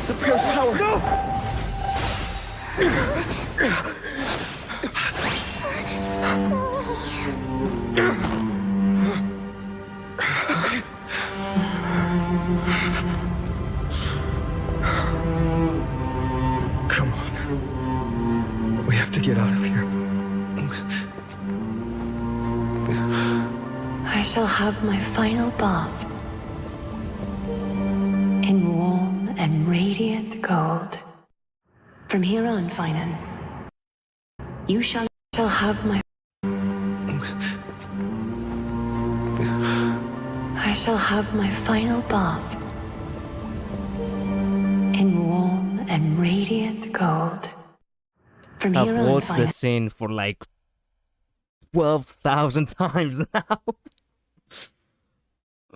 Repair's power! No! Come on. We have to get out of here. I shall have my final bath in warm and radiant gold. From here on, Finan, you shall have my... I shall have my final bath in warm and radiant gold. From here I've on, watched the Finan, scene for like 12,000 times now.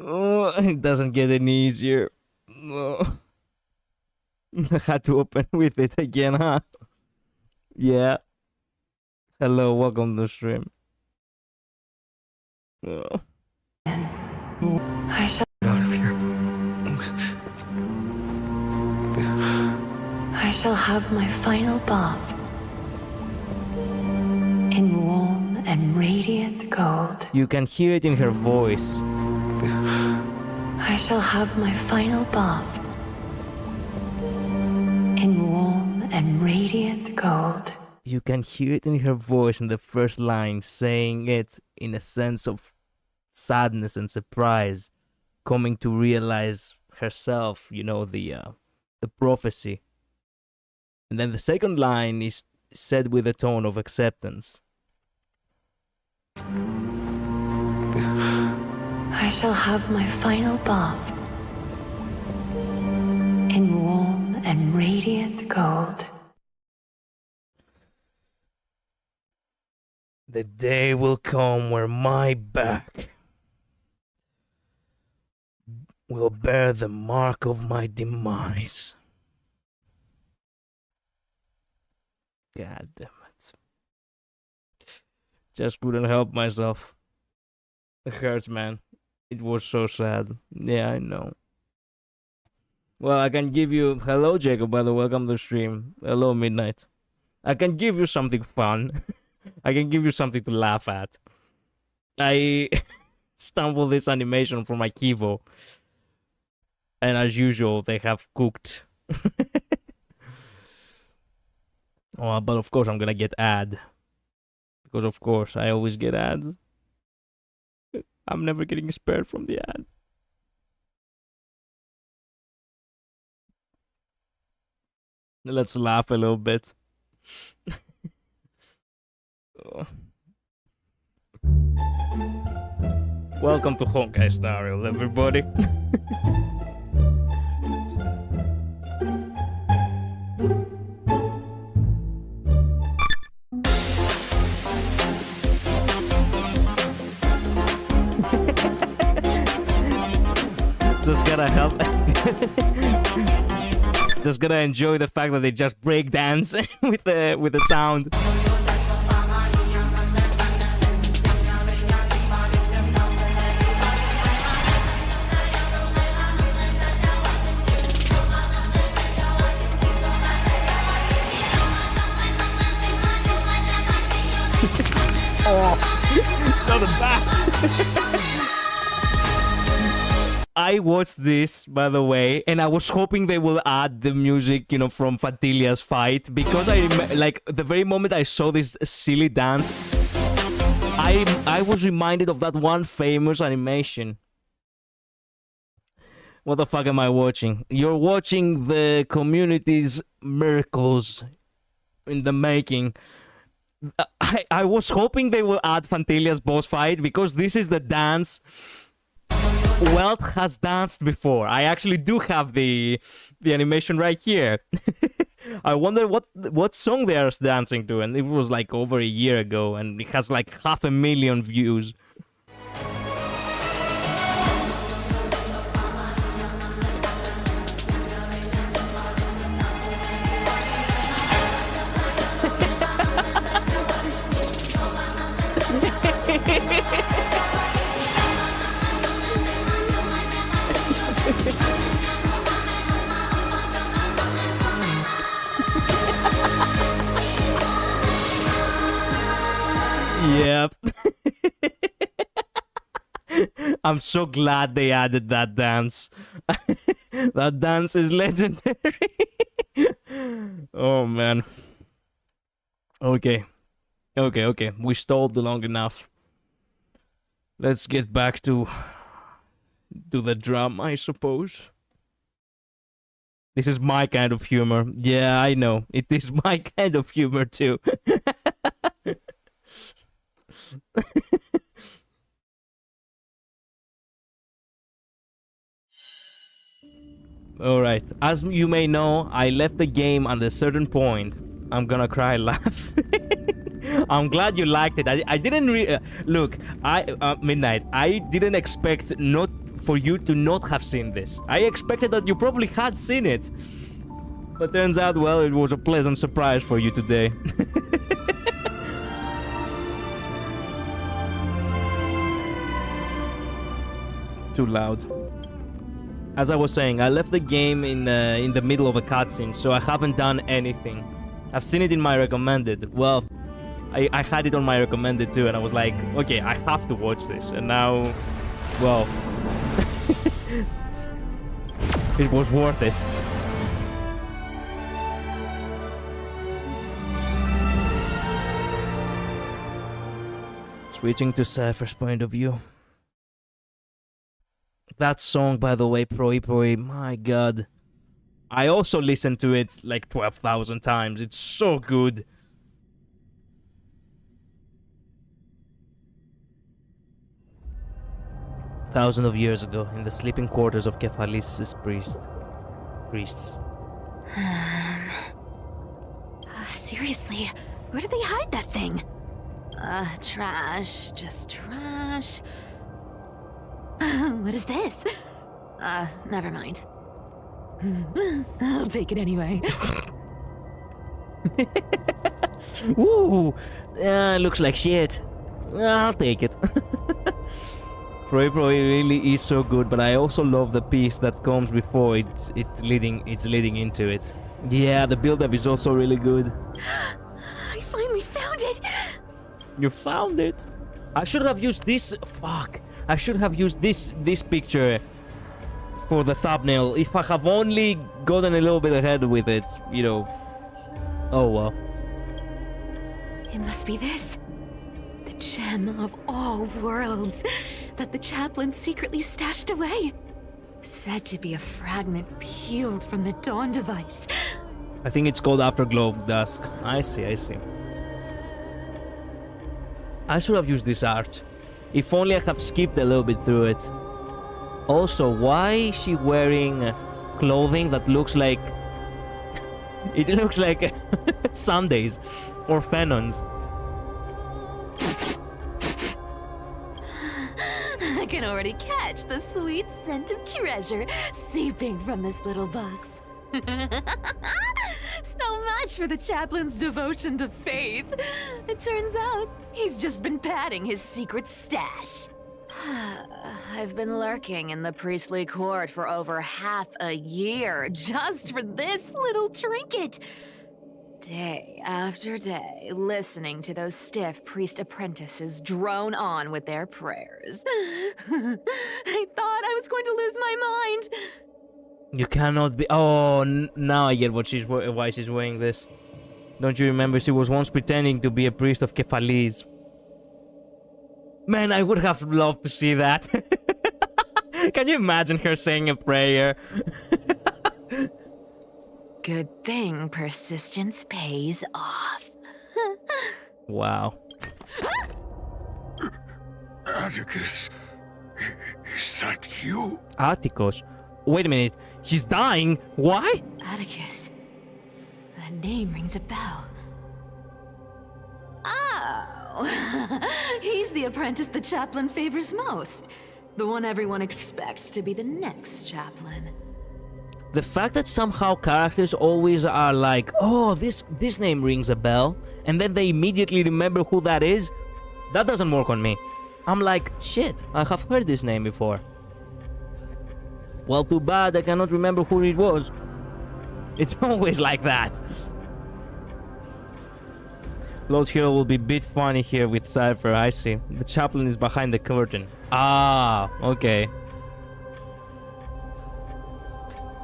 Oh, it doesn't get any easier. Oh. I had to open with it again, huh? Yeah. Hello, welcome to the stream. Oh. I shall... Get out of here. I shall have my final bath in warm and radiant gold. You can hear it in her voice. I shall have my final bath in warm and radiant gold. You can hear it in her voice in the first line, saying it in a sense of sadness and surprise, coming to realize herself, you know, the prophecy. And then the second line is said with a tone of acceptance. I shall have my final bath in warm and radiant gold. The day will come where my back will bear the mark of my demise. God damn it. Just couldn't help myself. It hurts, man. It was so sad. Yeah, I know. Well, I can give you... Hello, Jacob, by the way. Welcome to the stream. Hello, Midnight. I can give you something fun. I can give you something to laugh at. I stumbled this animation from my Kivo. And as usual, they have cooked. Oh, but of course I'm gonna get ad. Because of course I always get ads. I'm never getting spared from the ad. Let's laugh a little bit. Oh. Welcome to Honkai Star Rail, everybody. Just gotta help. Just gonna enjoy the fact that they just break dance with the sound. Oh, not a back. I watched this, by the way, and I was hoping they will add the music, you know, from Fantilia's fight, because like the very moment I saw this silly dance, I was reminded of that one famous animation. What the fuck am I watching? You're watching the community's miracles in the making. I was hoping they will add Fantilia's boss fight, because this is the dance Welt has danced before. I actually do have the animation right here. I wonder what song they are dancing to, and it was like over a year ago, and it has like 500,000 views. Yep. I'm so glad they added that dance. That dance is legendary. Oh man. Okay. We stalled long enough. Let's get back to the drum, I suppose. This is my kind of humor. Yeah, I know. It is my kind of humor too. Alright, as you may know, I left the game at a certain point. I'm gonna cry laugh. I'm glad you liked it. I didn't look, Midnight, I didn't expect not for you to not have seen this. I expected that you probably had seen it. But turns out, well, it was a pleasant surprise for you today. Too loud. As I was saying, I left the game in the middle of a cutscene, so I haven't done anything. I've seen it in my recommended. Well, I had it on my recommended too, and I was like, okay, I have to watch this. And now, well, it was worth it. Switching to Cypher's point of view. That song, by the way, Proi, my god. I also listened to it like 12,000 times. It's so good. Thousands of years ago, in the sleeping quarters of Kephalis's priests. Seriously, where did they hide that thing? Trash. Just trash. What is this? Never mind. I'll take it anyway. Ooh, looks like shit. I'll take it. Proi really is so good, but I also love the piece that comes before it's leading into it. Yeah, the build-up is also really good. I finally found it. You found it? I should have used this. Fuck. I should have used this picture for the thumbnail. If I have only gotten a little bit ahead with it, you know. Oh well. It must be this. The gem of all worlds that the chaplain secretly stashed away. Said to be a fragment peeled from the Dawn device. I think it's called Afterglow of Dusk. I see. I should have used this art. If only I have skipped a little bit through it. Also, why is she wearing clothing that looks like... It looks like Sundays or Fennons. I can already catch the sweet scent of treasure seeping from this little box. So much for the chaplain's devotion to faith. It turns out he's just been padding his secret stash. I've been lurking in the priestly court for over half a year just for this little trinket. Day after day, listening to those stiff priest apprentices drone on with their prayers. I thought I was going to lose my mind. You cannot be... Oh, now I get why she's wearing this. Don't you remember she was once pretending to be a priest of Kephalis? Man, I would have loved to see that. Can you imagine her saying a prayer? Good thing persistence pays off. Wow. Atticus, is that you? Atticus? Wait a minute. He's dying? Why? Atticus. That name rings a bell. Oh, he's the apprentice the chaplain favors most. The one everyone expects to be the next chaplain. The fact that somehow characters always are like, oh, this name rings a bell, and then they immediately remember who that is, that doesn't work on me. I'm like, shit, I have heard this name before. Well, too bad I cannot remember who it was. It's always like that. Lord Hero will be a bit funny here with Cypher, I see. The chaplain is behind the curtain. Ah, okay.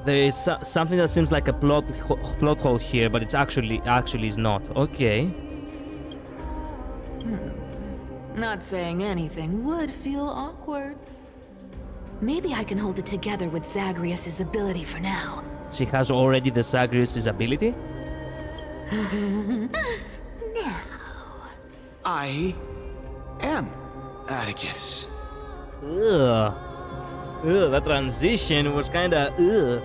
There is something that seems like a plot hole here, but it's actually is not. Okay. Not saying anything would feel awkward. Maybe I can hold it together with Zagreus' ability for now. She has already the Zagreus' ability? Now. I am Atticus. Ugh. Ugh, that transition was kinda ugh.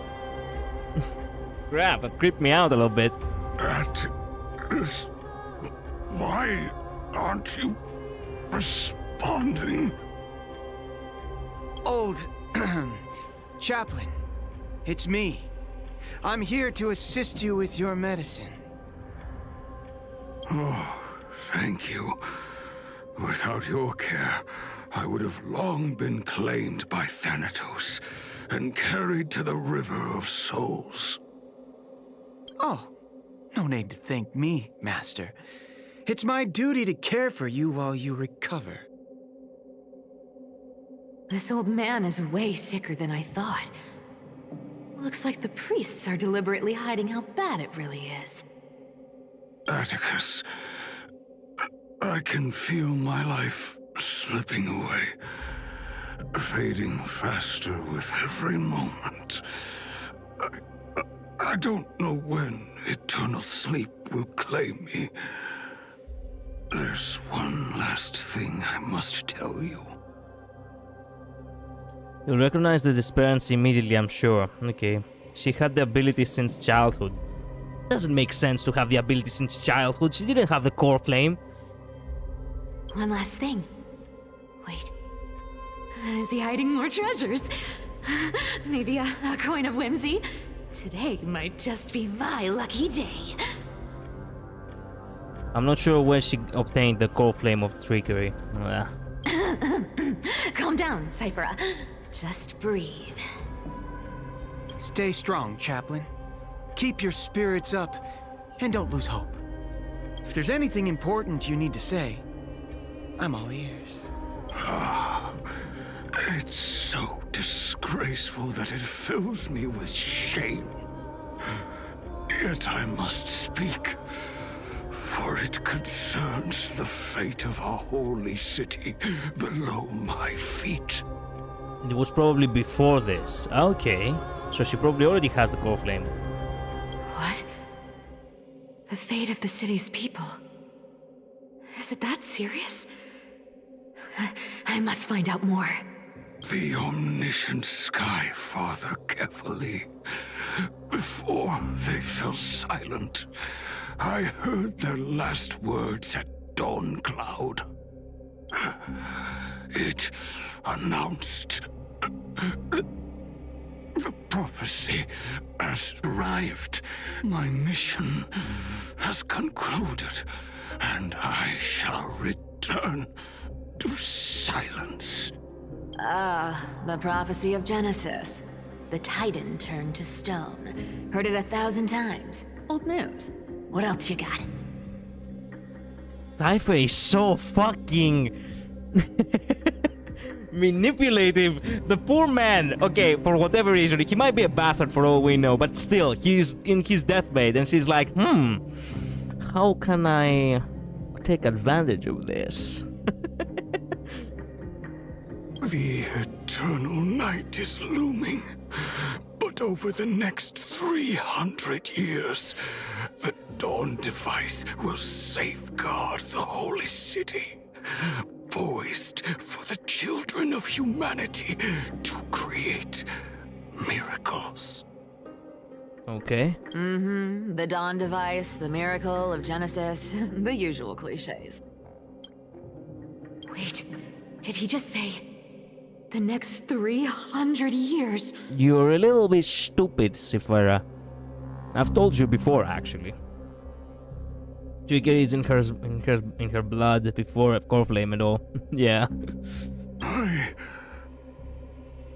Crap, that creeped me out a little bit. Atticus, why aren't you responding? Old chaplain, it's me. I'm here to assist you with your medicine. Oh, thank you. Without your care, I would have long been claimed by Thanatos and carried to the River of Souls. Oh, no need to thank me, Master. It's my duty to care for you while you recover. This old man is way sicker than I thought. Looks like the priests are deliberately hiding how bad it really is. Atticus, I can feel my life slipping away, fading faster with every moment. I don't know when eternal sleep will claim me. There's one last thing I must tell you. You'll recognize the disappearance immediately, I'm sure. Okay. She had the ability since childhood. Doesn't make sense to have the ability since childhood. She didn't have the core flame. One last thing. Wait. Is he hiding more treasures? Maybe a coin of whimsy? Today might just be my lucky day. I'm not sure where she obtained the core flame of trickery. Calm down, Cyphera. Just breathe. Stay strong, chaplain. Keep your spirits up, and don't lose hope. If there's anything important you need to say, I'm all ears. It's so disgraceful that it fills me with shame. Yet I must speak, for it concerns the fate of our holy city below my feet. It was probably before this. Okay. So she probably already has the core flame. What? The fate of the city's people. Is it that serious? I must find out more. The omniscient Sky Father carefully. Before they fell silent, I heard their last words at dawn cloud. It announced the prophecy has arrived. My mission has concluded, and I shall return to silence. The prophecy of Genesis. The Titan turned to stone. Heard it 1,000 times. Old news. What else you got? Cypher is so fucking manipulative. The poor man, okay, for whatever reason, he might be a bastard for all we know, but still, he's in his deathbed and she's like, how can I take advantage of this? The eternal night is looming, but over the next 300 years, the Dawn device will safeguard the holy city, poised for the children of humanity to create miracles. Okay. The Dawn device, the miracle of Genesis, the usual cliches. Wait, did he just say the next 300 years? You're a little bit stupid, Cyphera. I've told you before, actually. Trigger is in her blood before core flame and all. Yeah. I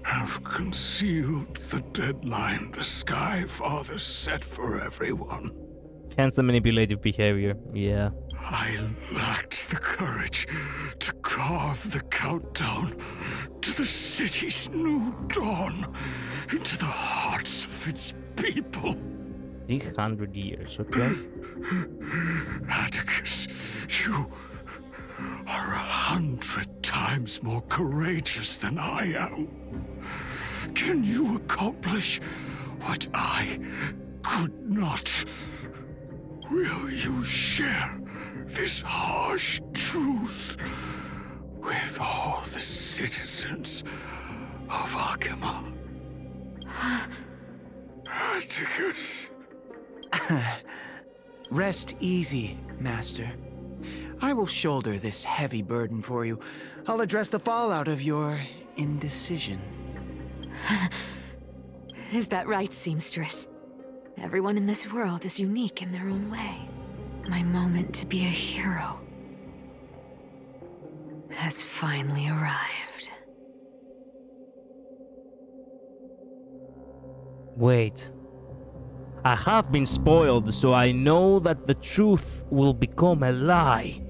have concealed the deadline the Sky Father set for everyone. Hence the manipulative behavior. Yeah. I lacked the courage to carve the countdown to the city's new dawn into the hearts of its people. 300 years, okay? Atticus, you are 100 times more courageous than I am. Can you accomplish what I could not? Will you share this harsh truth with all the citizens of Akima? Atticus. Rest easy, Master. I will shoulder this heavy burden for you. I'll address the fallout of your indecision. Is that right, seamstress? Everyone in this world is unique in their own way. My moment to be a hero has finally arrived. Wait. I have been spoiled, so I know that the truth will become a lie.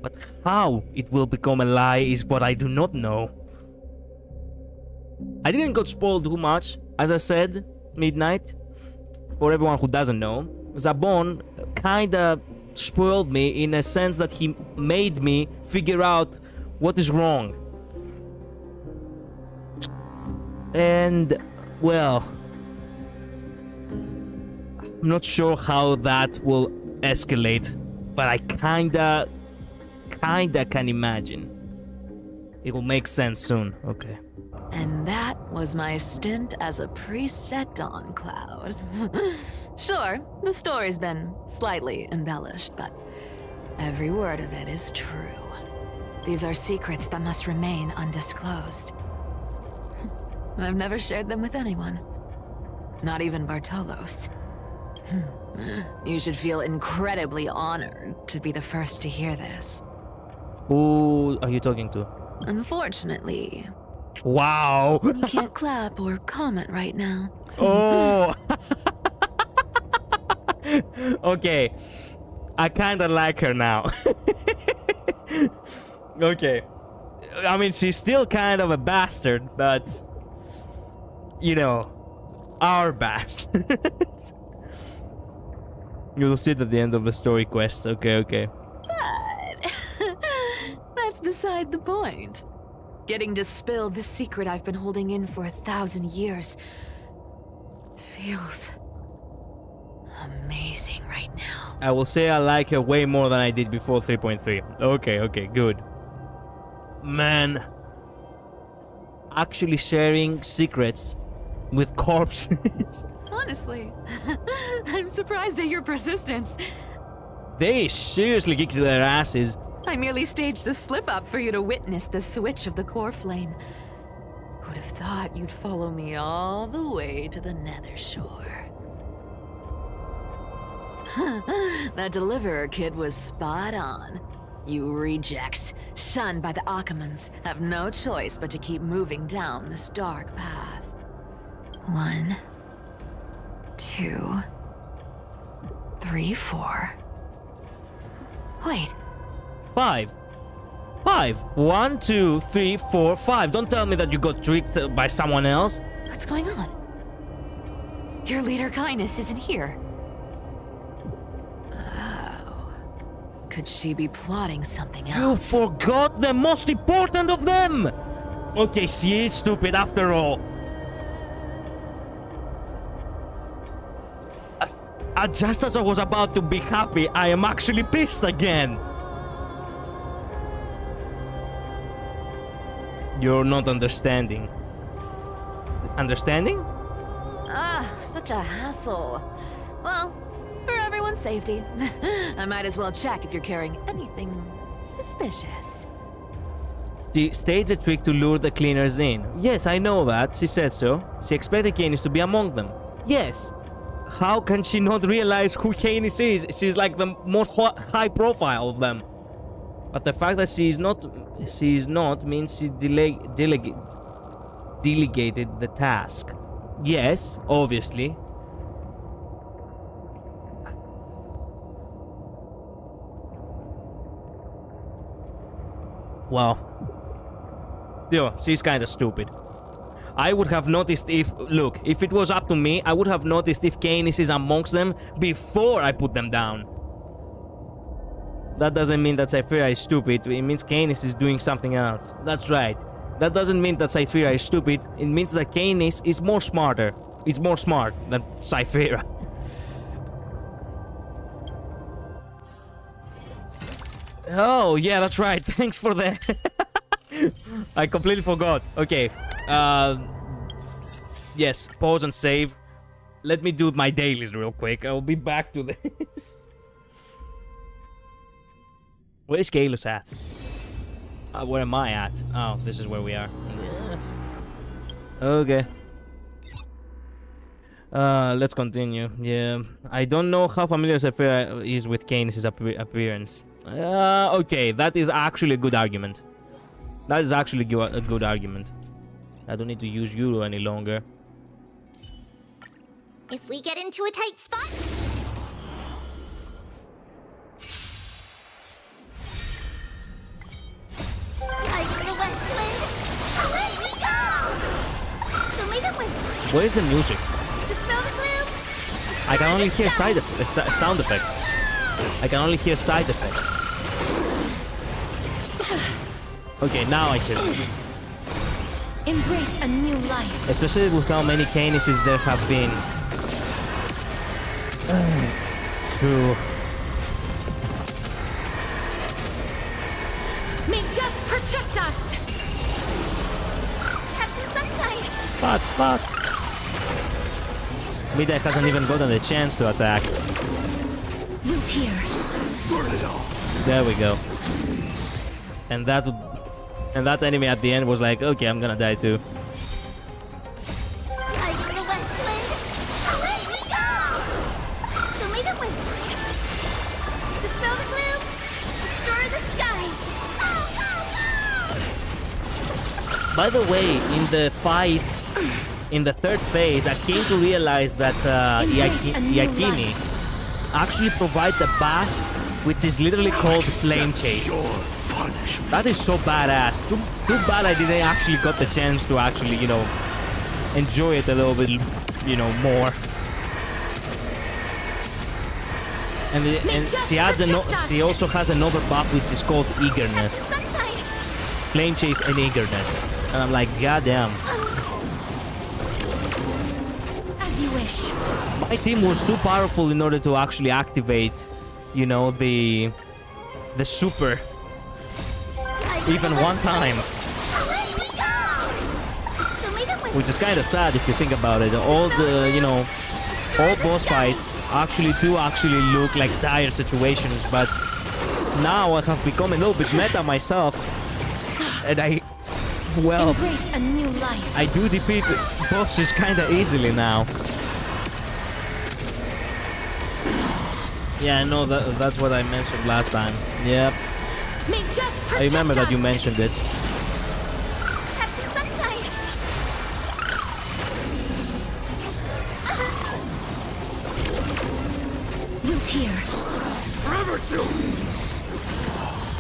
But how it will become a lie is what I do not know. I didn't get spoiled too much, as I said, midnight. For everyone who doesn't know, Zabon kinda spoiled me in a sense that he made me figure out what is wrong. And, well, I'm not sure how that will escalate, but I kinda can imagine. It will make sense soon, okay. And that was my stint as a priest at Dawn Cloud. Sure, the story's been slightly embellished, but every word of it is true. These are secrets that must remain undisclosed. I've never shared them with anyone. Not even Bartolos. You should feel incredibly honored to be the first to hear this. Who are you talking to? Unfortunately, Wow! you can't clap or comment right now. Oh! Okay. I kinda like her now. Okay. I mean, she's still kind of a bastard, but... You know, our bastard. You'll see it at the end of the story quest. Okay, okay. But that's beside the point. Getting to spill the secret I've been holding in for 1,000 years feels amazing right now. I will say I like her way more than I did before 3.3. Okay, okay, good. Man. Actually sharing secrets with corpses. Honestly, I'm surprised at your persistence. They seriously kicked their asses. I merely staged a slip-up for you to witness the switch of the core flame. Who'd have thought you'd follow me all the way to the Nether Shore? That deliverer kid was spot on. You rejects, shunned by the Akamans, have no choice but to keep moving down this dark path. 1, 2, 3, 4. Wait. 5. 1, 2, 3, 4, 5. Don't tell me that you got tricked by someone else. What's going on? Your leader Kindness isn't here. Oh. Could she be plotting something You else? forgot the most important of them! Okay, she is stupid after all. Just as I was about to be happy, I am actually pissed again. You're not understanding. Understanding? Ah, such a hassle. Well, for everyone's safety, I might as well check if you're carrying anything suspicious. She staged a trick to lure the cleaners in. Yes, I know that. She said so. She expected Canis to be among them. Yes. How can she not realize who Canis is? She's like the most high profile of them. But the fact that she is not means she delegated the task. Yes, obviously. Well, still, she's kind of stupid. I would have noticed if it was up to me, I would have noticed if Canis is amongst them before I put them down. That doesn't mean that Cypheria is stupid. It means Canis is doing something else. That's right. That doesn't mean that Cypheria is stupid. It means that Canis is more smarter. It's more smart than Cypheria. Oh, yeah, that's right. Thanks for that. I completely forgot. Okay. Yes, pause and save. Let me do my dailies real quick. I'll be back to this. Where is Galus at? Where am I at? Oh, this is where we are. Yes. Okay. Let's continue. Yeah, I don't know how familiar Cypheria is with Canis' appearance. Okay, that is actually a good argument. That is actually a good argument. I don't need to use Euro any longer. If we get into a tight spot, like the West Wind, away we go! So may the wind Where's the music? dispel the gloom. I can only hear side sound effects. I can only hear side effects. Okay, now I hear it. Embrace a new life. Especially with how many Canises there have been. True. May death protect us. Have some sunshine. Fuck. Midnight hasn't even gotten a chance to attack. Root here. Burn it all. There we go. And that enemy at the end was like, okay, I'm gonna die too. Like the West Wind, away we go! So may the wind dispel the gloom, restore the skies. By the way, in the fight, in the third phase, I came to realize that Yakini actually provides a buff which is literally called Flame Chase. Your punishment. That is so badass. Too bad I didn't actually got the chance to actually, you know, enjoy it a little bit, you know, more. And she also has another buff which is called Eagerness. Sunshine. Flame Chase and Eagerness. And I'm like, goddamn. As you wish. My team was too powerful in order to actually activate, you know, the super. Even one time. Which is kind of sad if you think about it. All the, you know, all boss fights actually look like dire situations, but now I have become a little bit meta myself. And well, Embrace a new life. I do defeat bosses kind of easily now. Yeah, I know that's what I mentioned last time. Yep. May death I remember that you us. mentioned it. Have some sunshine. Root here. Forever doomed.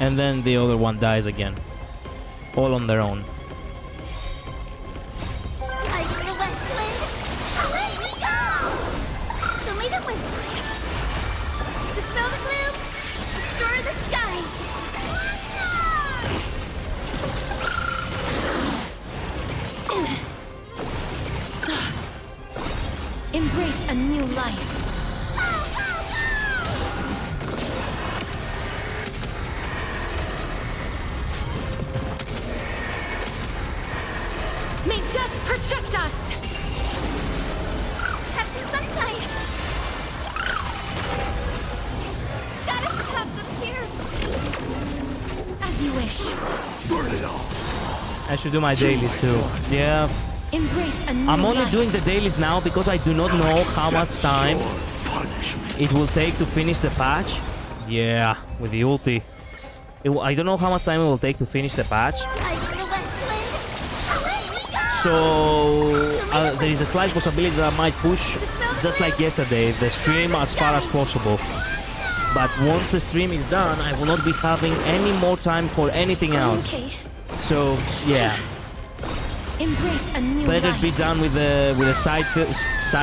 And then the other one dies again. All on their own. Like the West Wind, away we go! So may the wind dispel the gloom, restore the skies. Embrace a new life. May death protect us. Have some sunshine. Gotta stop them here. As you wish. Burn it all. I should do my dailies too. Yeah. Embrace a new I'm only life. doing the dailies now because I do not know how much time Your punishment. it will take to finish the patch. Yeah, with the ulti. I don't know how much time it will take to finish the patch. Like the West Wind, away we go! So there is a slight possibility that I might push, just like yesterday, the stream as far as possible. But once the stream is done, I will not be having any more time for anything else. Okay. So yeah, Embrace a new better life. be done with the side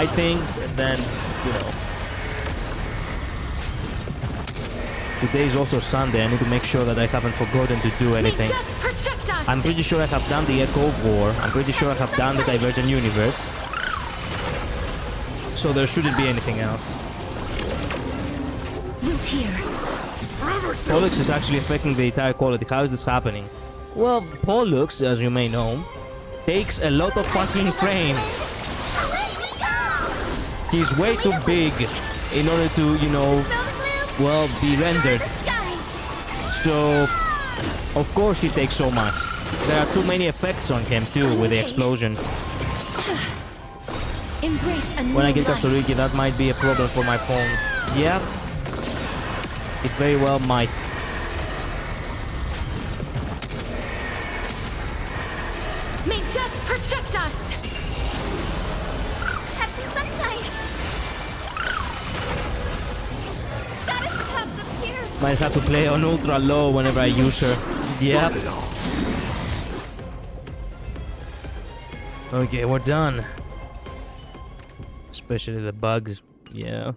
things, and then, you know. Today is also Sunday. I need to make sure that I haven't forgotten to do anything. May death protect us! I'm pretty sure I have done the Echo of War. I'm pretty sure I have done the Divergent Universe. So there shouldn't be anything else. Root here. Pollux is actually affecting the entire quality. How is this happening? Well, Pollux, as you may know, takes a lot of fucking frames. Away we go! He's way too big in order to, you know, Smell the gloom? well, be rendered. The skies! So, of course he takes so much. There are too many effects on him too with the explosion. Embrace a When I new get life. Kasuriki, that might be a problem for my phone. Yeah, it very well might. May death protect us! Have some sunshine! Gotta stop them here! Might have to play on ultra low whenever I use her. Yep. Okay, we're done. Especially the bugs. Yeah.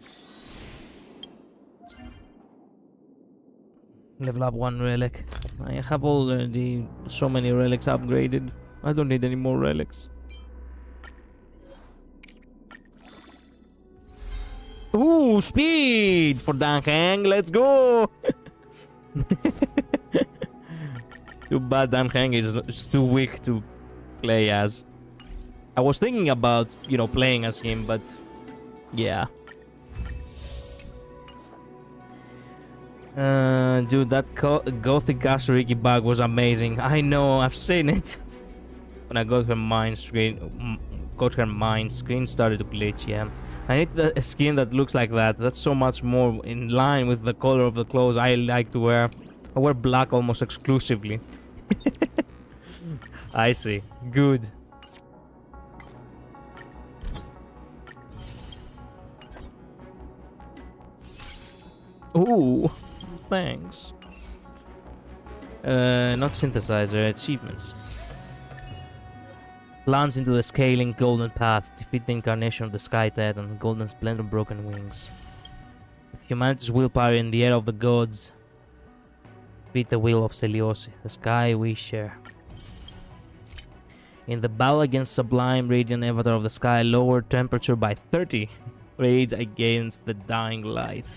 Level up one relic. I have already so many relics upgraded. I don't need any more relics. Ooh, speed for Danhang. Let's go. Too bad Danhang is too weak to play as. I was thinking about, you know, playing as him, but yeah. Dude, that Gothic Kasuriki bug was amazing. I know, I've seen it. When I got her mind screen, started to glitch. Yeah, I need a skin that looks like that. That's so much more in line with the color of the clothes I like to wear. I wear black almost exclusively. I see. Good. Ooh, thanks. Not synthesizer, achievements. Plunge into the scaling golden path, defeat the incarnation of the Sky Titan, the golden splendor broken wings. With humanity's willpower in the air of the gods, defeat the will of Seliosi, the sky we share. In the battle against Sublime Radiant Avatar of the Sky, lower temperature by 30. Rage against the dying light.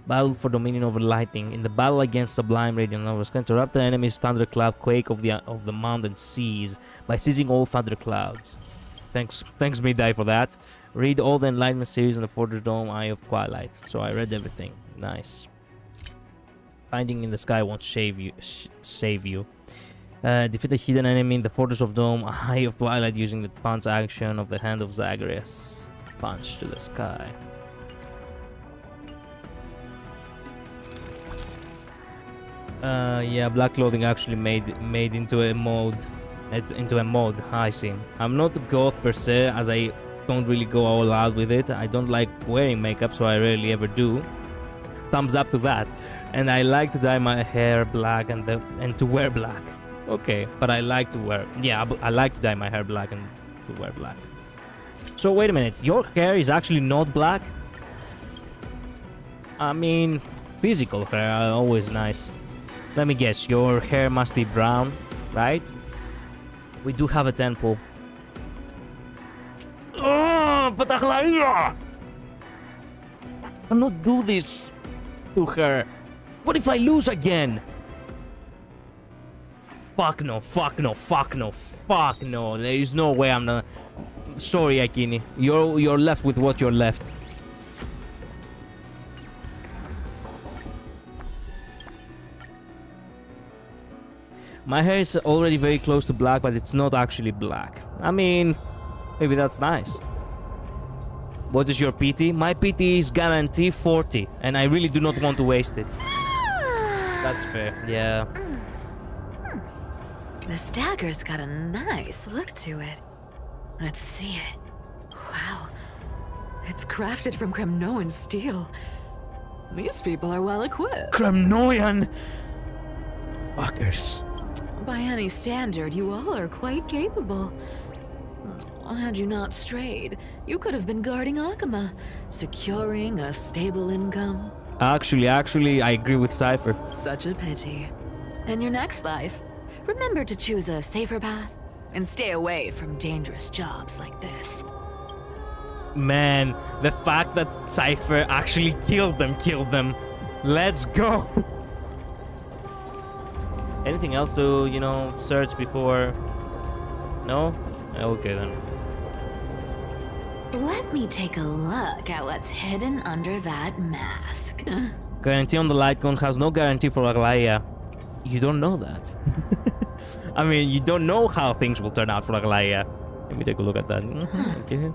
Battle for dominion over lightning. In the battle against Sublime Radiant Avatar of the Sky, interrupt the enemy's thunderclap quake of the mountain seas by seizing all thunderclouds. Thanks Midday for that. Read all the Enlightenment series in the Fortress Dome, Eye of Twilight. So I read everything. Nice. Finding in the sky won't save you. Defeat a hidden enemy in the Fortress of Dome, Eye of Twilight, using the punch action of the Hand of Zagreus. Punch to the sky. Yeah, black clothing actually made into a mode. I see. I'm not a goth per se, as I don't really go all out with it. I don't like wearing makeup, so I rarely ever do. Thumbs up to that. And I like to dye my hair black and to wear black. Okay, but I like to wear. Yeah, I like to dye my hair black and to wear black. So wait a minute, your hair is actually not black? I mean, physical hair are always nice. Let me guess, your hair must be brown, right? We do have a temple. Oh, but I cannot do this to her. What if I lose again? Fuck no, fuck no, fuck no, fuck no. There is no way I'm gonna... Sorry, Akini. You're left with what you're left. My hair is already very close to black, but it's not actually black. I mean, maybe that's nice. What is your PT? My PT is guarantee 40, and I really do not want to waste it. That's fair, yeah. This dagger's got a nice look to it. Let's see it. Wow. It's crafted from Kremnoan steel. These people are well equipped. Kremnoyan! Fuckers. By any standard, you all are quite capable. Had you not strayed, you could have been guarding Akama, securing a stable income. Actually, I agree with Cypher. Such a pity. In your next life, remember to choose a safer path and stay away from dangerous jobs like this. Man, the fact that Cypher actually killed them. Let's go. Anything else to, you know, search before? No? Okay then. Let me take a look at what's hidden under that mask. Guarantee on the light gun has no guarantee for Aglaia. You don't know that. I mean, you don't know how things will turn out for Aglaia. Let me take a look at that. Okay.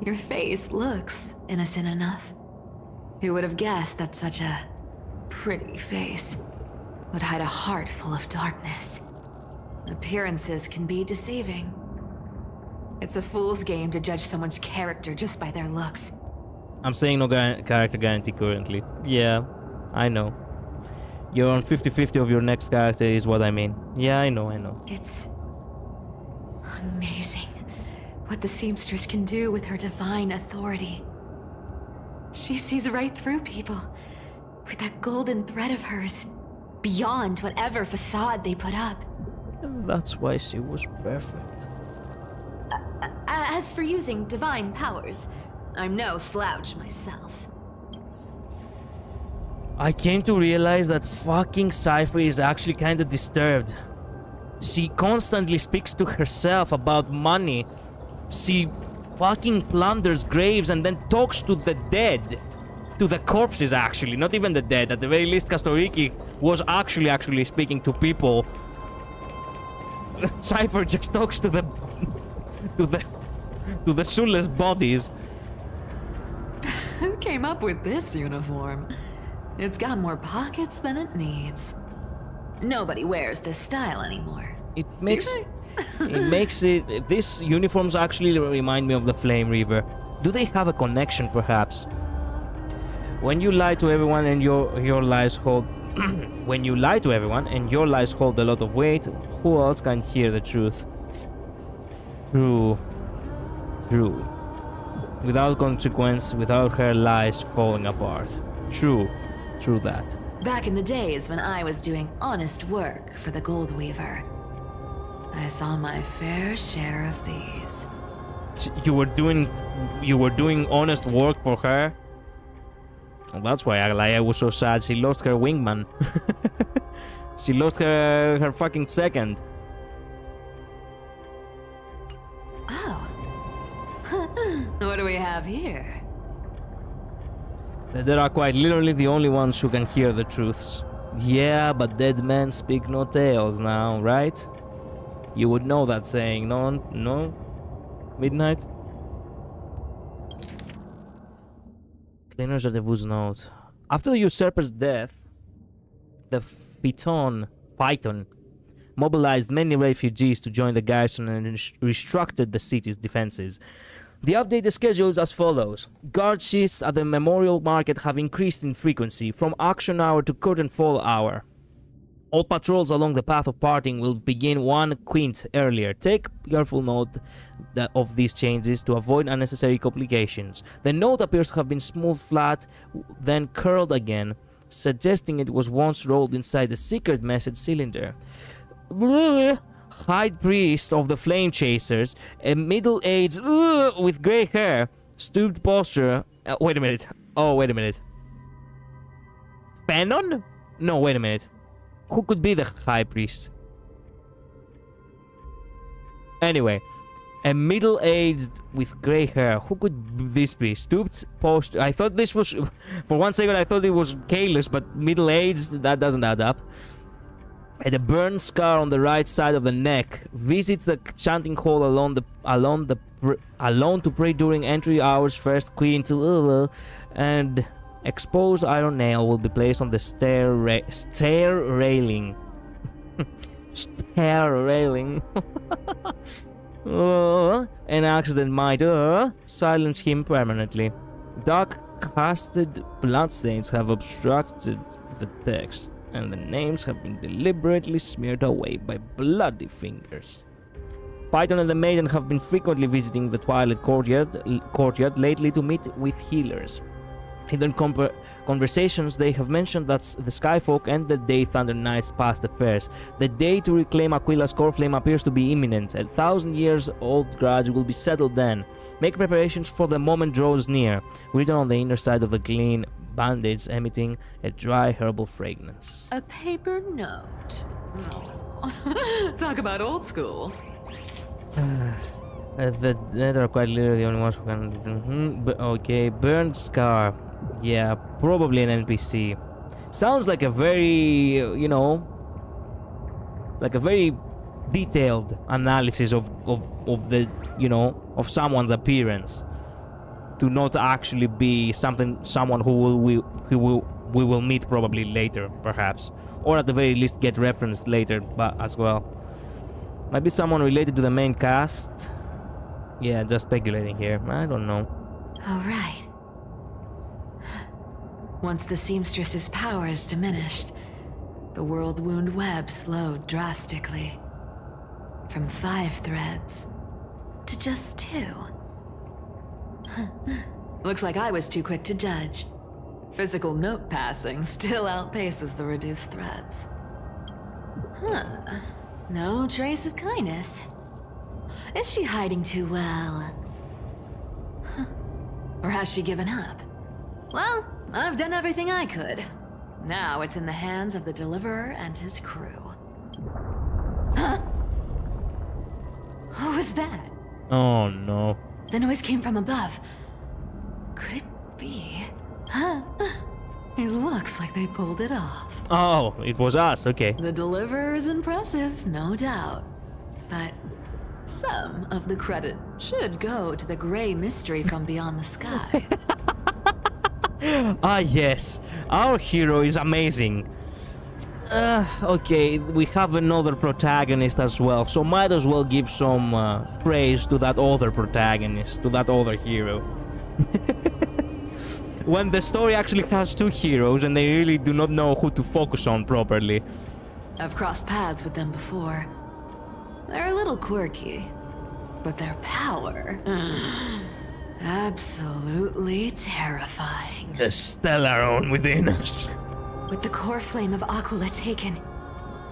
Your face looks innocent enough. Who would have guessed that such a pretty face would hide a heart full of darkness? Appearances can be deceiving. It's a fool's game to judge someone's character just by their looks. I'm saying no character guarantee currently. Yeah, I know. You're on 50-50 of your next character is what I mean. Yeah, I know. It's amazing what the seamstress can do with her divine authority. She sees right through people with that golden thread of hers, beyond whatever facade they put up. And that's why she was perfect. As for using divine powers, I'm no slouch myself. I came to realize that fucking Cypher is actually kind of disturbed. She constantly speaks to herself about money. She fucking plunders graves and then talks to the dead. To the corpses, actually, not even the dead. At the very least, Castoriki was actually speaking to people. Cypher just talks to the soulless bodies. Who came up with this uniform? It's got more pockets than it needs. Nobody wears this style anymore. It makes it. These uniforms actually remind me of the Flame Reaver. Do they have a connection, perhaps? When you lie to everyone and your lies hold, when you lie to everyone and your lies hold a lot of weight, who else can hear the truth? True. Without consequence, without her lies falling apart. True that. Back in the days when I was doing honest work for the Gold Weaver, I saw my fair share of these. You were doing honest work for her? Well, that's why Aglaia was so sad. She lost her wingman. She lost her fucking second. Oh. What do we have here? There are quite literally the only ones who can hear the truths. Yeah, but dead men speak no tales now, right? You would know that saying, no? Midnight? Cleaner's Rendezvous note. After the usurper's death, the Phaeton mobilized many refugees to join the garrison and restructured the city's defenses. The updated schedule is as follows. Guard shifts at the Memorial Market have increased in frequency from auction hour to curtain fall hour. All patrols along the path of parting will begin 1 quint earlier. Take careful note of these changes to avoid unnecessary complications. The note appears to have been smoothed flat, then curled again, suggesting it was once rolled inside a secret message cylinder. High Priest of the Flame Chasers, a middle-aged with grey hair, stooped posture. Wait a minute. Fanon? No, wait a minute. Who could be the High Priest? Anyway, a middle-aged with grey hair. Who could this be? Stooped posture. I thought this was... For one second, I thought it was Kalis, but middle-aged, that doesn't add up. And a burn scar on the right side of the neck. Visits the chanting hall alone to pray during entry hours. First queen to and exposed iron nail will be placed on the stair railing. Stair railing. An accident might silence him permanently. Dark casted bloodstains have obstructed the text, and the names have been deliberately smeared away by bloody fingers. Python and the Maiden have been frequently visiting the Twilight Courtyard lately to meet with healers. hidden conversations, they have mentioned that the Skyfolk and the Day Thunder Knights past affairs. The day to reclaim Aquila's core flame appears to be imminent. 1,000 years old grudge will be settled then. Make preparations for the moment draws near. Written on the inner side of the clean bandage, emitting a dry herbal fragrance. A paper note. Talk about old school. The dead are quite literally the only ones who can... okay, burned scar. Yeah, probably an NPC. Sounds like a very, you know, like a very detailed analysis of the, you know, of someone's appearance. To not actually be someone who we will meet probably later, perhaps, or at the very least get referenced later, but as well. Might be someone related to the main cast. Yeah, just speculating here. I don't know. All right. Once the seamstress's powers diminished, the world wound web slowed drastically. From 5 threads to just 2. Looks like I was too quick to judge. Physical note passing still outpaces the reduced threads. No trace of kindness. Is she hiding too well? Or has she given up? Well, I've done everything I could. Now it's in the hands of the Deliverer and his crew. Huh? What was that? Oh no. The noise came from above. Could it be? Huh? It looks like they pulled it off. Oh, it was us, okay. The Deliverer is impressive, no doubt. But some of the credit should go to the gray mystery from beyond the sky. Ah yes, our hero is amazing. Okay, we have another protagonist as well, so might as well give some praise to that other protagonist, to that other hero. When the story actually has 2 heroes and they really do not know who to focus on properly. I've crossed paths with them before. They're a little quirky, but their power... absolutely terrifying. The stellar own within us. With the core flame of Aquila taken,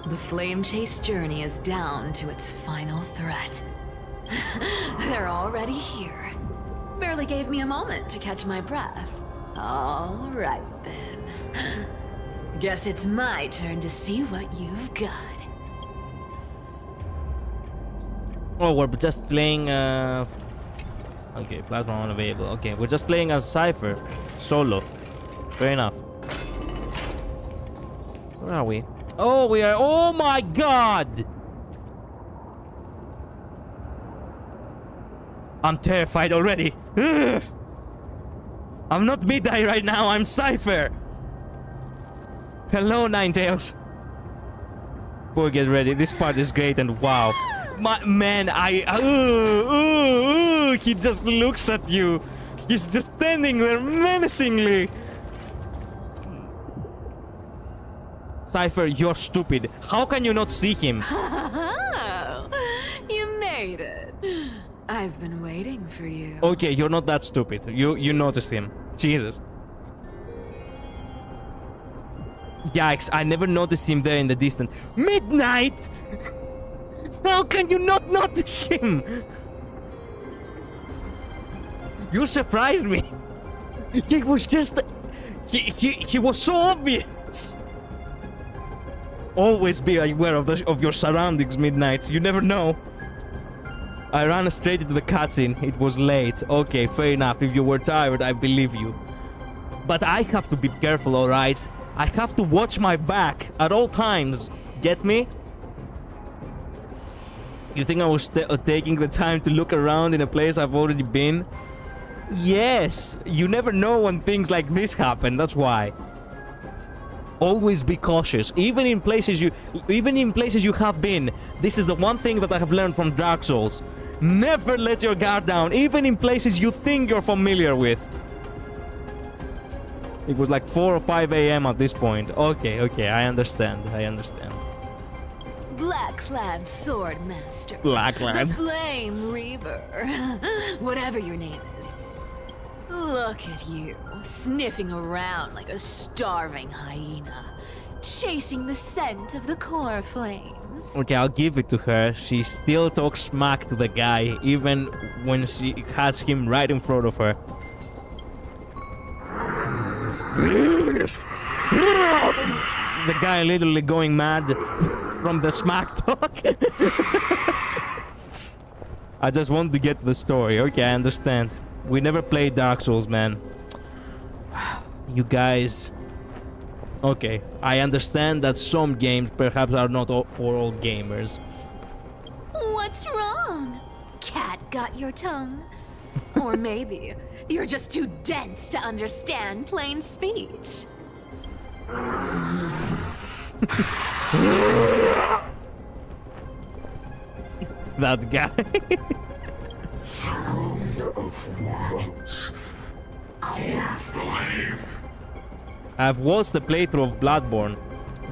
the flame chase journey is down to its final threat. They're already here. Barely gave me a moment to catch my breath. All right then. Guess it's my turn to see what you've got. Oh, we're just playing okay, platform unavailable. Okay, we're just playing as Cypher. Solo. Fair enough. Where are we? Oh, we are... Oh my god! I'm terrified already. Ugh. I'm not Midai right now, I'm Cypher. Hello, Ninetales. Boy, get ready. This part is great and wow. Man, he just looks at you. He's just standing there menacingly. Cypher, you're stupid. How can you not see him? You made it. I've been waiting for you. Okay, you're not that stupid. You noticed him. Jesus. Yikes, I never noticed him there in the distance. Midnight! How can you not notice him? You surprised me. He was just... He was so obvious. Always be aware of your surroundings, Midnight. You never know. I ran straight into the cutscene. It was late. Okay, fair enough. If you were tired, I believe you. But I have to be careful, alright? I have to watch my back at all times. Get me? You think I was taking the time to look around in a place I've already been? Yes! You never know when things like this happen, that's why. Always be cautious, even in places you have been. This is the one thing that I have learned from Dark Souls. Never let your guard down, even in places you think you're familiar with. It was like 4 or 5 a.m. at this point. Okay, I understand. Black-clad sword master. Black-clad. The Flame Reaver. Whatever your name is. Look at you, sniffing around like a starving hyena, chasing the scent of the core flames. Okay, I'll give it to her. She still talks smack to the guy, even when she has him right in front of her. The guy literally going mad from the smack talk. I just want to get to the story. Okay, I understand. We never played Dark Souls, man. You guys... Okay, I understand that some games perhaps are not for all gamers. What's wrong? Cat got your tongue? Or maybe you're just too dense to understand plain speech. That guy. I've watched the playthrough of Bloodborne.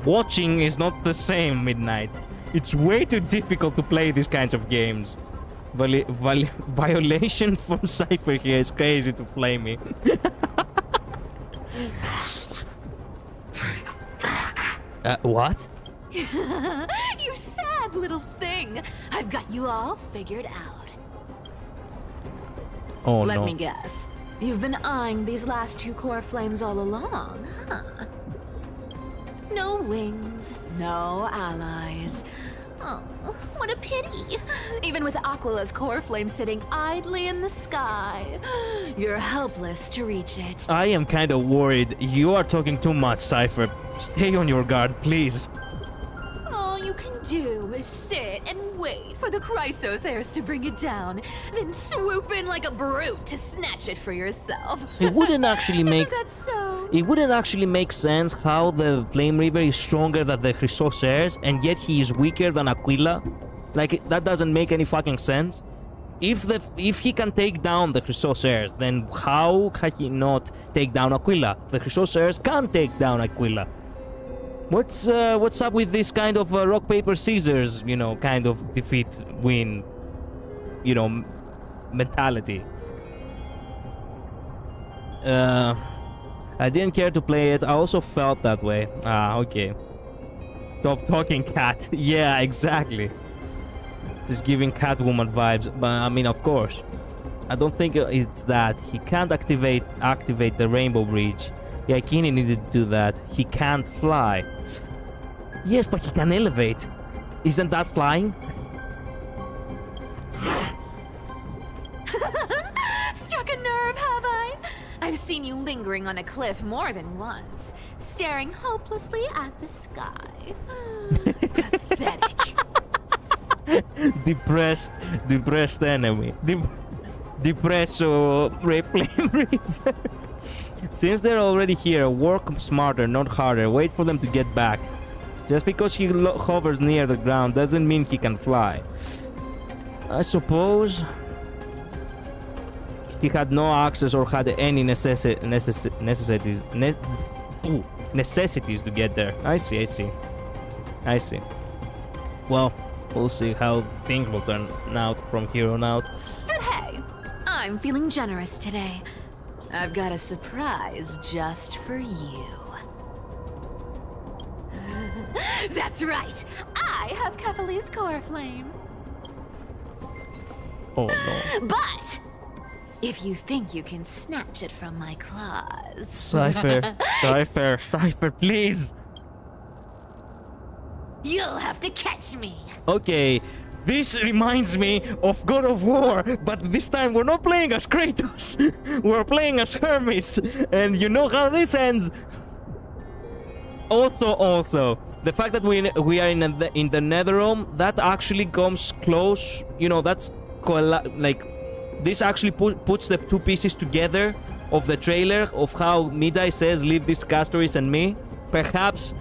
Watching is not the same, Midnight. It's way too difficult to play these kinds of games. Violation from Cypher here is crazy to play me. What? You sad little thing. I've got you all figured out. Oh Let no. me guess. You've been eyeing these last two core flames all along, huh? No wings, no allies. Oh, what a pity. Even with Aquila's core flame sitting idly in the sky, you're helpless to reach it. I am kind of worried. You are talking too much, Cypher. Stay on your guard, please. All you can do is sit and wait for the Chrysos heirs to bring it down, then swoop in like a brute to snatch it for yourself. It wouldn't actually make... Isn't that so? It wouldn't actually make sense how the Flame Reaver is stronger than the Chrysos heirs, and yet he is weaker than Aquila. Like, that doesn't make any fucking sense. If he can take down the Chrysos heirs, then how can he not take down Aquila? The Chrysos heirs can't take down Aquila. What's up with this kind of rock, paper, scissors, you know, kind of defeat, win, you know, mentality? I didn't care to play it. I also felt that way. Ah, okay. Stop talking, cat. Yeah, exactly. This is giving Catwoman vibes, but I mean, of course. I don't think it's that. He can't activate the Rainbow Bridge. Yeah, Kini needed to do that. He can't fly. Yes, but he can elevate. Isn't that flying? Struck a nerve, have I? I've seen you lingering on a cliff more than once, staring hopelessly at the sky. Pathetic. Depressed enemy. Depresso Flame Reaper. Since they're already here, work smarter, not harder. Wait for them to get back. Just because he hovers near the ground doesn't mean he can fly. I suppose he had no access or had any necessities to get there. I see. Well, we'll see how things will turn out from here on out. But hey, I'm feeling generous today. I've got a surprise just for you. That's right. I have Kefali's core flame. Oh no. But if you think you can snatch it from my claws, Cypher, please. you'll have to catch me. Okay, this reminds me of God of War, but this time we're not playing as Kratos. We're playing as Hermes, and you know how this ends. Also, the fact that we are in the Netherrealm, that actually comes close. You know, that's like this actually puts the two pieces together of the trailer of how Midai says, "Leave these castaways and me." Perhaps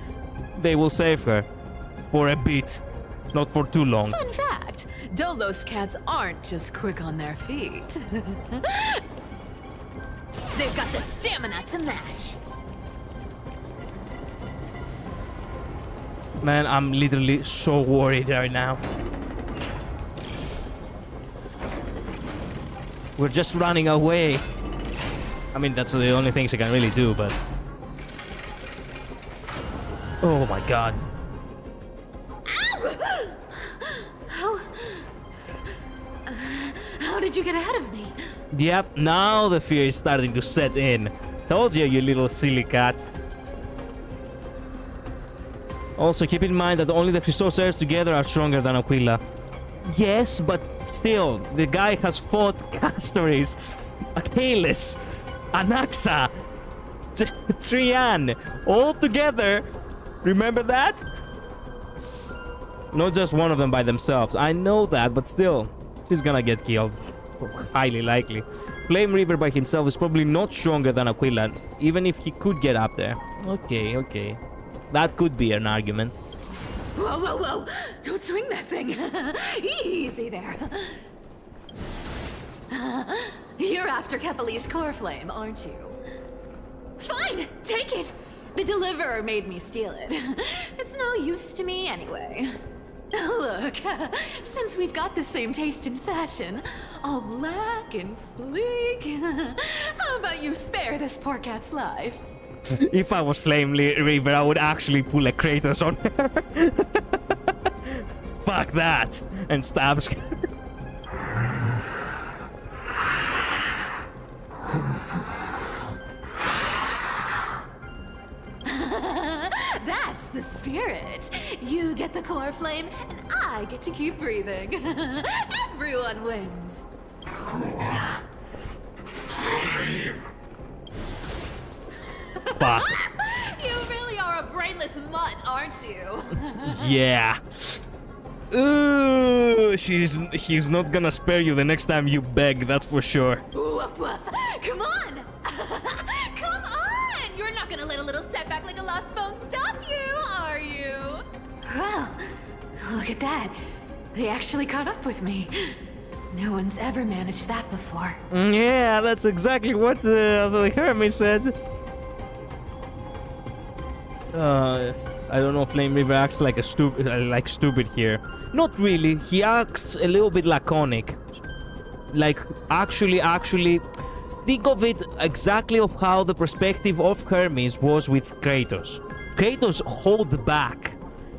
they will save her for a bit, not for too long. Fun fact, Dolos cats aren't just quick on their feet. They've got the stamina to match. Man, I'm literally so worried right now. We're just running away. I mean, that's the only things I can really do, but... Oh my god. How did you get ahead of me? Yep, now the fear is starting to set in. Told you, you little silly cat. Also, keep in mind that only the Christosers together are stronger than Aquila. Yes, but still, the guy has fought Castoris, Achilles, Anaxa, Trian, all together. Remember that? Not just one of them by themselves. I know that, but still, she's gonna get killed. Highly likely. Flame Reaper by himself is probably not stronger than Aquila, even if he could get up there. Okay, okay. That could be an argument. Whoa, whoa, whoa! Don't swing that thing! Easy there. You're after Kepali's core flame, aren't you? Fine, take it! The deliverer made me steal it. It's no use to me anyway. Look, since we've got the same taste in fashion, all black and sleek, how about you spare this poor cat's life? If I was Flame Reaper, I would actually pull a Kratos on her. Fuck that! And stabs her. That's the spirit. You get the core flame, and I get to keep breathing. Everyone wins. Fuck. You really are a brainless mutt, aren't you? Yeah. Ooh, he's not gonna spare you the next time you beg, that's for sure. Woof, woof. Come on! Come on! You're not gonna let a little setback like a lost bone stop you, are you? Well, look at that. They actually caught up with me. No one's ever managed that before. Yeah, that's exactly what the Hermes said. I don't know, Flame Reaper acts like a stupid here. Not really. He acts a little bit laconic. Like, actually, think of it exactly of how the perspective of Hermes was with Kratos. Kratos hold back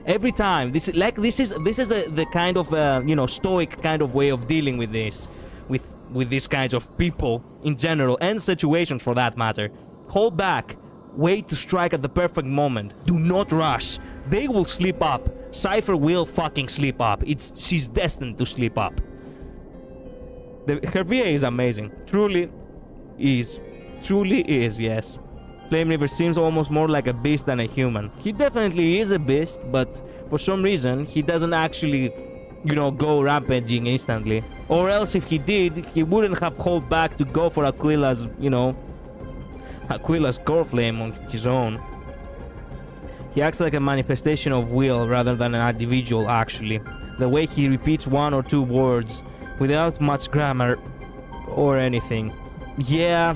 every time. This is the kind of stoic kind of way of dealing with this, with these kinds of people in general and situations for that matter. Hold back. Wait to strike at the perfect moment. Do not rush. They will slip up. Cypher will fucking slip up. She's destined to slip up. Her VA is amazing. Truly is, yes. Flame Reaper seems almost more like a beast than a human. He definitely is a beast, but for some reason he doesn't actually, go rampaging instantly. Or else if he did, he wouldn't have held back to go for Aquila's, Aquila's core flame on his own. He acts like a manifestation of will rather than an individual, actually. The way he repeats one or two words without much grammar or anything. Yeah,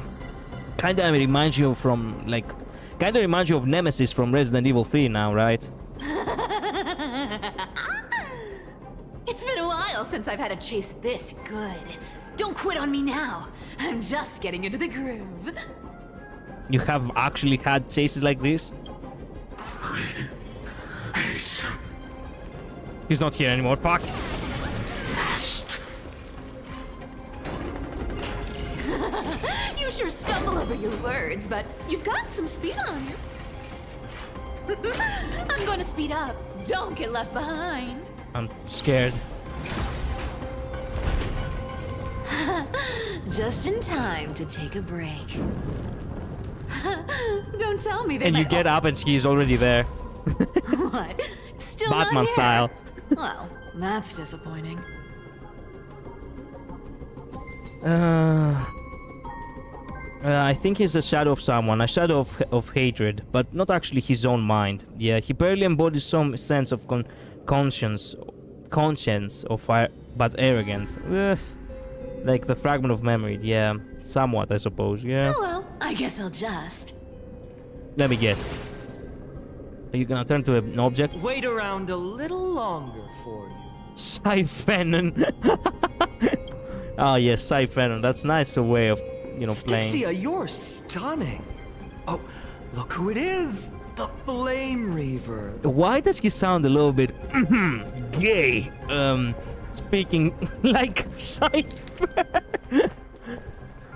kinda reminds you of Nemesis from Resident Evil 3 now, right? It's been a while since I've had a chase this good. Don't quit on me now. I'm just getting into the groove. You have actually had chases like this? He's not here anymore, fuck. You sure stumble over your words, but you've got some speed on you. I'm going to speed up. Don't get left behind. I'm scared. Just in time to take a break. Don't tell me they And you get up and she's already there. What? Still not Batman here? style. Well, that's disappointing. I think he's a shadow of someone, a shadow of hatred, but not actually his own mind. Yeah, he barely embodies some sense of conscience of fire, but arrogant. Like the fragment of memory, yeah, somewhat, I suppose, yeah. Oh well, I guess I'll just. Let me guess. Are you gonna turn to an object? Wait around a little longer for you. Siphenon. Oh yes, Siphenon. That's nice way of playing. Stixia, you're stunning. Oh, look who it is. The Flame Reaver. Why does he sound a little bit gay? Speaking like Cypher.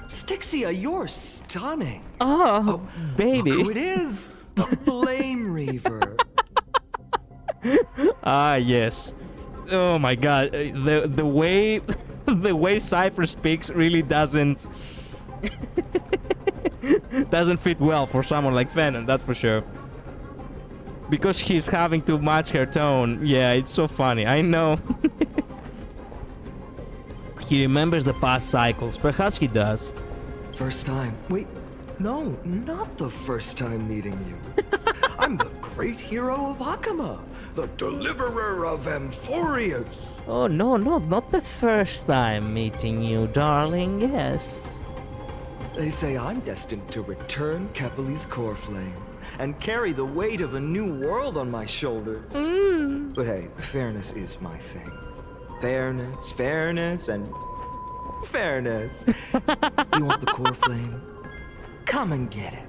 Stixia, you're stunning. Oh, baby. Look who it is. The Flame Reaver. Ah, yes. Oh my god, the way the way Cypher speaks really doesn't fit well for someone like Venom, that's for sure. Because he's having to match her tone. Yeah, it's so funny. I know. He remembers the past cycles. Perhaps he does. First time. Wait, no, not the first time meeting you. I'm the great hero of Hakama, the deliverer of Amphorius. Oh, no, not the first time meeting you, darling. Yes. They say I'm destined to return Kepali's core flame and carry the weight of a new world on my shoulders. But hey, fairness is my thing. Fairness, and fairness. You want the core flame? Come and get it.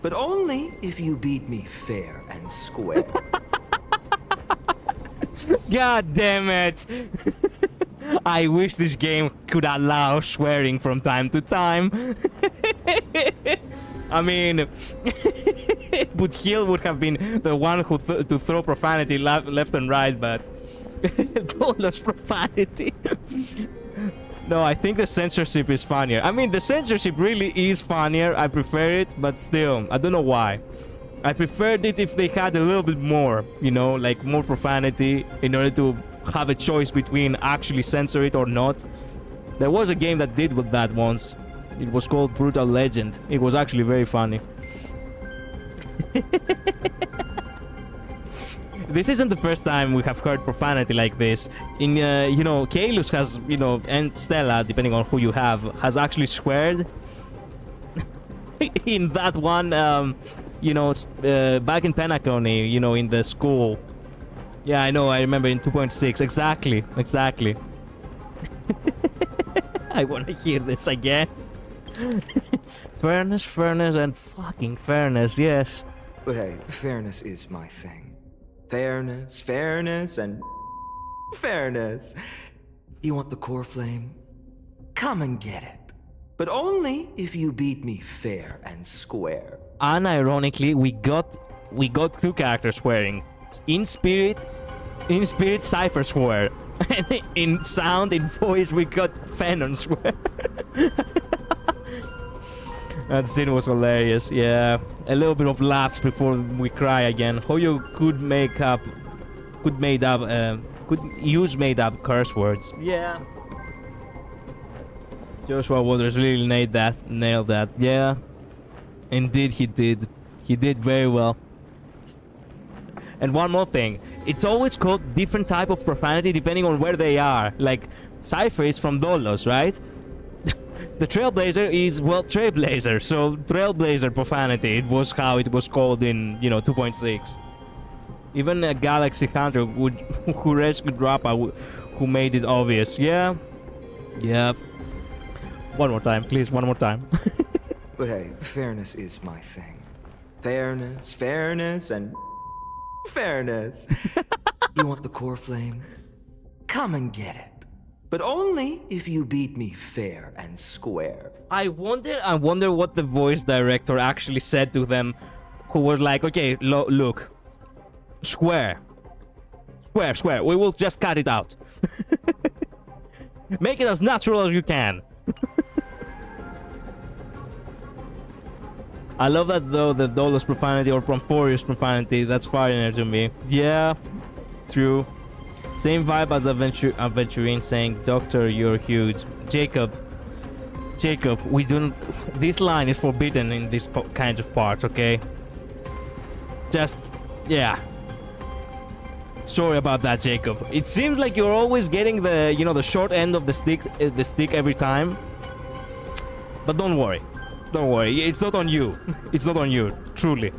But only if you beat me fair and square. God damn it. I wish this game could allow swearing from time to time. I mean, but Hill would have been the one who to throw profanity left and right, but Dolo's profanity. No, I think the censorship is funnier. I mean, the censorship really is funnier. I prefer it, but still, I don't know why. I preferred it if they had a little bit more, like more profanity in order to have a choice between actually censor it or not. There was a game that did with that once. It was called Brutal Legend. It was actually very funny. This isn't the first time we have heard profanity like this. In, Kaelus has, and Stella, depending on who you have, has actually sweared. In that one, back in Penacony, in the school. Yeah, I know, I remember in 2.6. Exactly. I want to hear this again. Fairness, and fucking fairness, yes. But hey, fairness is my thing. Fairness, and fairness. You want the core flame? Come and get it. But only if you beat me fair and square. Unironically, we got two characters swearing. In spirit, Cypher swear. And in sound, in voice, we got Venom swear. That scene was hilarious, yeah. A little bit of laughs before we cry again. How you could use made up curse words. Yeah. Joshua Waters really nailed that. Yeah. Indeed he did. He did very well. And one more thing. It's always called different type of profanity depending on where they are. Like, Cypher is from Dolos, right? The Trailblazer is, Trailblazer. So, Trailblazer profanity. It was how it was called in, 2.6. Even a Galaxy Hunter who rescued Rappa, who made it obvious. Yeah. Yeah. One more time, please. One more time. But hey, fairness is my thing. Fairness, and fairness. You want the core flame? Come and get it. But only if you beat me fair and square. I wonder what the voice director actually said to them, who was like, okay, look, square. We will just cut it out. Make it as natural as you can. I love that though, the Dolos profanity or Promporius profanity, that's funnier to me. Yeah, true. Same vibe as Aventurine saying, Doctor, you're huge. Jacob, we don't... This line is forbidden in this kind of parts, okay? Just... yeah. Sorry about that, Jacob. It seems like you're always getting the, the short end of the stick every time. But don't worry. Don't worry. It's not on you. It's not on you. Truly.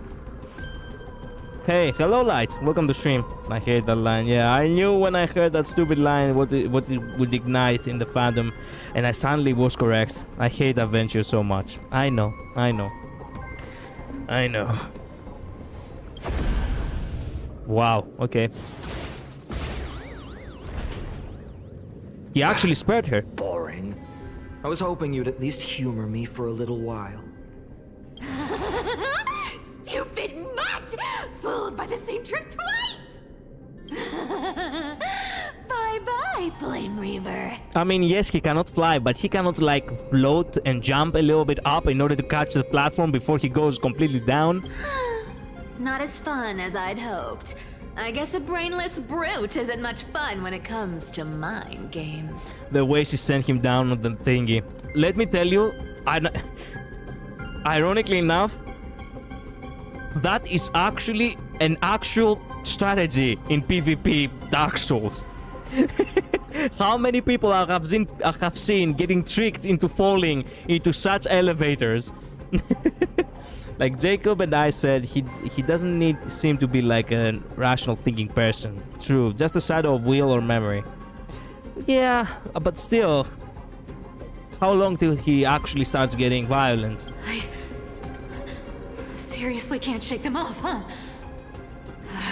Hey, hello, Light. Welcome to stream. I hate that line. Yeah, I knew when I heard that stupid line what it would ignite in the fandom, and I suddenly was correct. I hate Adventure so much. I know. Wow, okay. He actually spared her. Boring. I was hoping you'd at least humor me for a little while. Stupid mutt! Fooled by the same trick twice! Bye-bye, Flame Reaver. I mean, yes, he cannot fly, but he cannot, like, float and jump a little bit up in order to catch the platform before he goes completely down. Not as fun as I'd hoped. I guess a brainless brute isn't much fun when it comes to mind games. The way she sent him down on the thingy. Let me tell you, ironically enough, that is actually an actual strategy in PvP Dark Souls. How many people I have seen getting tricked into falling into such elevators? Like Jacob and I said, he doesn't seem to be like a rational thinking person. True, just a shadow of will or memory. Yeah, but still, how long till he actually starts getting violent? I seriously can't shake them off, huh?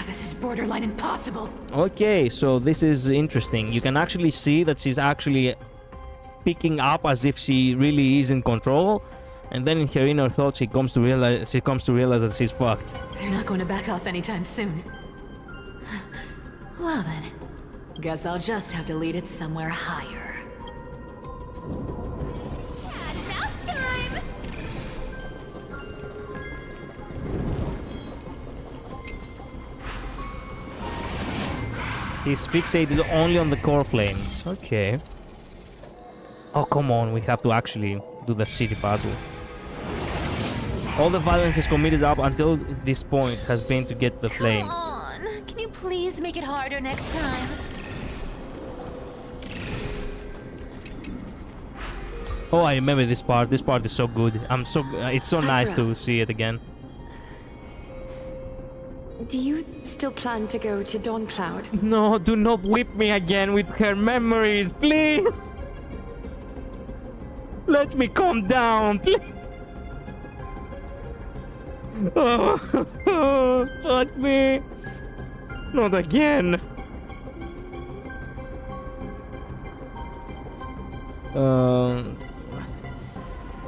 This is borderline impossible. Okay, so this is interesting. You can actually see that she's actually picking up as if she really is in control. And then in her inner thoughts, she comes to realize that she's fucked. They're not going to back off anytime soon. Well then, guess I'll just have to lead it somewhere higher. Mouse time! He's fixated only on the core flames. Okay. Oh, come on, we have to actually do the city puzzle. All the violence is committed up until this point has been to get the flames. Come on, can you please make it harder next time? Oh, I remember this part. This part is so good. It's so nice to see it again. Do you still plan to go to Dawn Cloud? No, do not whip me again with her memories, please. Let me calm down, please. Oh, fuck me. Not again.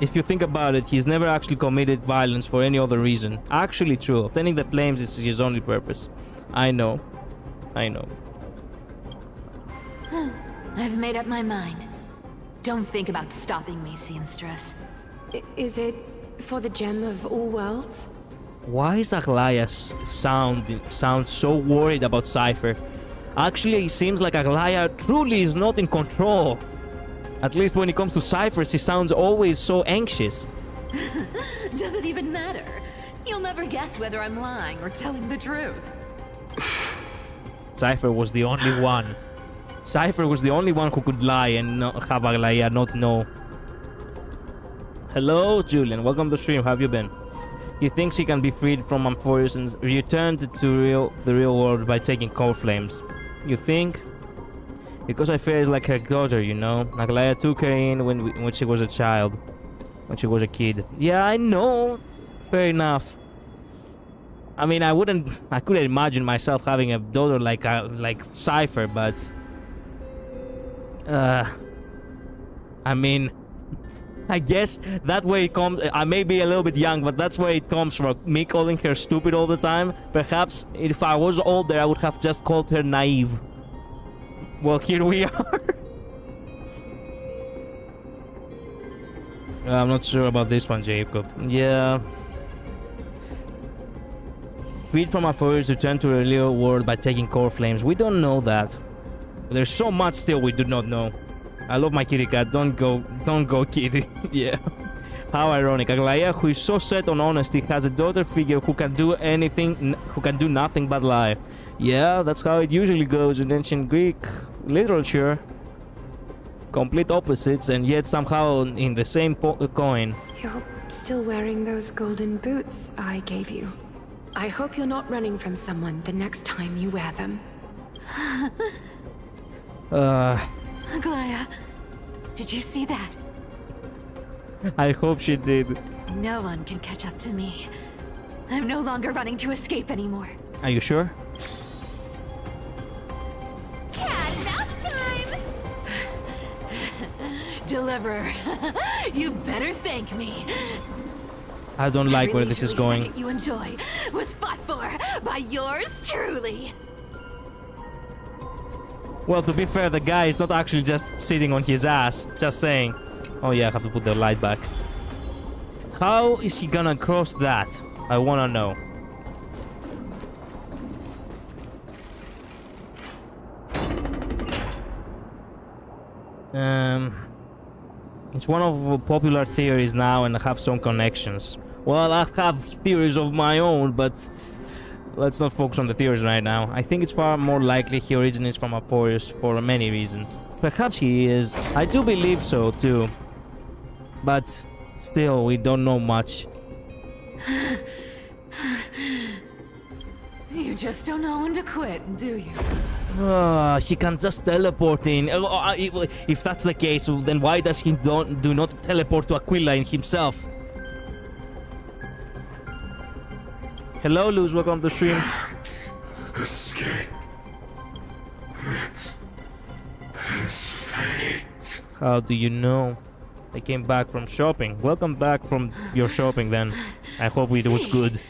If you think about it, he's never actually committed violence for any other reason. Actually true. Obtaining the flames is his only purpose. I know. I've made up my mind. Don't think about stopping me, seamstress. Is it for the gem of all worlds? Why is Aglaya sound so worried about Cypher? Actually, it seems like Aglaya truly is not in control. At least when it comes to Cypher, she sounds always so anxious. Does it even matter? You'll never guess whether I'm lying or telling the truth. Cypher was the only one. Cypher was the only one who could lie and not have Aglaya not know. Hello, Julian. Welcome to the stream. How have you been? He thinks he can be freed from Amphorius and returned to the real world by taking cold flames. You think? Because I fear it's like her daughter, you know? Aglaya took her in when she was a child. When she was a kid. Yeah, I know. Fair enough. I mean, I couldn't imagine myself having a daughter like Cypher, but... I mean... I guess that way it comes. I may be a little bit young, but that's where it comes from. Me calling her stupid all the time. Perhaps if I was older, I would have just called her naive. Well, here we are. I'm not sure about this one, Jacob. Yeah. Freed from Amphorius, return to the real world by taking core flames. We don't know that. There's so much still we do not know. I love my kitty cat. Don't go, kitty. Yeah. How ironic. Aglaya, who is so set on honesty, has a daughter figure who can do nothing but lie. Yeah, that's how it usually goes in ancient Greek literature. Complete opposites, and yet somehow in the same coin. You're still wearing those golden boots I gave you. I hope you're not running from someone the next time you wear them. Aglaya, did you see that? I hope she did. No one can catch up to me. I'm no longer running to escape anymore. Are you sure? Cat and mouse time! Deliverer, you better thank me. I don't like Every where this is leisurely going. second you enjoy was fought for by yours truly. Well, to be fair, the guy is not actually just sitting on his ass. Just saying. Oh yeah, I have to put the light back. How is he gonna cross that? I wanna know. It's one of the popular theories now, and I have some connections. Well, I have theories of my own, but let's not focus on the theories right now. I think it's far more likely he originates from Aporeus for many reasons. Perhaps he is. I do believe so too. But still, we don't know much. You just don't know when to quit, do you? He can just teleport in. If that's the case, then why does he do not teleport to Aquila in himself? Hello, Luz. Welcome to the stream. Escape. This is fate. How do you know? I came back from shopping. Welcome back from your shopping then. I hope it was good.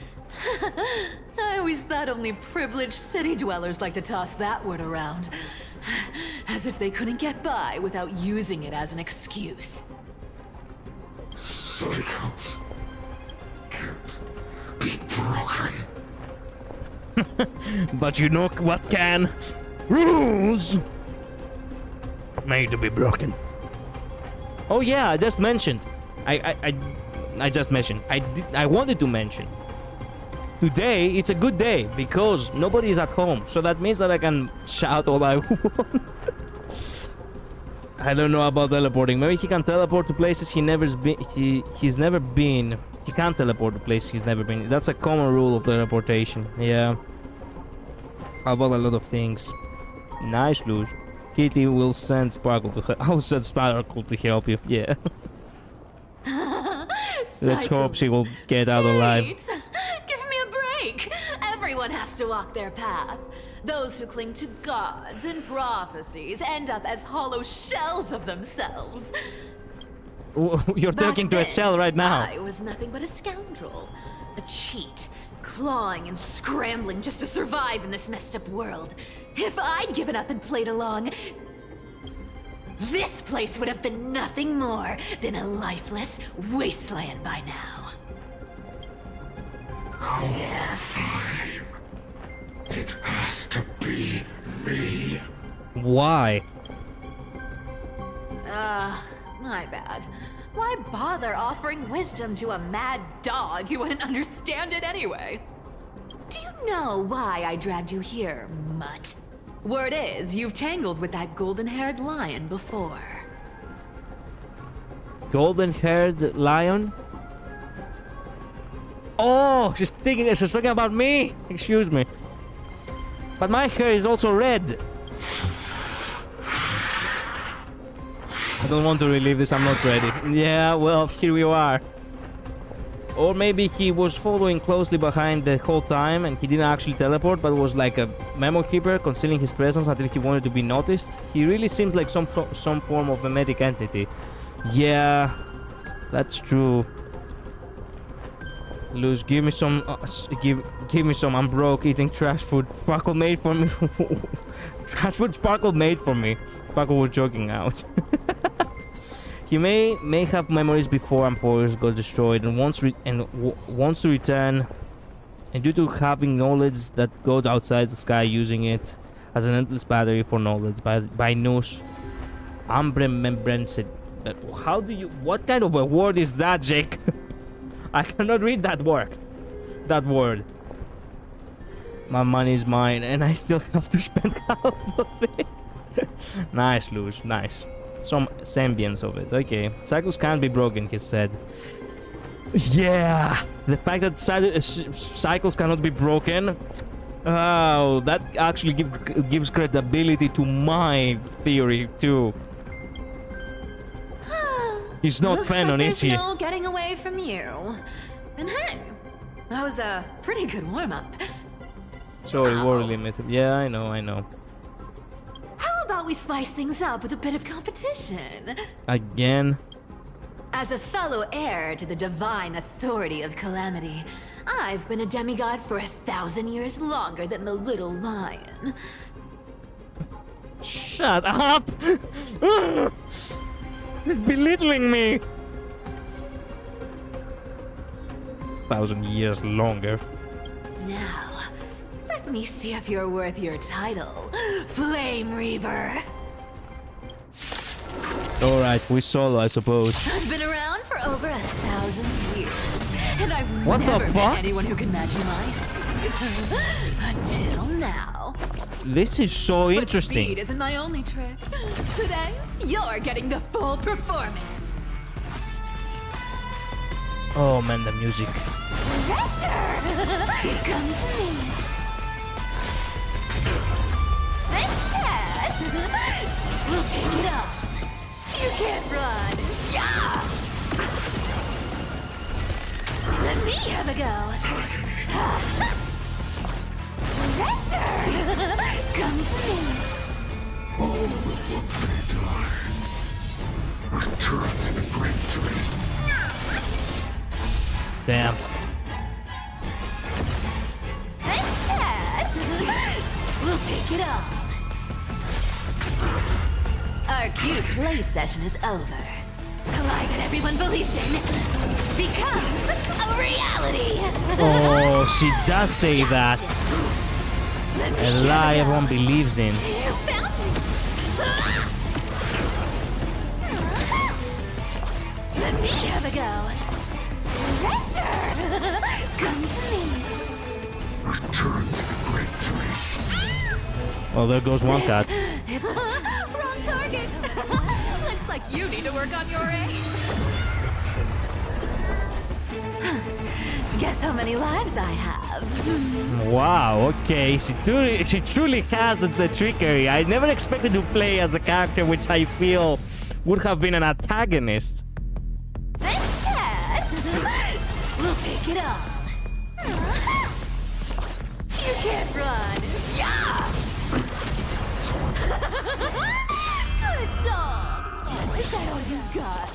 I always thought only privileged city dwellers like to toss that word around. As if they couldn't get by without using it as an excuse. Cycles can't be broken. But you know what can? Rules! Made to be broken. Oh yeah, I just mentioned. I just mentioned. I wanted to mention. Today, it's a good day because nobody is at home. So that means that I can shout all I want. I don't know about teleporting. Maybe he can teleport to places he's never been. He can't teleport to places he's never been. That's a common rule of teleportation. Yeah. How about a lot of things? Nice, Luz. Kitty will send Sparkle to help. I'll send Sparkle to help you. Yeah. Let's hope she will get out alive. Wait. Give me a break. Everyone has to walk their path. Those who cling to gods and prophecies end up as hollow shells of themselves. You're talking to a shell right now. I was nothing but a scoundrel. A cheat. Clawing and scrambling just to survive in this messed up world. If I'd given up and played along, this place would have been nothing more than a lifeless wasteland by now. Fine. It has to be me. Why? My bad. Why bother offering wisdom to a mad dog who wouldn't understand it anyway? Do you know why I dragged you here, mutt? Word is, you've tangled with that golden-haired lion before. Golden-haired lion? Oh, she's talking about me. Excuse me. But my hair is also red. I don't want to relive this. I'm not ready. Yeah, well, here we are. Or maybe he was following closely behind the whole time and he didn't actually teleport, but was like a memo keeper concealing his presence until he wanted to be noticed. He really seems like some form of memetic entity. Yeah, that's true. Luz, give me some. Give me some. I'm broke, eating trash food. Sparkle made for me. Trash food Sparkle made for me. Sparkle was joking out. He may have memories before Aporeus got destroyed and wants to return. And due to having knowledge that goes outside the sky, using it as an endless battery for knowledge by Nus. Ambremembrensid. How do you? What kind of a word is that, Jake? I cannot read that word. That word. My money is mine, and I still have to spend half of it. Nice, Luz. Nice. Some semblance of it. Okay. Cycles can't be broken, he said. Yeah, the fact that cycles cannot be broken. Oh, that actually gives credibility to my theory too. He's not Looks Fanon, like is there's he? no getting away from you. And hey, that was a pretty good warm-up. Sorry, war limited. Yeah, I know. How about we spice things up with a bit of competition? Again? As a fellow heir to the divine authority of Calamity, I've been a demigod for 1,000 years longer than the little lion. Shut up! He's belittling me! 1,000 years longer. Now, let me see if you're worth your title, Flame Reaver. Alright, we solo, I suppose. I've been around for over 1,000 years, and I've What the never fuck? met anyone who can match my speed. Until now. This is so But interesting. speed isn't my only trick. Today, you're getting the full performance. Oh man, the music. Raptor! Come to me. Instead, we'll pick it up. You can't run. Yeah! Let me have a go. Raptor! Come to me. Return to the great dream. Damn. Instead, we'll pick it up. Our cute play session is over. Collide that everyone believes in becomes a reality. Oh, she does say that. A lie everyone believes in. You found me. Let me have a go. Raptor, come to me. Return to the great dream. Well, there goes one cat. Wrong target. Looks like you need to work on your aim. Guess how many lives I have. Wow, okay. She truly has the trickery. I never expected to play as a character which I feel would have been an antagonist. Instead, we'll pick it up. You can't run. Yeah! Good dog. Oh, is that all you got?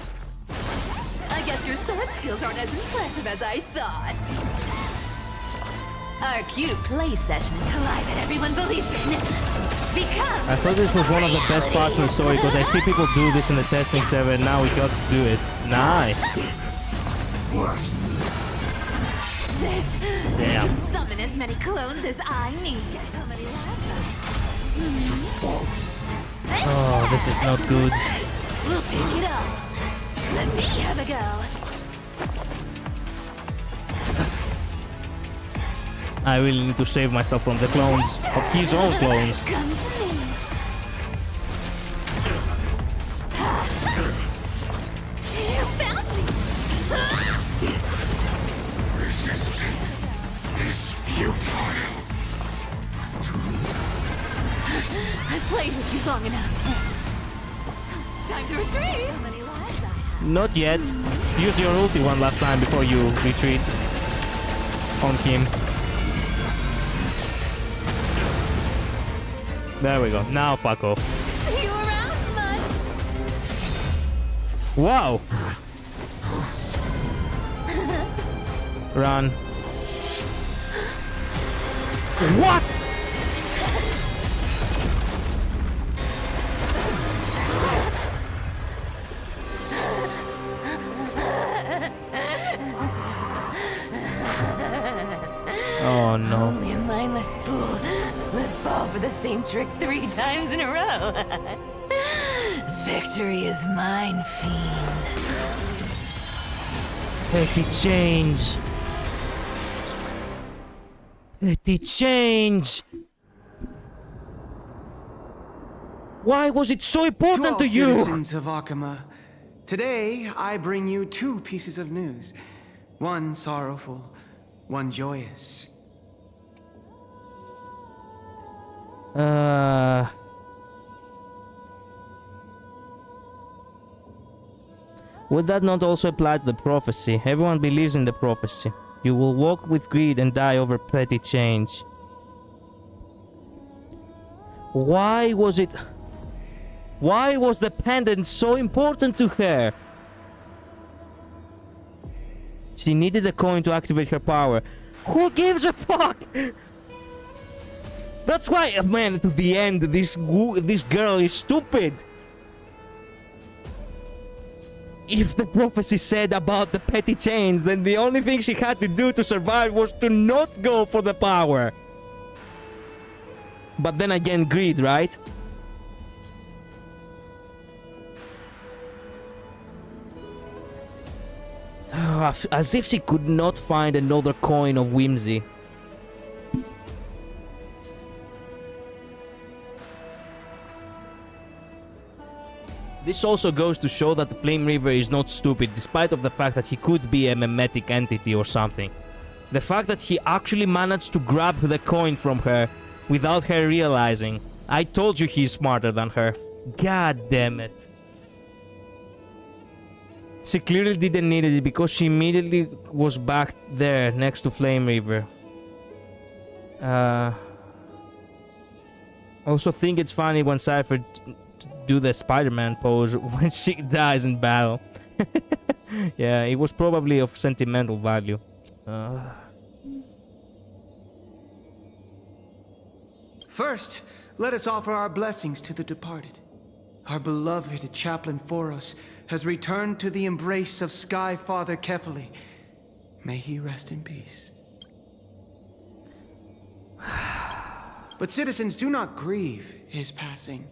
I guess your sword skills aren't as impressive as I thought. Our cute play session collide that everyone believes in. I thought this was one of the best parts of the story because I see people do this in the testing server and now we got to do it. Nice. This Damn. can summon as many clones as I need. Guess how many lives Oh, this is not good. We'll pick it up. Let me have a go. I really need to save myself from the clones, of his own clones. Come to me. You found me. Resisting is futile. I've played with you long enough. Time to retreat. How many lives I have? Not yet. Use your ulti one last time before you retreat on him. There we go. Now fuck off. See you around, bud. Wow. Run. What? Oh no. Only a mindless fool would fall for the same trick 3 times in a row. Victory is mine, fiend. Petty change. Petty change. Why was it so important to you? Citizens of Akama, today I bring you 2 pieces of news. One sorrowful, one joyous. Would that not also apply to the prophecy? Everyone believes in the prophecy. You will walk with greed and die over petty change. Why was the pendant so important to her? She needed a coin to activate her power. Who gives a fuck? That's why, man, to the end, this girl is stupid. If the prophecy said about the petty chains, then the only thing she had to do to survive was to not go for the power. But then again, greed, right? As if she could not find another coin of whimsy. This also goes to show that the Flame Reaver is not stupid, despite of the fact that he could be a memetic entity or something. The fact that he actually managed to grab the coin from her without her realizing. I told you he's smarter than her. God damn it. She clearly didn't need it because she immediately was back there next to Flame Reaver. Also think it's funny when Cypher do the Spider-Man pose when she dies in battle. Yeah, it was probably of sentimental value. First, let us offer our blessings to the departed. Our beloved Chaplain Foros has returned to the embrace of Sky Father Kefali. May he rest in peace. But citizens, do not grieve his passing.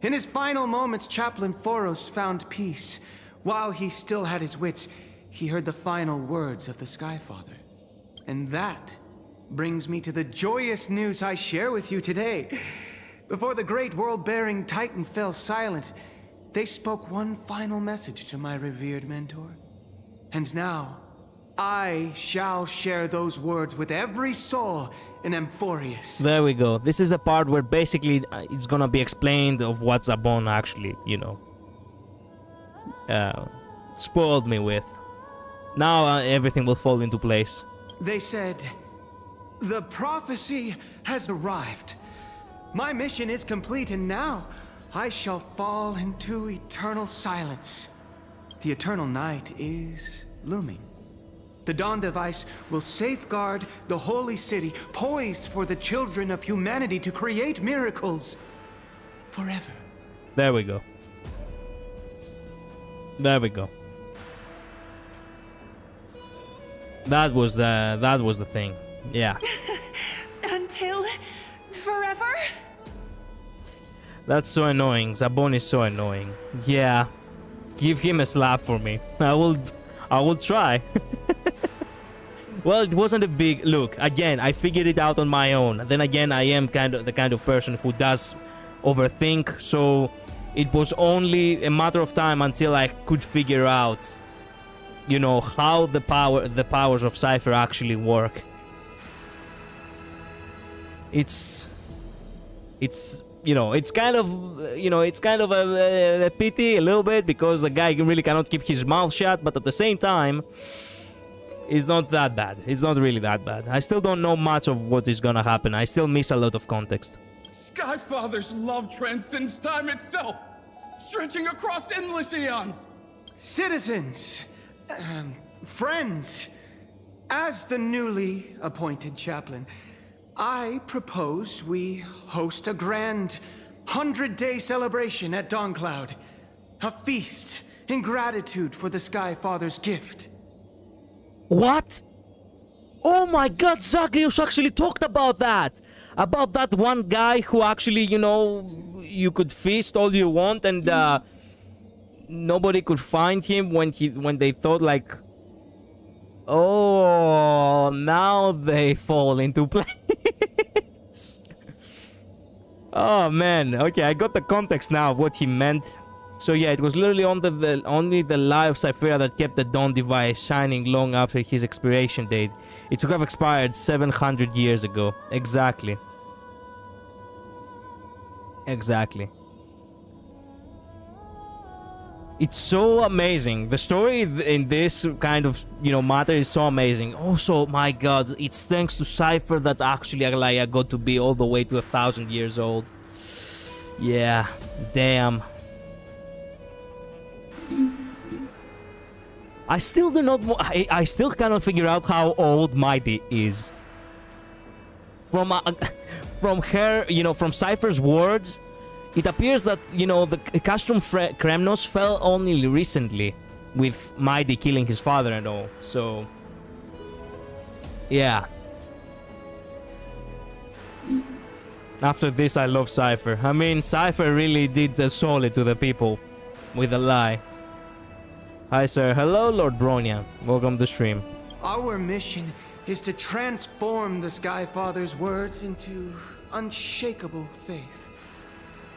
In his final moments, Chaplain Foros found peace. While he still had his wits, he heard the final words of the Sky Father. And that brings me to the joyous news I share with you today. Before the great world-bearing Titan fell silent, they spoke one final message to my revered mentor. And now, I shall share those words with every soul in Amphorius. There we go. This is the part where basically it's gonna be explained of what Zabon actually, spoiled me with. Now everything will fall into place. They said, the prophecy has arrived. My mission is complete, and now I shall fall into eternal silence. The eternal night is looming. The dawn device will safeguard the holy city, poised for the children of humanity to create miracles forever. There we go. There we go. That was the thing. Yeah. Until forever? That's so annoying. Zabon is so annoying. Yeah. Give him a slap for me. I will try. Well, it wasn't a big look. Again, I figured it out on my own. Then again, I am the kind of person who does overthink, so it was only a matter of time until I could figure out, how the powers of Cypher actually work. It's kind of a pity a little bit, because the guy really cannot keep his mouth shut, but at the same time, it's not that bad. It's not really that bad. I still don't know much of what is gonna happen. I still miss a lot of context. Skyfather's love transcends time itself, stretching across endless eons. Citizens, friends, as the newly appointed chaplain, I propose we host a grand 100-day celebration at Dawncloud. A feast in gratitude for the Sky Father's gift. What? Oh my god, Zagreus actually talked about that! About that one guy who actually, you could feast all you want, and nobody could find him when they thought like, oh, now they fall into place. Oh man, okay, I got the context now of what he meant. So yeah, it was literally only the lie of Cyphera that kept the Dawn device shining long after his expiration date. It should have expired 700 years ago. Exactly. Exactly. It's so amazing. The story in this kind of, matter is so amazing. Also, my god, it's thanks to Cypher that actually Aglaya got to be all the way to 1,000 years old. Yeah, damn. I still do not. I still cannot figure out how old Mighty is. From her, from Cypher's words, it appears that the Castrum Kremnos fell only recently, with Mighty killing his father and all. So, yeah. After this, I love Cypher. I mean, Cypher really did a solid to the people with a lie. Hi, sir. Hello, Lord Bronia. Welcome to the stream. Our mission is to transform the Sky Father's words into unshakable faith.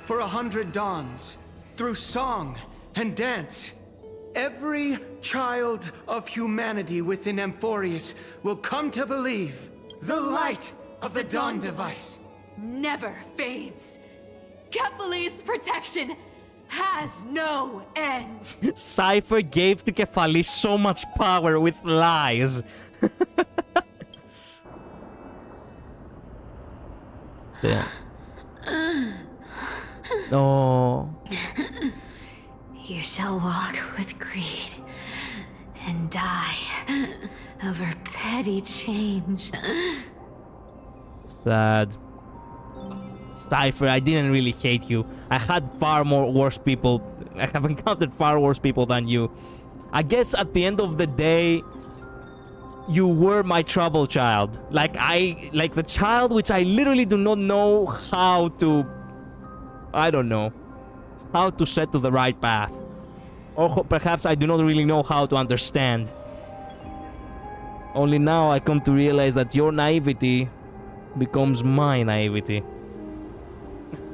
For 100 dawns, through song and dance, every child of humanity within Amphorius will come to believe the light of the Dawn device never fades. Kephal's protection has no end. Cypher gave to Kefali so much power with lies. Yeah. Oh. You shall walk with greed and die over petty change. Sad. Cypher, I didn't really hate you. I had far more worse people. I have encountered far worse people than you. I guess at the end of the day, you were my trouble child. Like the child which I literally do not know how to... I don't know. How to set to the right path. Or perhaps I do not really know how to understand. Only now I come to realize that your naivety becomes my naivety.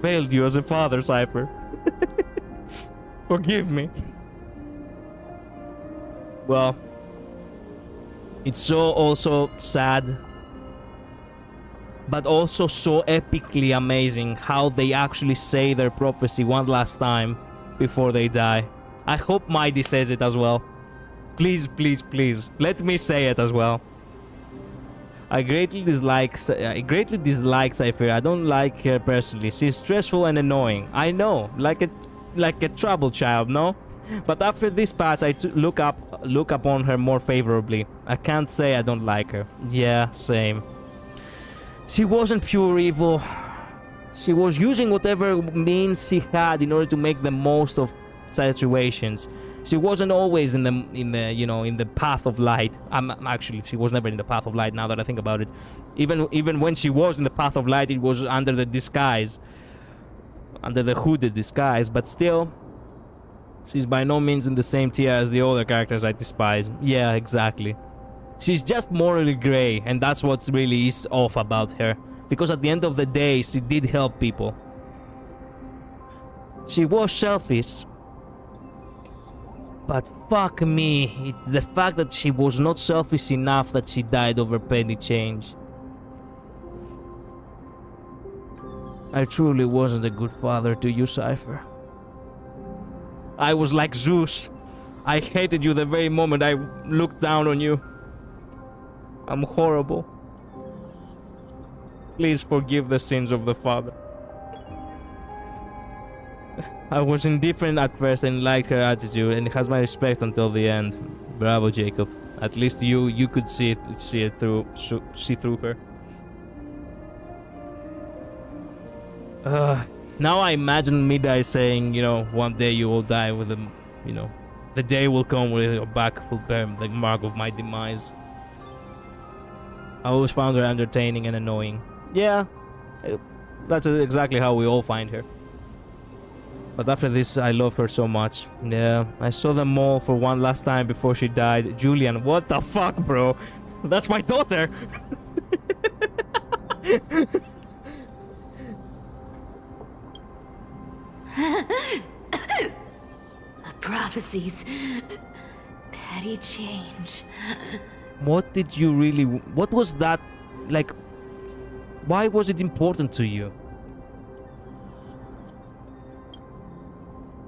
Failed you as a father, Cypher. Forgive me. Well, it's so also sad, but also so epically amazing how they actually say their prophecy one last time before they die. I hope Mighty says it as well. Please, please, please, let me say it as well. I greatly dislike Cypher. I don't like her personally. She's stressful and annoying. I know, like a troubled child, no? But after this patch, I look upon her more favorably. I can't say I don't like her. Yeah, same. She wasn't pure evil. She was using whatever means she had in order to make the most of situations. She wasn't always in the path of light. Actually, she was never in the path of light. Now that I think about it, even when she was in the path of light, it was under the disguise, under the hooded disguise. But still, she's by no means in the same tier as the other characters I despise. Yeah, exactly. She's just morally grey, and that's what really is off about her. Because at the end of the day, she did help people. She was selfish. But fuck me, the fact that she was not selfish enough that she died over petty change. I truly wasn't a good father to you, Cypher. I was like Zeus. I hated you the very moment I looked down on you. I'm horrible. Please forgive the sins of the father. I was indifferent at first and liked her attitude, and has my respect until the end. Bravo, Jacob. At least you could see through her. Now I imagine Midai saying, one day you will die with them. The day will come where your back will bear the mark of my demise. I always found her entertaining and annoying. Yeah, that's exactly how we all find her. But after this, I love her so much. Yeah, I saw them all for one last time before she died. Julian, what the fuck, bro? That's my daughter! prophecies. Petty change. What did you really... What was that... Like... Why was it important to you?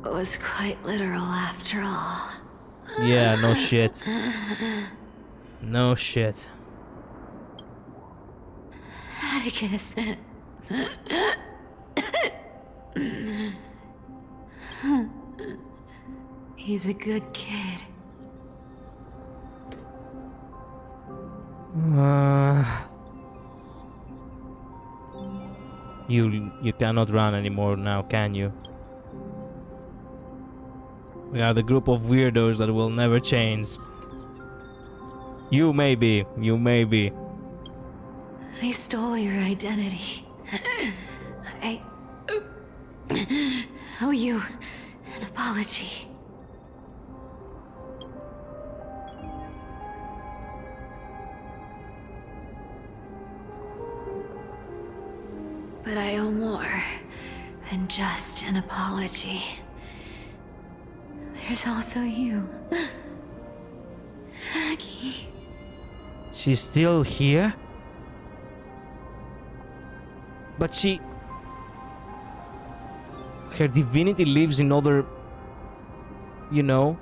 It was quite literal after all. Yeah, no shit. No shit. Atticus. He's a good kid. You cannot run anymore now, can you? We are the group of weirdos that will never change. You may be. You may be. I stole your identity. I owe you an apology. But I owe more than just an apology. There's also you, Aggie. She's still here? But she... Her divinity lives in other... You know...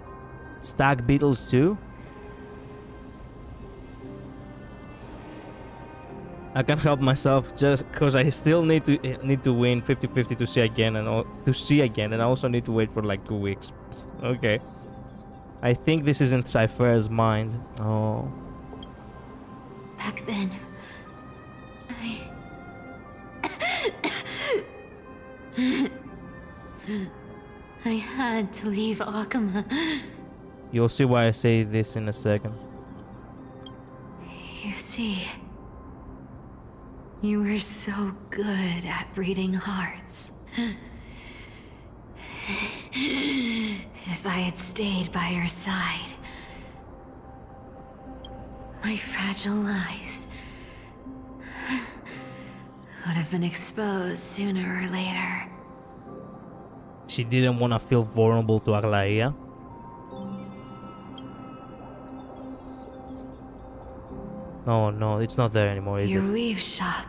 Stag beetles too? I can't help myself just because I still need to win 50-50 to see again and I also need to wait for like 2 weeks. Okay. I think this is in Cypher's mind. Oh. Back then, I had to leave Akama. You'll see why I say this in a second. You see, you were so good at reading hearts. If I had stayed by your side, my fragile lies would have been exposed sooner or later. She didn't want to feel vulnerable to Aglaia. Oh no, it's not there anymore, is Your it? weave shop.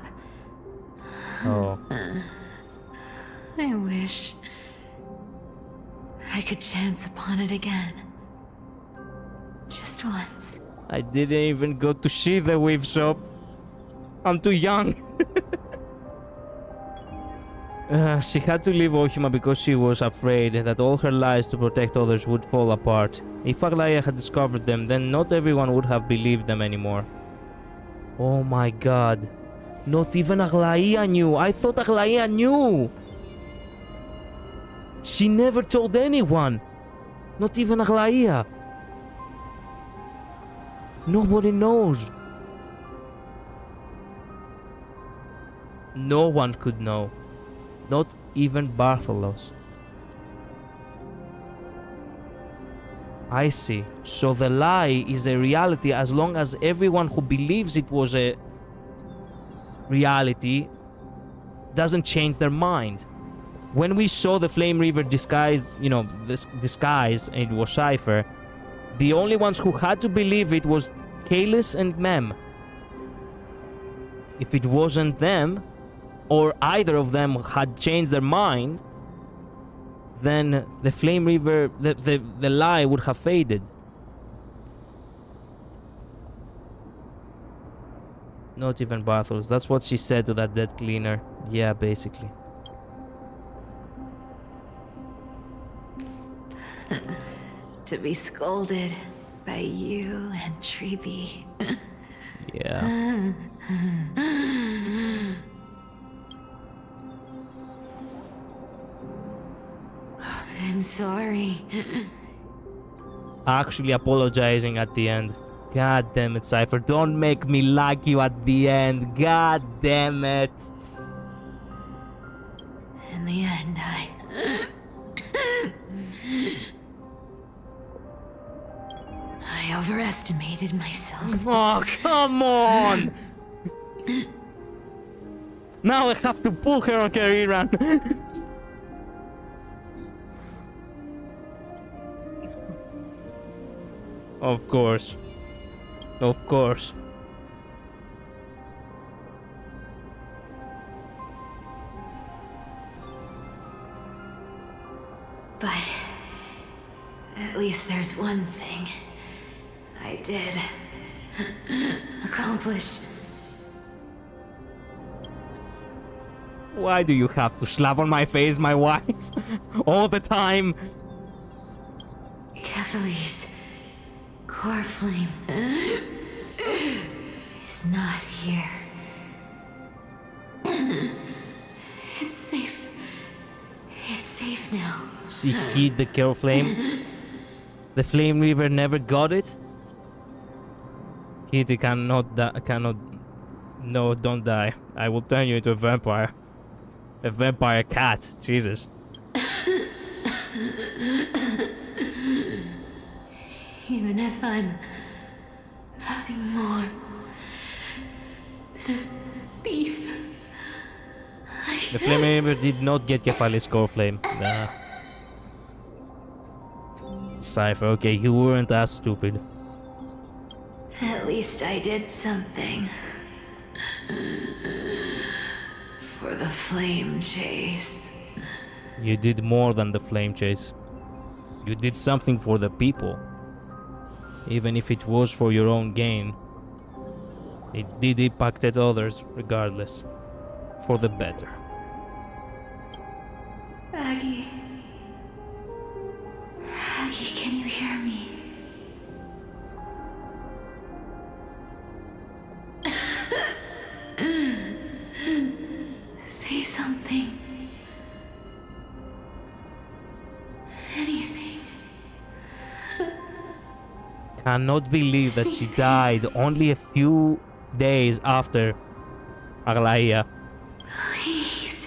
Oh. I wish I could chance upon it again. Just once. I didn't even go to see the weave shop. I'm too young. She had to leave Ohima because she was afraid that all her lies to protect others would fall apart. If Aglaia had discovered them, then not everyone would have believed them anymore. Oh my god. Not even Aglaia knew. I thought Aglaia knew. She never told anyone. Not even Aglaia. Nobody knows. No one could know. Not even Bartholos. I see. So the lie is a reality as long as everyone who believes it was a reality doesn't change their mind. When we saw the Flame Reaver disguised, you know, this disguise, and it was Cypher, the only ones who had to believe it was Kalis and Mem. If it wasn't them, or either of them had changed their mind, then the Flame Reaver, the lie would have faded. Not even Bartels. That's what she said to that dead cleaner. Yeah, basically. To be scolded by you and Treeby. Yeah. I'm sorry. Actually apologizing at the end. God damn it, Cypher. Don't make me like you at the end. God damn it. In the end, I overestimated myself. Oh, come on! Now I have to pull her on career run. Of course. Of course. But at least there's one thing I did accomplish. Why do you have to slap on my face, my wife? All the time? Kefali's core flame is not here. It's safe. It's safe now. She hid the core flame. The flame river never got it. Kitty cannot die. No, don't die. I will turn you into a vampire. A vampire cat. Jesus. Even if I'm nothing more than a thief, The flame river did not get Kefali's core flame. Nah. Cypher, okay, you weren't as stupid. at least I did something. For the flame chase. You did more than the flame chase. You did something for the people. Even if it was for your own gain. It did impact others, regardless. For the better. Aggie. Aggie, can you hear me? Say something. Anything. Cannot believe that she died only a few days after Aglaia. Please.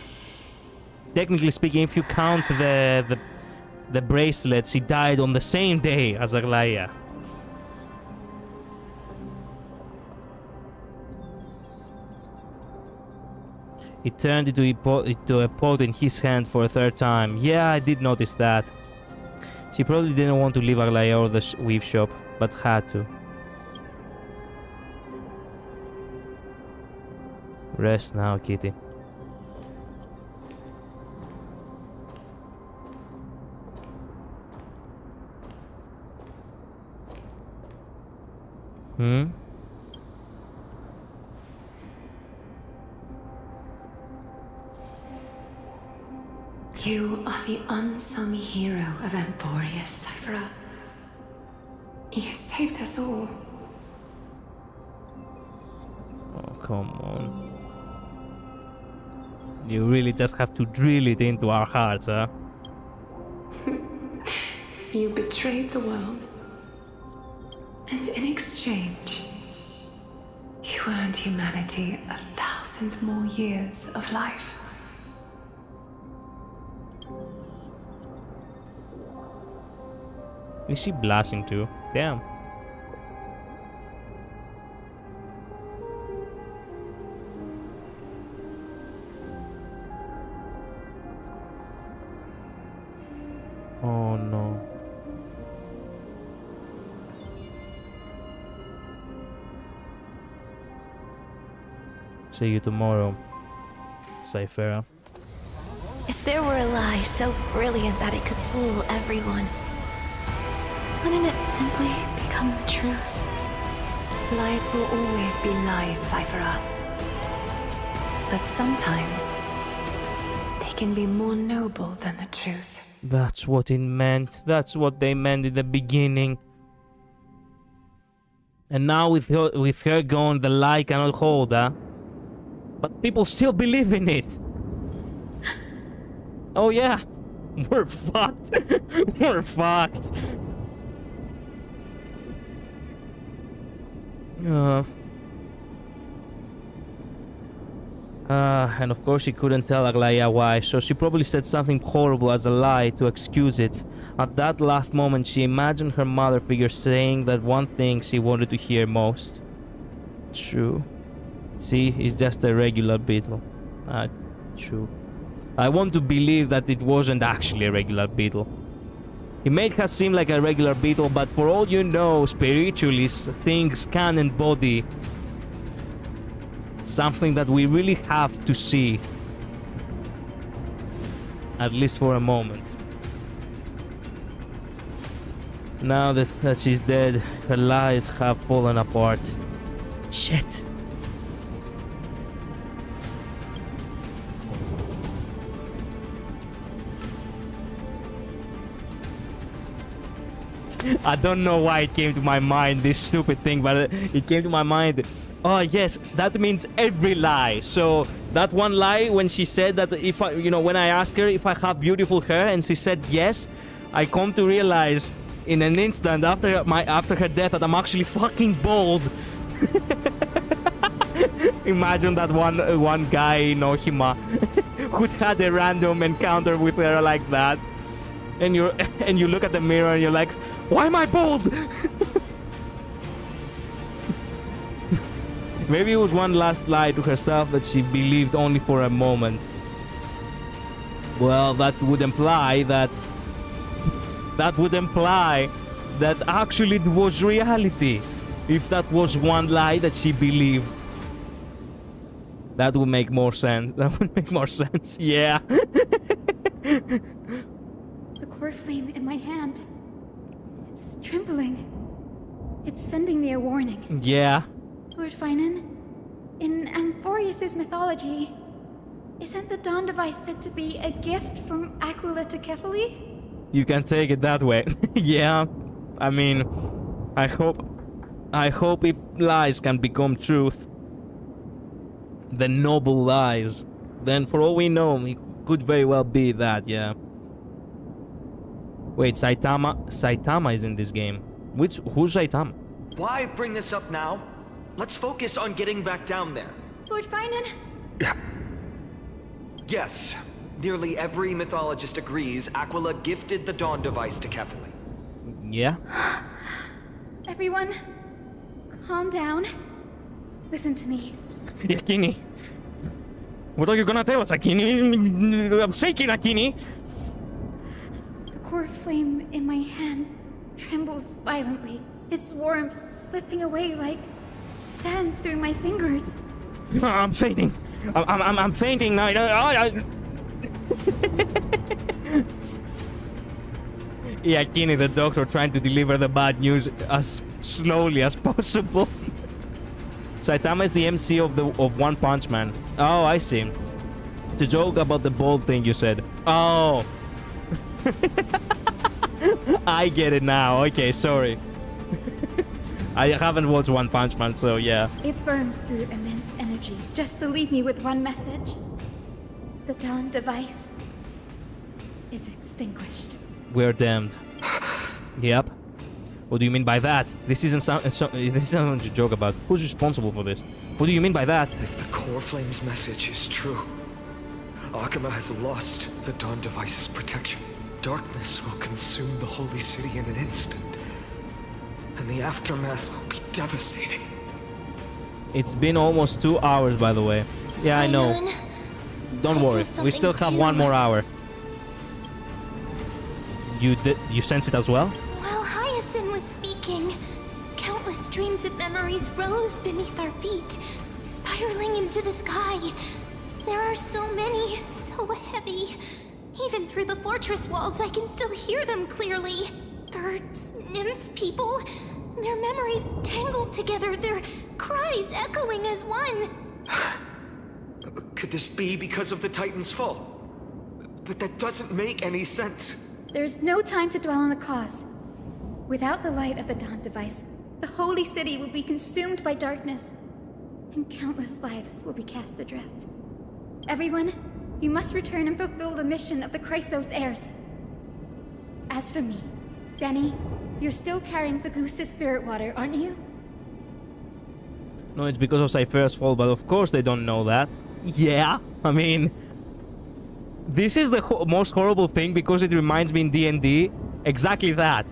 Technically speaking, if you count the bracelet, she died on the same day as Aglaia. He turned into a pot in his hand for a third time. Yeah, I did notice that. She probably didn't want to leave Aglaia or the weave shop, but had to. Rest now, Kitty. Hmm? You are the unsung hero of Emporius, Cypher. You saved us all. Oh, come on. You really just have to drill it into our hearts, huh? You betrayed the world. And in exchange, you earned humanity 1,000 more years of life. Is she blushing too? Damn. Oh no. See you tomorrow, Cypher. If there were a lie so brilliant that it could fool everyone, wouldn't it simply become the truth? Lies will always be lies, Cypher. But sometimes they can be more noble than the truth. That's what it meant. That's what they meant in the beginning. And now with her gone, the lie cannot hold, huh? But people still believe in it. Oh yeah, we're fucked. We're fucked. And of course she couldn't tell Aglaia why, so she probably said something horrible as a lie to excuse it. At that last moment she imagined her mother figure saying that one thing she wanted to hear most. True. See, it's just a regular beetle. True. I want to believe that it wasn't actually a regular beetle. He made her seem like a regular beetle, but for all you know, spiritually, things can embody something that we really have to see. At least for a moment. Now that she's dead, her lies have fallen apart. Shit. I don't know why it came to my mind, this stupid thing, but it came to my mind. Oh yes, that means every lie. So that one lie when she said that if I, when I asked her if I have beautiful hair and she said yes, I come to realize in an instant after her death that I'm actually fucking bald. Imagine that one guy in Ohima who'd had a random encounter with her like that, and you look at the mirror and you're like, why am I bald? Maybe it was one last lie to herself that she believed only for a moment. Well, that would imply that actually it was reality. If that was one lie that she believed. That would make more sense. That would make more sense. Yeah. The core flame in my hand. It's trembling. It's sending me a warning. Yeah. Lord Finan, in Amphorius' mythology, isn't the Dawn device said to be a gift from Aquila to Kefali? You can take it that way. Yeah. I mean, I hope if lies can become truth, the noble lies, then for all we know, it could very well be that, yeah. Wait, Saitama is in this game. Who's Saitama? Why bring this up now? Let's focus on getting back down there. Lord Finan? Yes. Nearly every mythologist agrees Aquila gifted the Dawn device to Kefali. Yeah? Everyone, calm down. Listen to me. Akini. What are you gonna tell us, Akini? I'm shaking, Akini. The core flame in my hand trembles violently. Its warmth slipping away like sand through my fingers. I'm fainting. I'm fainting now. Yeah, Akini, the doctor, trying to deliver the bad news as slowly as possible. Saitama is the MC of One Punch Man. Oh, I see. It's a joke about the bald thing you said. Oh. I get it now. Okay, sorry. I haven't watched One Punch Man, so yeah. It burned through immense energy just to leave me with one message. The Dawn device is extinguished. We're damned. Yep. What do you mean by that? This isn't something to joke about. Who's responsible for this? What do you mean by that? If the core flame's message is true, Akama has lost the Dawn device's protection. Darkness will consume the holy city in an instant, and the aftermath will be devastating. It's been almost 2 hours, by the way. Yeah, I know. Don't worry, we still have 1 more hour. You sense it as well? While Hyacinth was speaking, countless streams of memories rose beneath our feet, spiraling into the sky. There are so many, so heavy. Even through the fortress walls, I can still hear them clearly. Birds, nymphs, people, their memories tangled together, their cries echoing as one. Could this be because of the Titan's fall? But that doesn't make any sense. There's no time to dwell on the cause. Without the light of the Dawn device, the holy city will be consumed by darkness, and countless lives will be cast adrift. Everyone, you must return and fulfill the mission of the Chrysos heirs. As for me, Denny, you're still carrying the goose's spirit water, aren't you? No, it's because of Cypher's fall, but of course they don't know that. Yeah, I mean... This is the most horrible thing because it reminds me in D&D exactly that.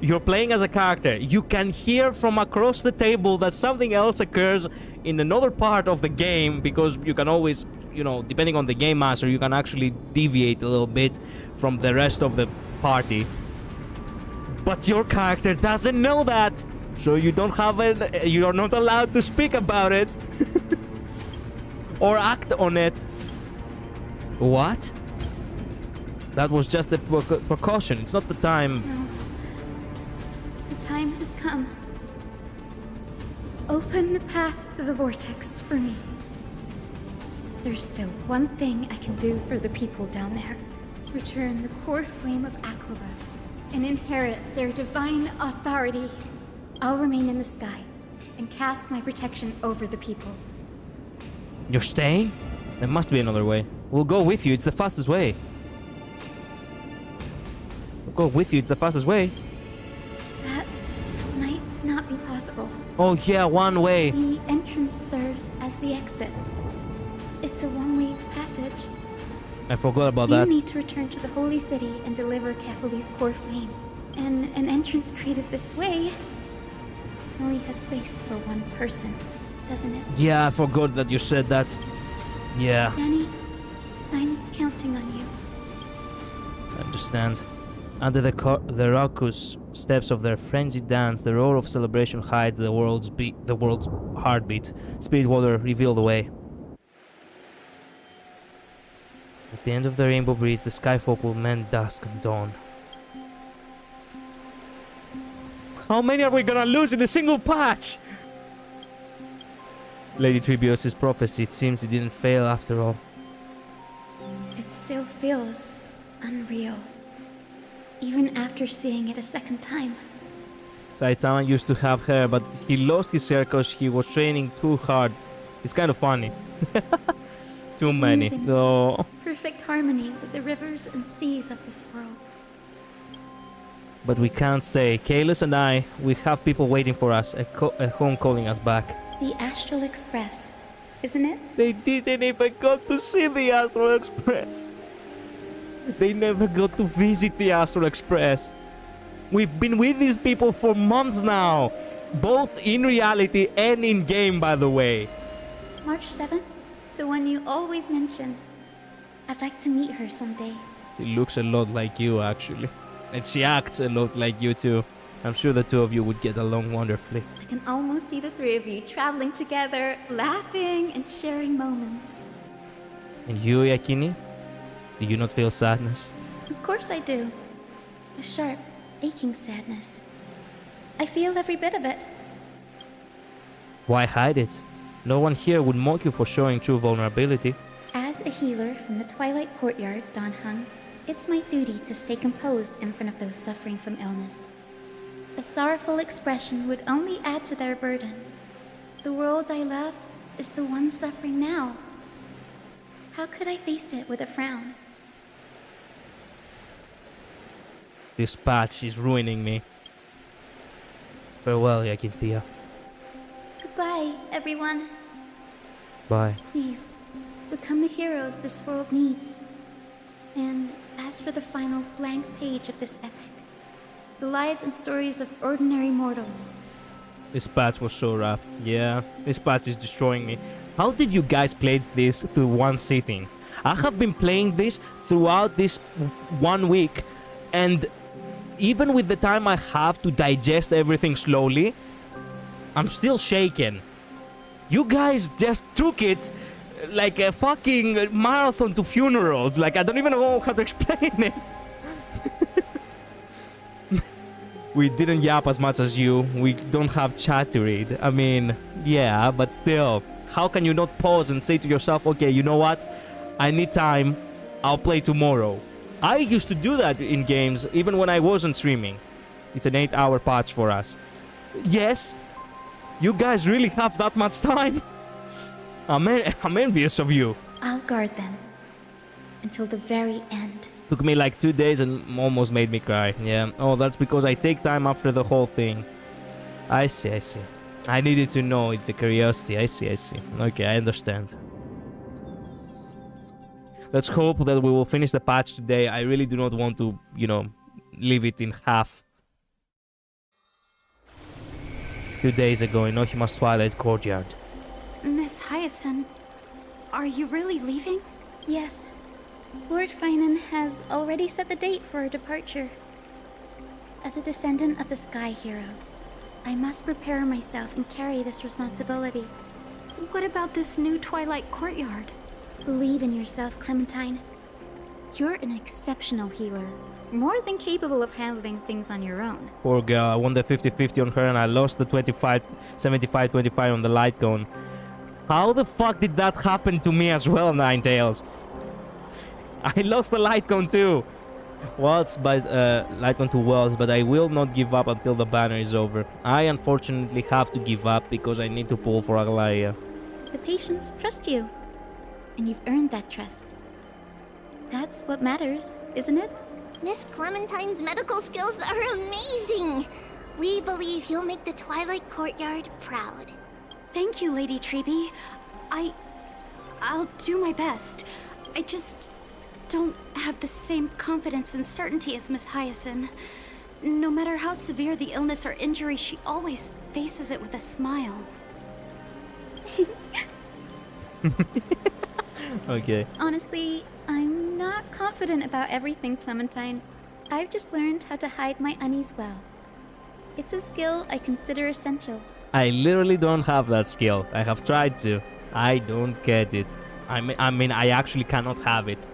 You're playing as a character. You can hear from across the table that something else occurs in another part of the game because you can always, depending on the game master, you can actually deviate a little bit from the rest of the party. But your character doesn't know that. So you don't have it. You are not allowed to speak about it. Or act on it. What? That was just a precaution. It's not the time. No. The time has come. Open the path to the vortex for me. There's still one thing I can do for the people down there. Return the core flame of Aquila and inherit their divine authority. I'll remain in the sky and cast my protection over the people. You're staying? There must be another way. We'll go with you. It's the fastest way. We'll go with you. It's the fastest way. That might not be possible. Oh yeah, one way. The entrance serves as the exit. It's a one-way passage. I forgot about You that. need to return to the holy city and deliver Kephaly's core flame. And an entrance created this way only has space for one person, doesn't it? Yeah, I forgot that you said that. Yeah, Danny, I'm counting on you. I understand. Under the raucous steps of their frenzied dance, the roar of celebration hides the world's heartbeat. Spirit water, reveal the way. At the end of the rainbow bridge, the skyfolk will mend dusk and dawn. How many are we gonna lose in a single patch? Lady Tribios' prophecy, it seems it didn't fail after all. It still feels unreal. Even after seeing it a second time. Saitama used to have hair, but he lost his hair because he was training too hard. It's kind of funny. Too many. Moving. So, Perfect harmony with the rivers and seas of this world. but we can't stay. Kalis and I, we have people waiting for us at home calling us back. The Astral Express, isn't it? They didn't even got to see the Astral Express. They never got to visit the Astral Express. We've been with these people for months now. Both in reality and in game, by the way. March 7th? The one you always mention. I'd like to meet her someday. She looks a lot like you, actually. And she acts a lot like you, too. I'm sure the two of you would get along wonderfully. I can almost see the three of you traveling together, laughing and sharing moments. And you, Yakini? Do you not feel sadness? Of course I do. A sharp, aching sadness. I feel every bit of it. Why hide it? No one here would mock you for showing true vulnerability. As a healer from the Twilight Courtyard, Don Hung, it's my duty to stay composed in front of those suffering from illness. A sorrowful expression would only add to their burden. The world I love is the one suffering now. How could I face it with a frown? This patch is ruining me. Farewell, Yakintia. Goodbye, everyone. Bye. Please, become the heroes this world needs. And as for the final blank page of this epic, the lives and stories of ordinary mortals. This patch was so rough. Yeah, this patch is destroying me. How did you guys play this through one sitting? I have been playing this throughout this 1 week, and even with the time I have to digest everything slowly, I'm still shaken. You guys just took it like a fucking marathon to funerals. Like, I don't even know how to explain it. We didn't yap as much as you. We don't have chat to read. I mean, yeah, but still. How can you not pause and say to yourself, okay, you know what? I need time. I'll play tomorrow. I used to do that in games, even when I wasn't streaming. It's an 8-hour patch for us. Yes, you guys really have that much time. I'm envious of you. I'll guard them until the very end. Took me like 2 days and almost made me cry. Yeah. Oh, that's because I take time after the whole thing. I see. I needed to know it, the curiosity. I see. Okay, I understand. Let's hope that we will finish the patch today. I really do not want to, leave it in half. 2 days ago in Ohima's Twilight Courtyard. Miss Hyacinth, are you really leaving? Yes. Lord Finan has already set the date for our departure. As a descendant of the Sky Hero, I must prepare myself and carry this responsibility. What about this new Twilight Courtyard? Believe in yourself, Clementine. You're an exceptional healer, more than capable of handling things on your own. Poor girl, I won the 50-50 on her and I lost the 75-25 on the light cone. How the fuck did that happen to me as well, Ninetales? I lost the light cone too. Worlds by light cone to Worlds, but I will not give up until the banner is over. I unfortunately have to give up because I need to pull for Aglaia. The patients trust you, and you've earned that trust. That's what matters, isn't it? Miss Clementine's medical skills are amazing! We believe you'll make the Twilight Courtyard proud. Thank you, Lady Treby. I'll do my best. I just don't have the same confidence and certainty as Miss Hyacinth. No matter how severe the illness or injury, she always faces it with a smile. Okay. Honestly, I'm not confident about everything, Clementine. I've just learned how to hide my unease well. It's a skill I consider essential. I literally don't have that skill. I have tried to. I don't get it. I mean, I actually cannot have it.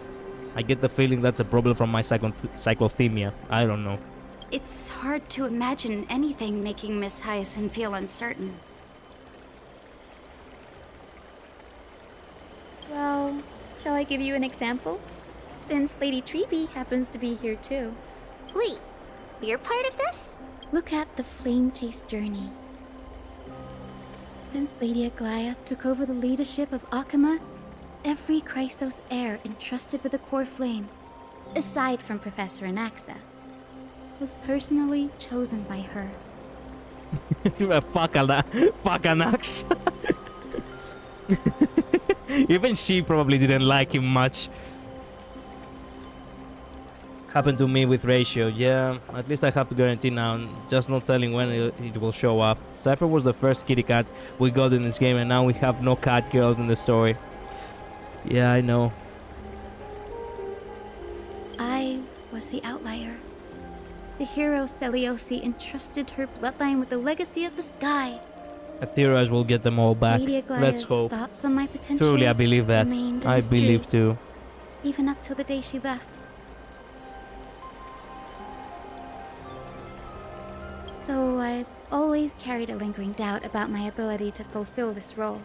I get the feeling that's a problem from my cyclothemia. I don't know. It's hard to imagine anything making Miss Hyacinth feel uncertain. Well, shall I give you an example? Since Lady Treby happens to be here too. Wait, you're part of this? Look at the Flame Chase journey. Since Lady Aglaia took over the leadership of Akama, every Chrysos heir entrusted with the core flame, aside from Professor Anaxa, was personally chosen by her. Fuck Anax. Even she probably didn't like him much. Happened to me with Ratio. Yeah, at least I have to guarantee now, just not telling when it will show up. Cypher was the first kitty cat we got in this game and now we have no cat girls in the story. Yeah, I know. I was the outlier. The hero Celiosi entrusted her bloodline with the legacy of the sky. I theorize we'll get them all back. Lady Let's Aglaia's hope. thoughts on my potential Truly, I believe that. remained a I mystery, believe too. even up till the day she left. So I've always carried a lingering doubt about my ability to fulfill this role.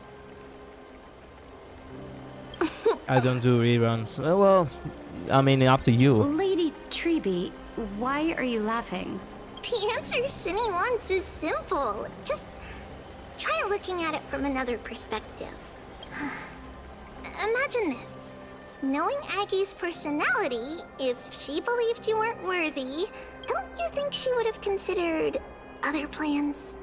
I don't do reruns. Well, I mean, up to you. Lady Treby, why are you laughing? The answer Cindy wants is simple. Just try looking at it from another perspective. Imagine this. Knowing Aggie's personality, if she believed you weren't worthy, don't you think she would have considered other plans?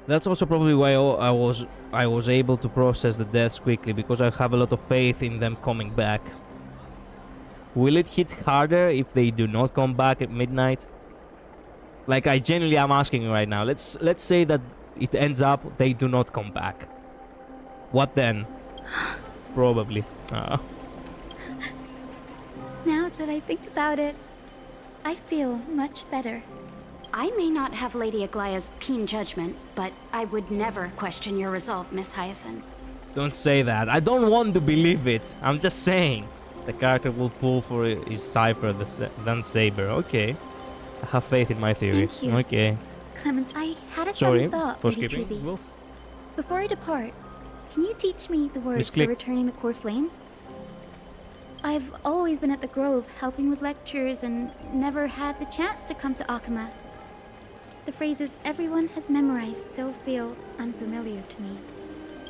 That's also probably why I was able to process the deaths quickly, because I have a lot of faith in them coming back. Will it hit harder if they do not come back at midnight? Like, I genuinely am asking you right now. Let's say that it ends up they do not come back. What then? Probably. Now that I think about it, I feel much better. I may not have Lady Aglaia's keen judgment, but I would never question your resolve, Miss Hyacinth. Don't say that. I don't want to believe it. I'm just saying. The character will pull for his cipher than Saber. Okay. I have faith in my theory. Thank you. Okay. Clement, I had a Sorry sudden thought, for Lady skipping. Treby. Wolf. Before I depart, can you teach me the words for Misclicked. returning the core flame? I've always been at the Grove helping with lectures and never had the chance to come to Akama. The phrases everyone has memorized still feel unfamiliar to me.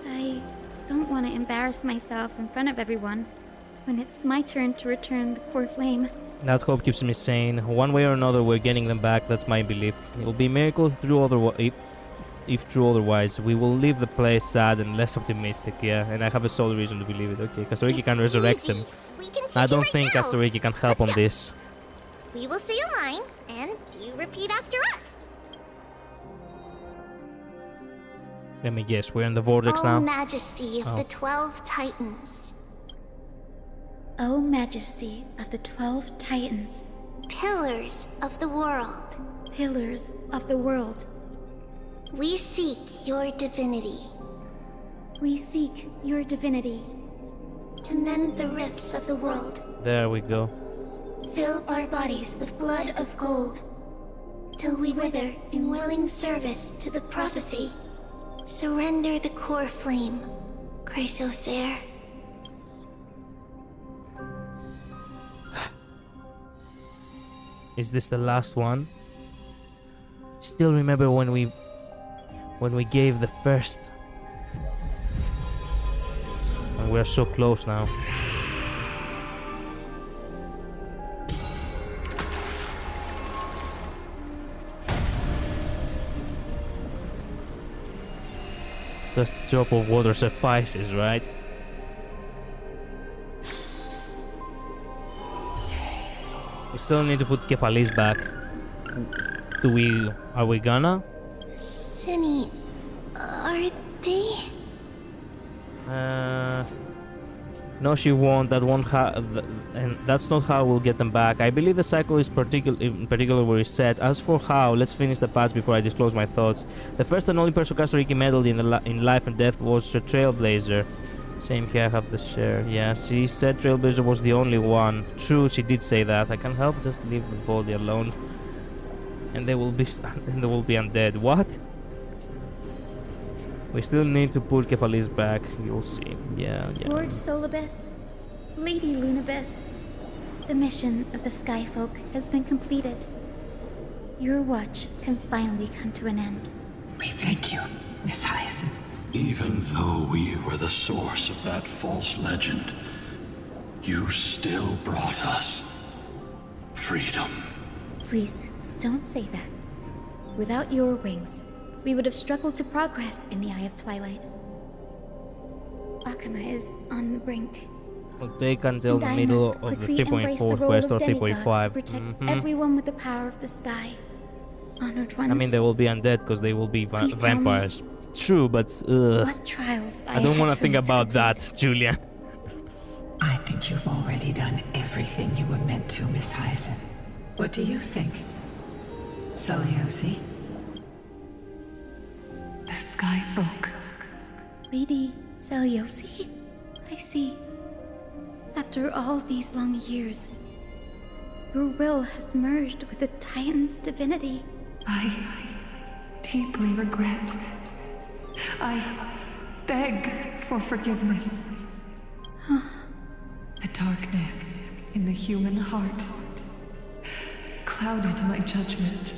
I don't want to embarrass myself in front of everyone when it's my turn to return the core flame. That hope keeps me sane. One way or another, we're getting them back. That's my belief. It will be a miracle if true otherwise. We will leave the place sad and less optimistic, yeah. And I have a solid reason to believe it. Okay, Kastoriki can resurrect them. We can teach I you don't right think now. Kastoriki can help on Let's go. this. We will say a line, and you repeat after us. Let me guess, we're in the vortex O now. Majesty of Oh. the 12 Titans, O Majesty of the 12 Titans, pillars of the world, pillars of the world. We seek your divinity We seek your divinity. to mend the rifts of the world. There we go. Fill our bodies with blood of gold, till we wither in willing service to the prophecy. Surrender the core flame, Chrysosair. Is this the last one? Still remember when we gave the first. And we're so close now. Just a drop of water suffices, right? We still need to put Kefalis back. Are we gonna? Cinny, are they? No, she won't. That won't and that's not how we'll get them back. I believe the cycle is in particular reset. As for how, let's finish the patch before I disclose my thoughts. The first and only person Kastoriki medaled in life and death was a Trailblazer. Same here, I have the share. Yeah, she said Trailblazer was the only one. True, she did say that. I can help, just leave the body alone. And they will be undead. What? We still need to put Kefalis back. You'll see. Yeah. Lord Solibus, Lady Lunabis, the mission of the Skyfolk has been completed. Your watch can finally come to an end. We thank you, Miss Hyacinth. Even though we were the source of that false legend, you still brought us freedom. Please, don't say that. Without your wings, we would have struggled to progress in the Eye of Twilight. Akama is on the brink. We'll take until the And I middle must of the quickly embrace the 3.4 role quest of or demigod 3.5. to protect everyone with the power of the sky. Honored ones. I mean, they will be undead because they will be Please tell me vampires. True, but what trials I don't want to think about that, Julia. I think you've already done everything you were meant to, Miss Hyacinth. What do you think? Seliosi? The Skyfolk. Lady Seliosi? I see. After all these long years, your will has merged with the Titan's divinity. I deeply regret. I beg for forgiveness. The darkness in the human heart clouded my judgment.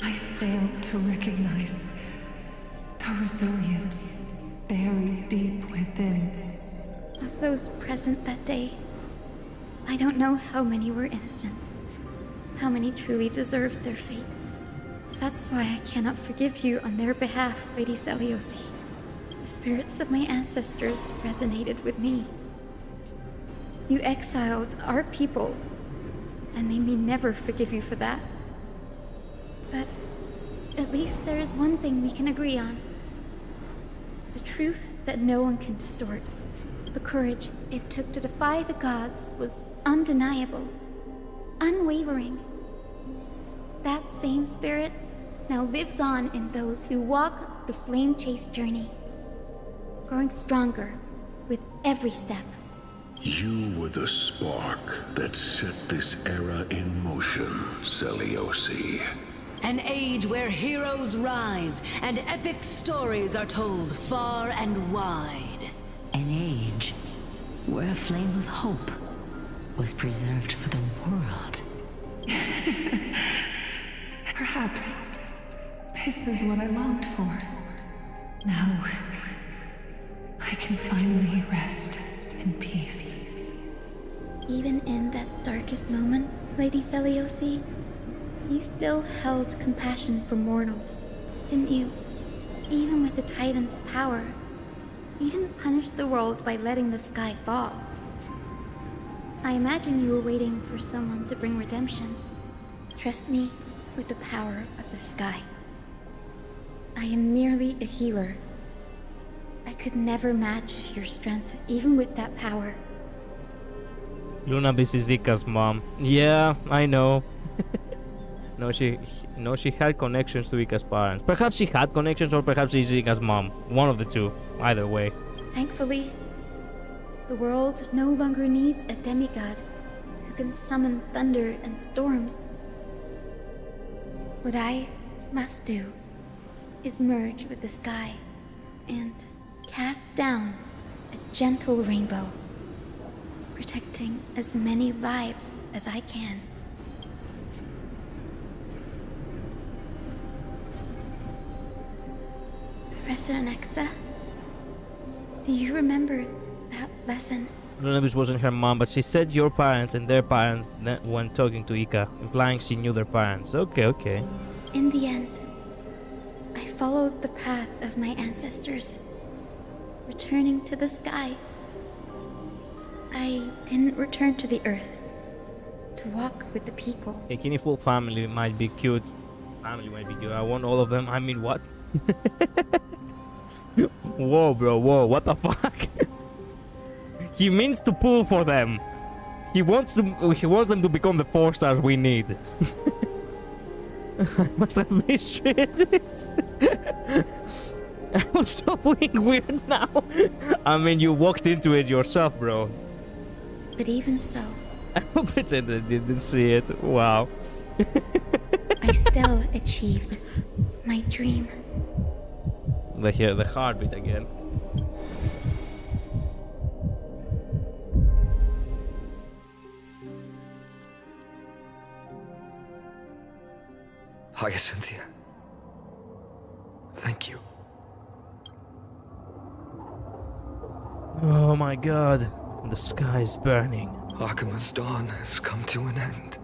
I failed to recognize the resilience buried deep within. Of those present that day, I don't know how many were innocent, how many truly deserved their fate. That's why I cannot forgive you on their behalf, Lady Seliosi. The spirits of my ancestors resonated with me. You exiled our people, and they may never forgive you for that. But at least there is one thing we can agree on. The truth that no one can distort. The courage it took to defy the gods was undeniable, unwavering. That same spirit now lives on in those who walk the flame-chased journey, growing stronger with every step. You were the spark that set this era in motion, Seliosi. An age where heroes rise and epic stories are told far and wide. An age where a flame of hope was preserved for the world. Perhaps this is what I longed for. Now, I can finally rest in peace. Even in that darkest moment, Lady Seliosi, you still held compassion for mortals, didn't you? Even with the Titan's power, you didn't punish the world by letting the sky fall. I imagine you were waiting for someone to bring redemption. Trust me with the power of the sky. I am merely a healer. I could never match your strength, even with that power. Lunabis is Zika's mom. Yeah, I know. No, she had connections to Ika's parents. Perhaps she had connections, or perhaps she's Ika's mom. One of the two. Either way. Thankfully, the world no longer needs a demigod who can summon thunder and storms. What I must do is merge with the sky and cast down a gentle rainbow, protecting as many lives as I can. Professor Nexa, do you remember that lesson? I don't know if this wasn't her mom, but she said your parents and their parents when talking to Ika, implying she knew their parents. Okay. In the end, I followed the path of my ancestors, returning to the sky. I didn't return to the earth to walk with the people. A kiniful family might be cute. Family might be cute. I want all of them. I mean, what? Whoa, bro, whoa, what the fuck? He means to pull for them. He wants them to become the 4 stars we need. I must have misread it. I'm so weird now. I mean, you walked into it yourself, bro. But even so, I pretend I didn't see it. Wow. I still achieved my dream. The heartbeat again. Hyacinthia. Thank you. Oh my god. The sky is burning. Akima's dawn has come to an end.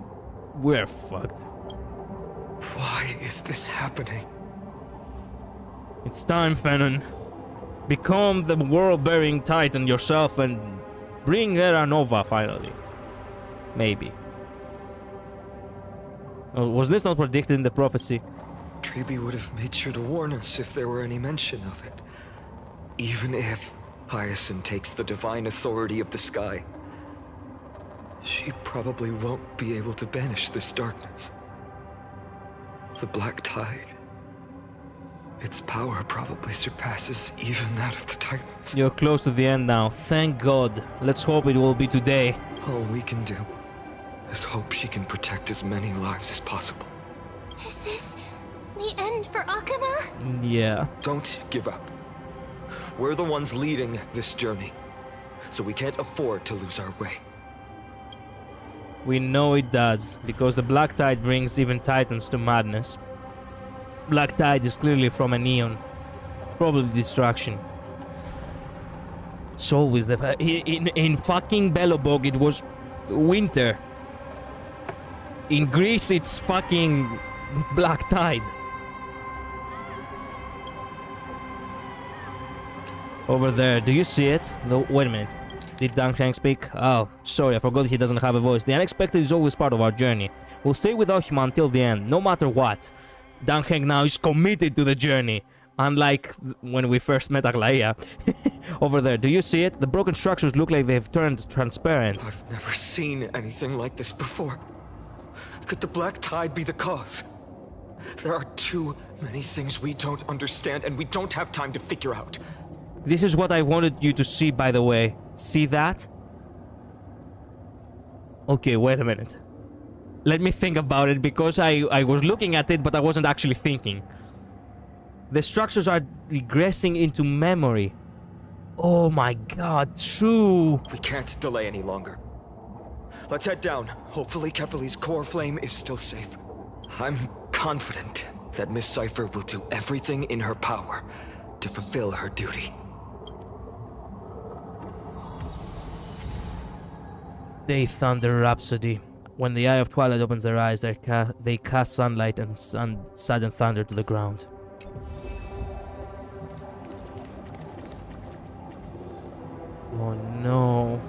We're fucked. Why is this happening? It's time, Fennon. Become the world-bearing titan yourself and bring Era Nova finally. Maybe. Oh, was this not predicted in the prophecy? Treeby would have made sure to warn us if there were any mention of it. Even if Hyacinth takes the divine authority of the sky, she probably won't be able to banish this darkness. The Black Tide. Its power probably surpasses even that of the Titans. You're close to the end now. Thank God. Let's hope it will be today. All we can do is hope she can protect as many lives as possible. Is this the end for Akuma? Yeah. Don't give up. We're the ones leading this journey, so we can't afford to lose our way. We know it does, because the Black Tide brings even Titans to madness. Black Tide is clearly from an Eon. Probably destruction. It's always the... In fucking Belobog it was winter. In Greece it's fucking Black Tide. Over there, do you see it? No, wait a minute. Did Dan Heng speak? Oh, sorry, I forgot he doesn't have a voice. The unexpected is always part of our journey. We'll stay with Ohima until the end, no matter what. Dan Heng now is committed to the journey. Unlike when we first met Aglaia. Over there, do you see it? The broken structures look like they've turned transparent. I've never seen anything like this before. Could the Black Tide be the cause? There are too many things we don't understand, and we don't have time to figure out. This is what I wanted you to see, by the way. See that? Okay, wait a minute. Let me think about it, because I was looking at it, but I wasn't actually thinking. The structures are regressing into memory. Oh my god, true. We can't delay any longer. Let's head down. Hopefully Kefali's core flame is still safe. I'm confident that Miss Cypher will do everything in her power to fulfill her duty. Day Thunder Rhapsody. When the Eye of Twilight opens their eyes, they cast sunlight and sudden thunder to the ground. Oh no.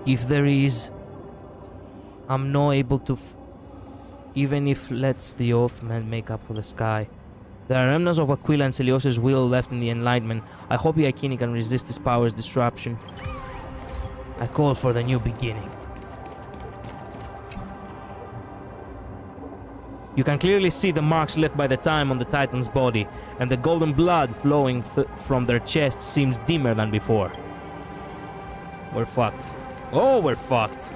If there is, I'm not able to even if lets the Oathman make up for the sky. There are remnants of Aquila and Celios's will left in the Enlightenment. I hope Yakini can resist this power's disruption. I call for the new beginning. You can clearly see the marks left by the time on the Titan's body, and the golden blood flowing from their chests seems dimmer than before. We're fucked. Oh, we're fucked.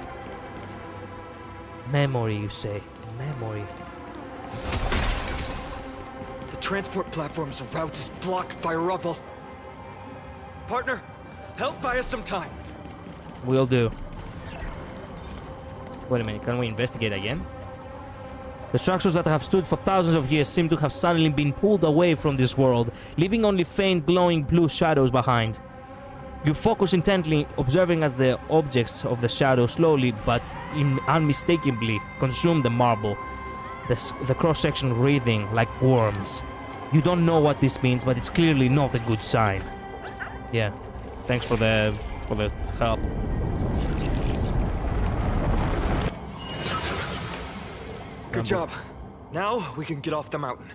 Memory, you say. Memory. The transport platform's route is blocked by rubble. Partner, help buy us some time. Will do. Wait a minute, can we investigate again? The structures that have stood for thousands of years seem to have suddenly been pulled away from this world, leaving only faint glowing blue shadows behind. You focus intently, observing as the objects of the shadow slowly but unmistakably consume the marble, the cross-section writhing like worms. You don't know what this means, but it's clearly not a good sign. Yeah, thanks for the help. Good job. Now we can get off the mountain.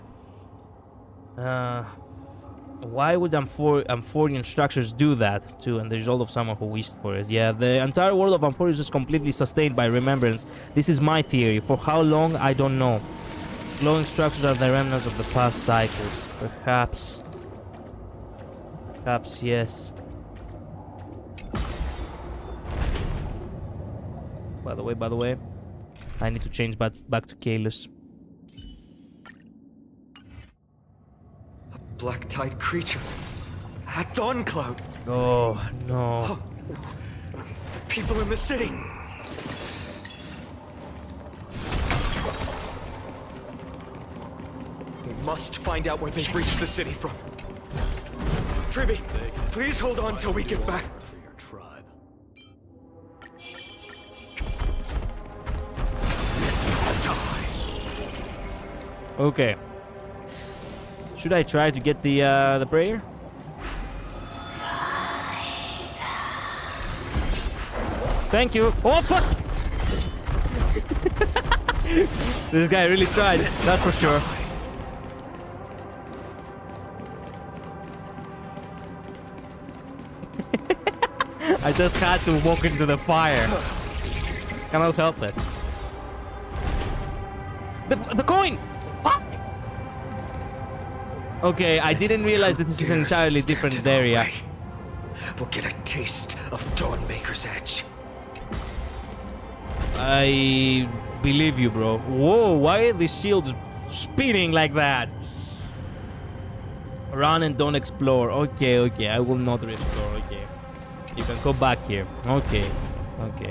Why would Amphorian structures do that to the result of someone who wished for it? Yeah, the entire world of Amphorius is completely sustained by remembrance. This is my theory. For how long, I don't know. Glowing structures are the remnants of the past cycles. Perhaps. Perhaps, yes. By the way, I need to change back to Kalos. A black tide creature. At Dawn Cloud. Oh, no. People in the city. We must find out where they've reached the city from. Tribby, please hold on till we get back. Okay. Should I try to get the prayer? Thank you. Oh fuck! This guy really tried. That's for sure. I just had to walk into the fire. Cannot help it. The coin! Fuck! Okay, I didn't realize that this is an entirely different area. We'll get a taste of Dawnmaker's edge. I believe you, bro. Whoa, why are these shields spinning like that? Run and don't explore. Okay, I will not explore. Okay, you can go back here. Okay,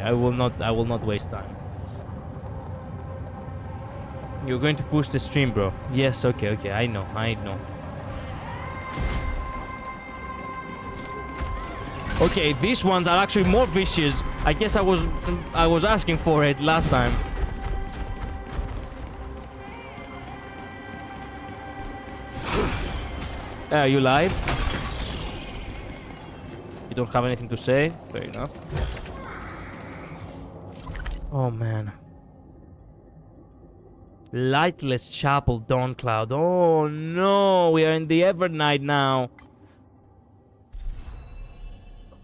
I will not waste time. You're going to push the stream, bro. Yes, okay, I know. Okay, these ones are actually more vicious. I guess I was asking for it last time. You lied? You don't have anything to say? Fair enough. Oh, man. Lightless Chapel, Dawn Cloud. Oh, no. We are in the Evernight now.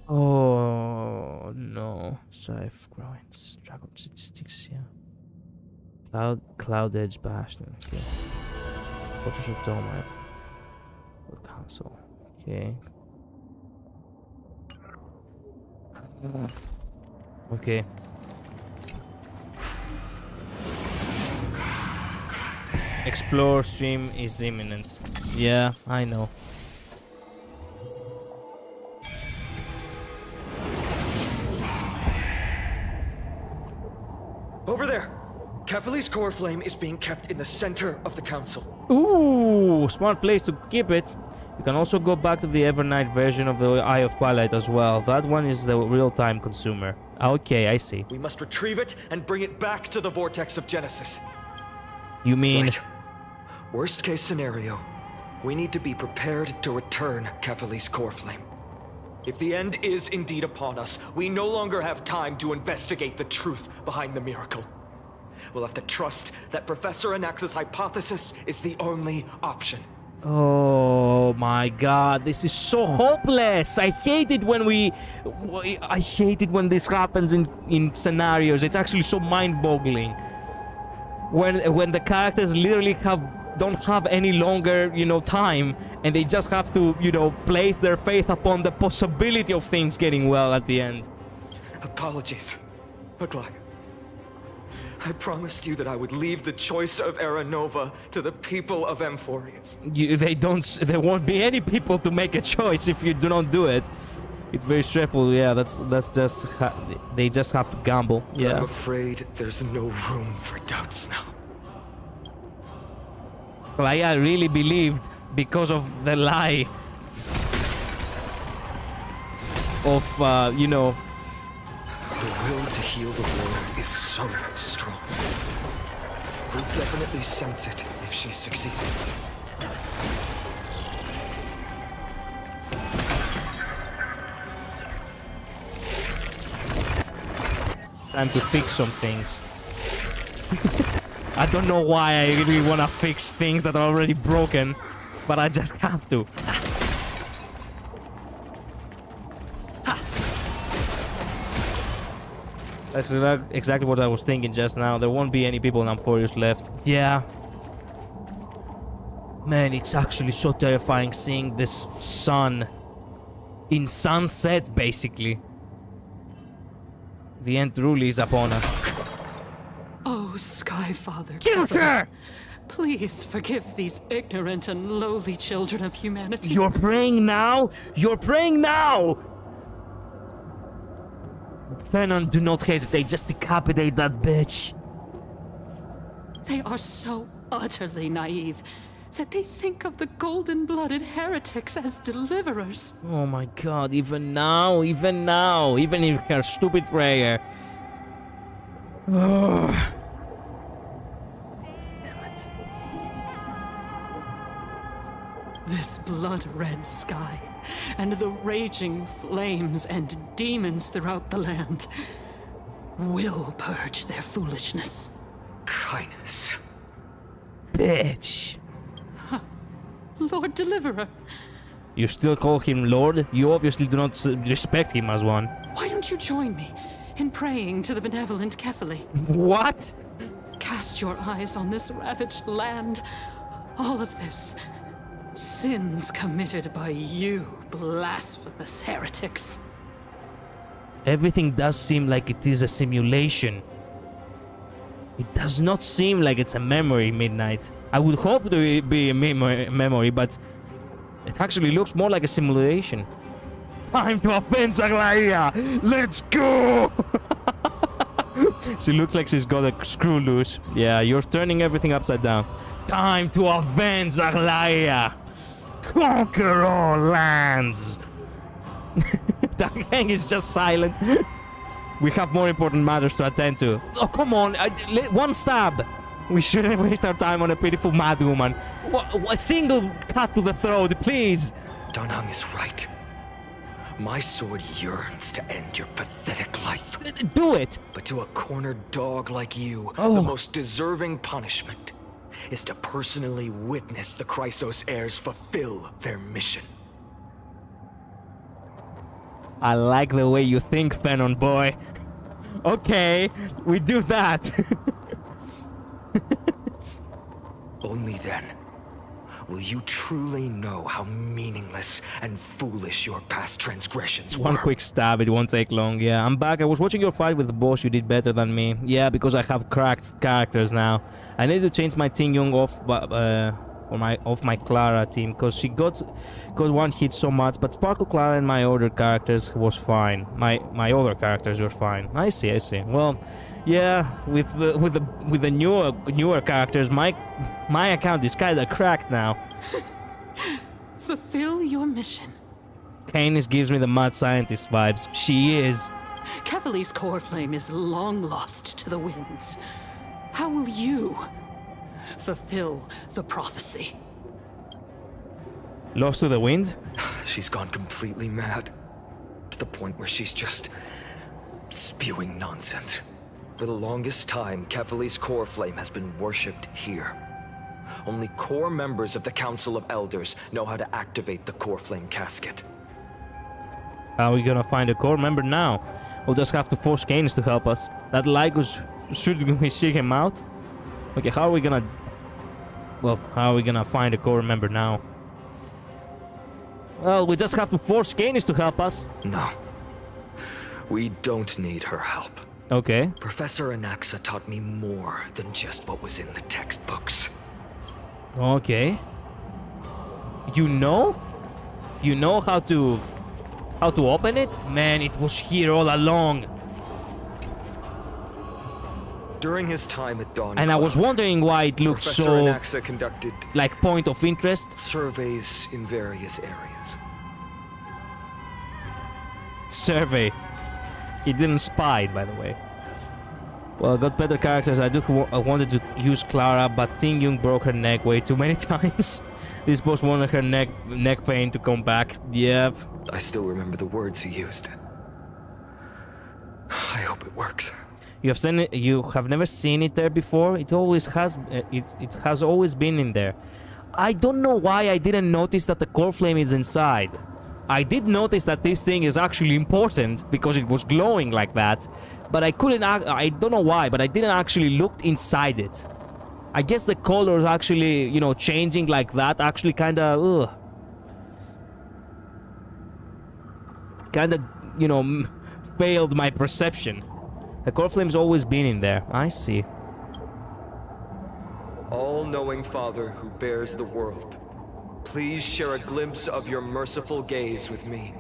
Oh, no. Strife Groins. Dragon City Sticks, yeah. Cloud Edge Bastion. Okay. Photoshop Dome. Console. Okay. Okay. Explore stream is imminent. Yeah, I know. Over there! Cavalry's core flame is being kept in the center of the council. Ooh, smart place to keep it. You can also go back to the Evernight version of the Eye of Twilight as well. That one is the real-time consumer. Okay, I see. We must retrieve it and bring it back to the vortex of Genesis. You mean... Right. Worst case scenario, we need to be prepared to return Cavalry's core flame. If the end is indeed upon us, we no longer have time to investigate the truth behind the miracle. We'll have to trust that Professor Anax's hypothesis is the only option. Oh my god, this is so hopeless. I hate it when this happens in scenarios. It's actually so mind-boggling. When the characters literally don't have any longer, time, and they just have to, place their faith upon the possibility of things getting well at the end. Apologies, Aglaia. I promised you that I would leave the choice of Era Nova to the people of Amphorians. There won't be any people to make a choice if you do not do it. It's very stressful. Yeah, that's just they just have to gamble. Yeah. I'm afraid there's no room for doubts now. I really believed because of the lie of The will to heal the world is so strong. We'll definitely sense it if she succeeded. Time to fix some things. I don't know why I really want to fix things that are already broken, but I just have to. That's exactly what I was thinking just now. There won't be any people in Amphorius left. Yeah. Man, it's actually so terrifying seeing this sun in sunset, basically. The end truly is upon us. Oh, Skyfather, Kill her! please forgive these ignorant and lowly children of humanity. You're praying now? You're praying now! Venom, do not hesitate. Just decapitate that bitch. They are so utterly naive that they think of the golden-blooded heretics as deliverers. Oh my god, even in her stupid prayer. Oh. Damn it. This blood-red sky and the raging flames and demons throughout the land will purge their foolishness. Kindness. Bitch. Lord Deliverer. You still call him Lord? You obviously do not respect him as one. Why don't you join me in praying to the benevolent Kefali? What? Cast your eyes on this ravaged land. All of this. Sins committed by you, blasphemous heretics. Everything does seem like it is a simulation. It does not seem like it's a memory, Midnight. I would hope to be a memory, but it actually looks more like a simulation. Time to offend Aglaia! Let's go! She looks like she's got a screw loose. Yeah, you're turning everything upside down. Time to avenge Aglaia! Conquer all lands! Darkhang is just silent. We have more important matters to attend to. Oh, come on. One stab. We shouldn't waste our time on a pitiful mad woman. A single cut to the throat, please. Darkhang is right. My sword yearns to end your pathetic life. Do it! But to a cornered dog like you, Oh. the most deserving punishment is to personally witness the Chrysos heirs fulfill their mission. I like the way you think, Fenon boy. Okay, we do that. Only then will you truly know how meaningless and foolish your past transgressions were. One quick stab, it won't take long. Yeah, I'm back. I was watching your fight with the boss. You did better than me. Yeah, because I have cracked characters now. I need to change my Ting Yong off my Clara team, because she got one hit so much. But Sparkle Clara and my other characters was fine. My other characters were fine. I see. Well, yeah, with the newer characters, my account is kinda cracked now. Fulfill your mission. Canis gives me the mad scientist vibes. She is. Kefali's core flame is long lost to the winds. How will you fulfill the prophecy? Lost to the wind? She's gone completely mad. To the point where she's just spewing nonsense. For the longest time, Kefali's core flame has been worshipped here. Only core members of the Council of Elders know how to activate the core flame casket. How are we gonna find a core member now? We'll just have to force Canis to help us. That Lycus, should we seek him out? Okay, how are we gonna... Well, how are we gonna find a core member now? Well, we just have to force Canis to help us. No. We don't need her help. Okay. Professor Anaxa taught me more than just what was in the textbooks. Okay. You know? You know how to open it? Man, it was here all along. During his time at Dawn And I was wondering why it looked Professor so... Anaxa conducted like point of interest. surveys in various areas. Survey. He didn't spy, by the way. Well, got better characters. I wanted to use Clara, but Ting Yung broke her neck way too many times. This boss wanted her neck pain to come back. Yep. I still remember the words he used. I hope it works. You have seen it. You have never seen it there before. It always has. It has always been in there. I don't know why I didn't notice that the core flame is inside. I did notice that this thing is actually important because it was glowing like that, but I couldn't. I don't know why, but I didn't actually look inside it. I guess the colors actually, you know, changing like that actually kind of, you know, failed my perception. The core flame's always been in there. I see. All-knowing Father who bears the world, please share a glimpse of your merciful gaze with me.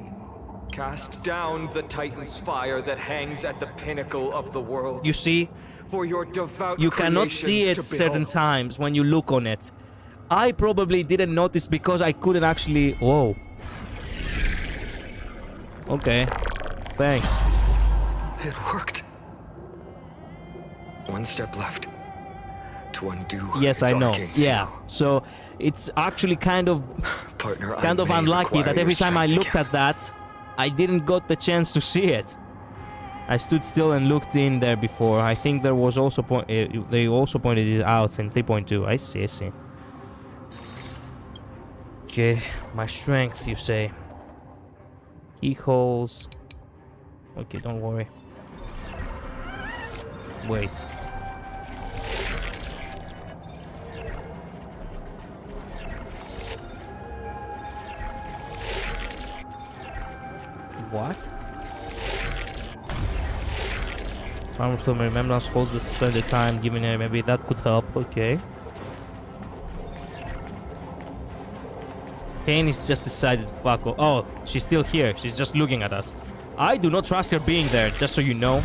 Cast down the Titan's fire that hangs at the pinnacle of the world. You see? For your devout You cannot see it certain times when you look on it. I probably didn't notice because I couldn't actually... Whoa. Okay. Thanks. It worked. One step left to undo. Yes, I know. Yeah. So it's actually kind of unlucky that every time I looked at that, I didn't got the chance to see it. I stood still and looked in there before. I think there was also they also pointed it out in 3.2. I see. I see. Okay, my strength, you say. Keyholes. Okay, don't worry. Wait. What? Armor from remember, I'm supposed to spend the time giving her. Maybe that could help. Okay. Canis just decided to fuck off. Oh, she's still here. She's just looking at us. I do not trust her being there, just so you know.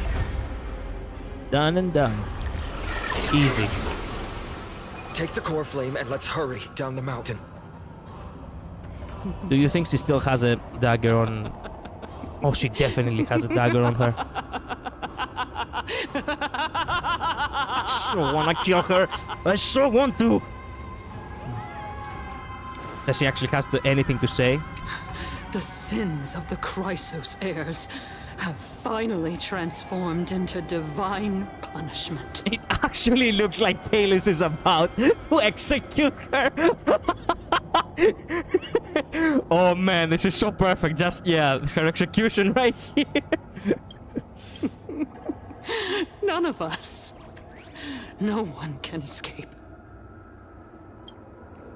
Done and done. Easy. Take the core flame and let's hurry down the mountain. Do you think she still has a dagger on? Oh, she definitely has a dagger on her. I so wanna kill her. I so want to. Does she actually has anything to say? The sins of the Chrysos heirs have finally transformed into divine punishment. It actually looks like Kalis is about to execute her. Oh man, this is so perfect. Just, yeah, her execution right here. None of us. No one can escape.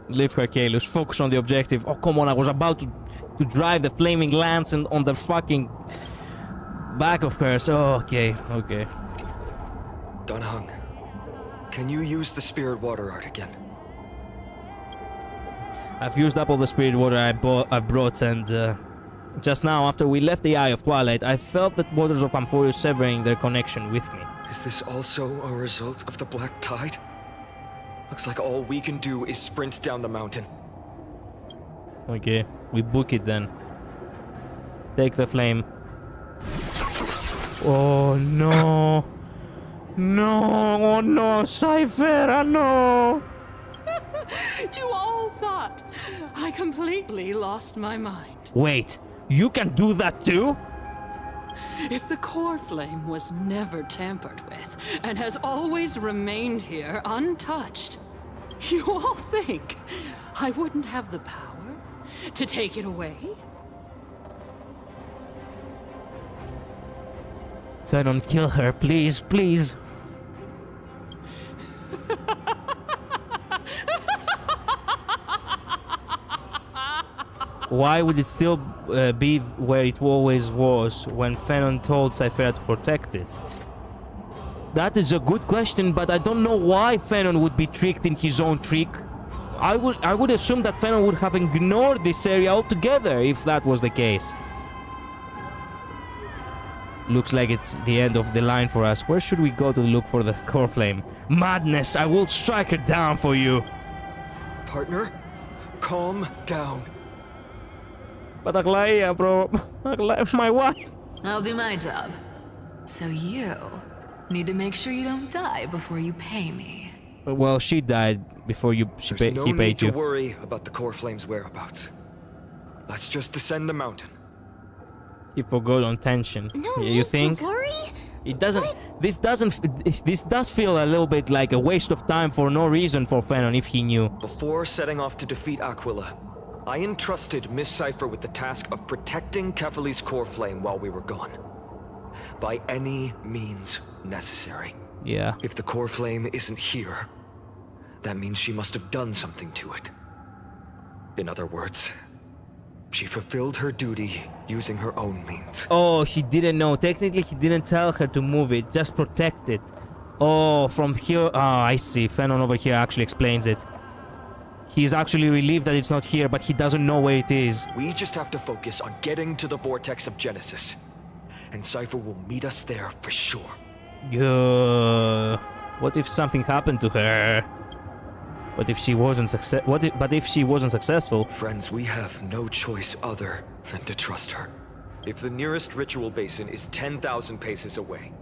Leave her, Kalis. Focus on the objective. Oh, come on. I was about to drive the flaming lance and on the fucking back of her. So, okay. Okay. Don Hung, can you use the spirit water art again? I've used up all the spirit water I brought, and just now, after we left the Eye of Twilight, I felt that waters of Amphorio severing their connection with me. Is this also a result of the Black Tide? Looks like all we can do is sprint down the mountain. Okay, we book it then. Take the flame. Oh no! No! Oh no! Cyphera, no! You all thought I completely lost my mind. Wait, you can do that too? If the core flame was never tampered with and has always remained here untouched, You all think I wouldn't have the power to take it away? Don't kill her, please, please. Why would it still be where it always was when Fenon told Cyphera to protect it? That is a good question, but I don't know why Fenon would be tricked in his own trick. I would assume that Fenon would have ignored this area altogether if that was the case. Looks like it's the end of the line for us. Where should we go to look for the core flame? Madness! I will strike her down for you! Partner, calm down. But Aglaia, bro. Aglaia, my wife. I'll do my job. So you need to make sure you don't die before you pay me. Well, she died before he There's paid no you. need to worry about the core flame's whereabouts. Let's just descend the mountain. He forgot on tension. No you need think? to worry. It doesn't. This does feel a little bit like a waste of time for no reason for Fenon if he knew. Before setting off to defeat Aquila, I entrusted Miss Cypher with the task of protecting Kefali's core flame while we were gone. By any means necessary. Yeah. If the core flame isn't here, that means she must have done something to it. In other words, she fulfilled her duty using her own means. Oh, he didn't know. Technically, he didn't tell her to move it, just protect it. Oh, from here. Oh, I see. Fenon over here actually explains it. He's actually relieved that it's not here, but he doesn't know where it is. We just have to focus on getting to the vortex of Genesis. And Cypher will meet us there for sure. What if something happened to her? What if she wasn't successful? Friends, we have no choice other than to trust her. If the nearest ritual basin is 10,000 paces away,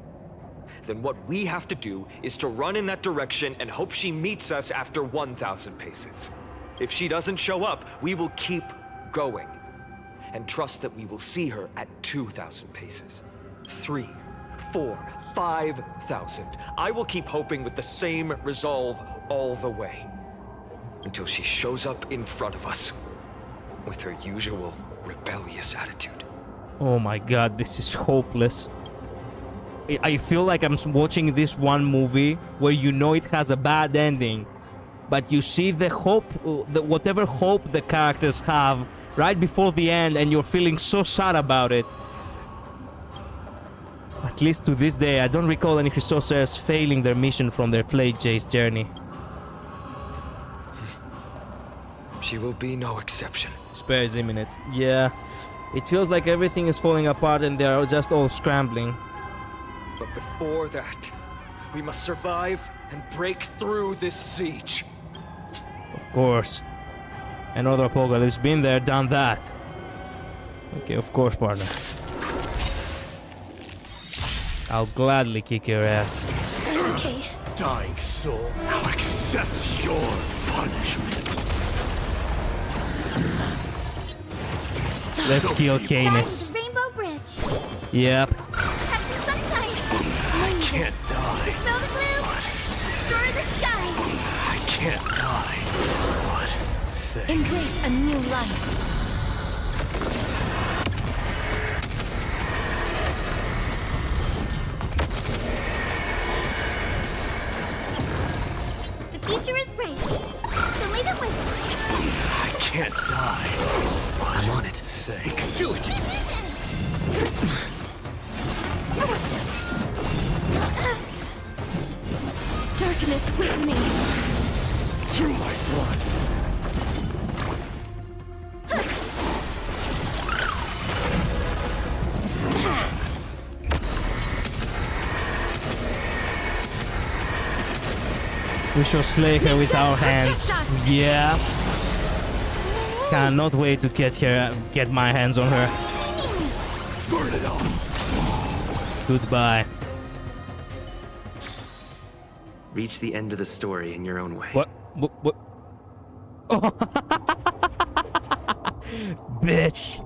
then what we have to do is to run in that direction and hope she meets us after 1,000 paces. If she doesn't show up, we will keep going and trust that we will see her at 2,000 paces. 3, 4, 5,000. I will keep hoping with the same resolve all the way until she shows up in front of us with her usual rebellious attitude. Oh my god, this is hopeless. I feel like I'm watching this one movie where you know it has a bad ending, but you see the hope, whatever hope the characters have right before the end, and you're feeling so sad about it. At least to this day, I don't recall any Chrysosers failing their mission from their plague chase journey. She will be no exception. Despair is imminent. Yeah, it feels like everything is falling apart and they are just all scrambling. But before that, we must survive and break through this siege. Of course. Another apocalypse, been there, done that. Okay, of course, partner. I'll gladly kick your ass. Okay. Dying soul now accepts your punishment. Let's kill Canis. Rainbow Bridge. Yep. Have some sunshine. I can't die. Smell the glue. Destroy the skies. I can't die. But thanks. Embrace a new life. The future is bright. So leave it with us. I can't die. I'm on it. Thanks. Do it! Darkness with me. Through my blood. We shall slay her with our hands. Yeah. Cannot wait to get my hands on her. Burn it all. Goodbye. Reach the end of the story in your own way. What? Oh. Bitch.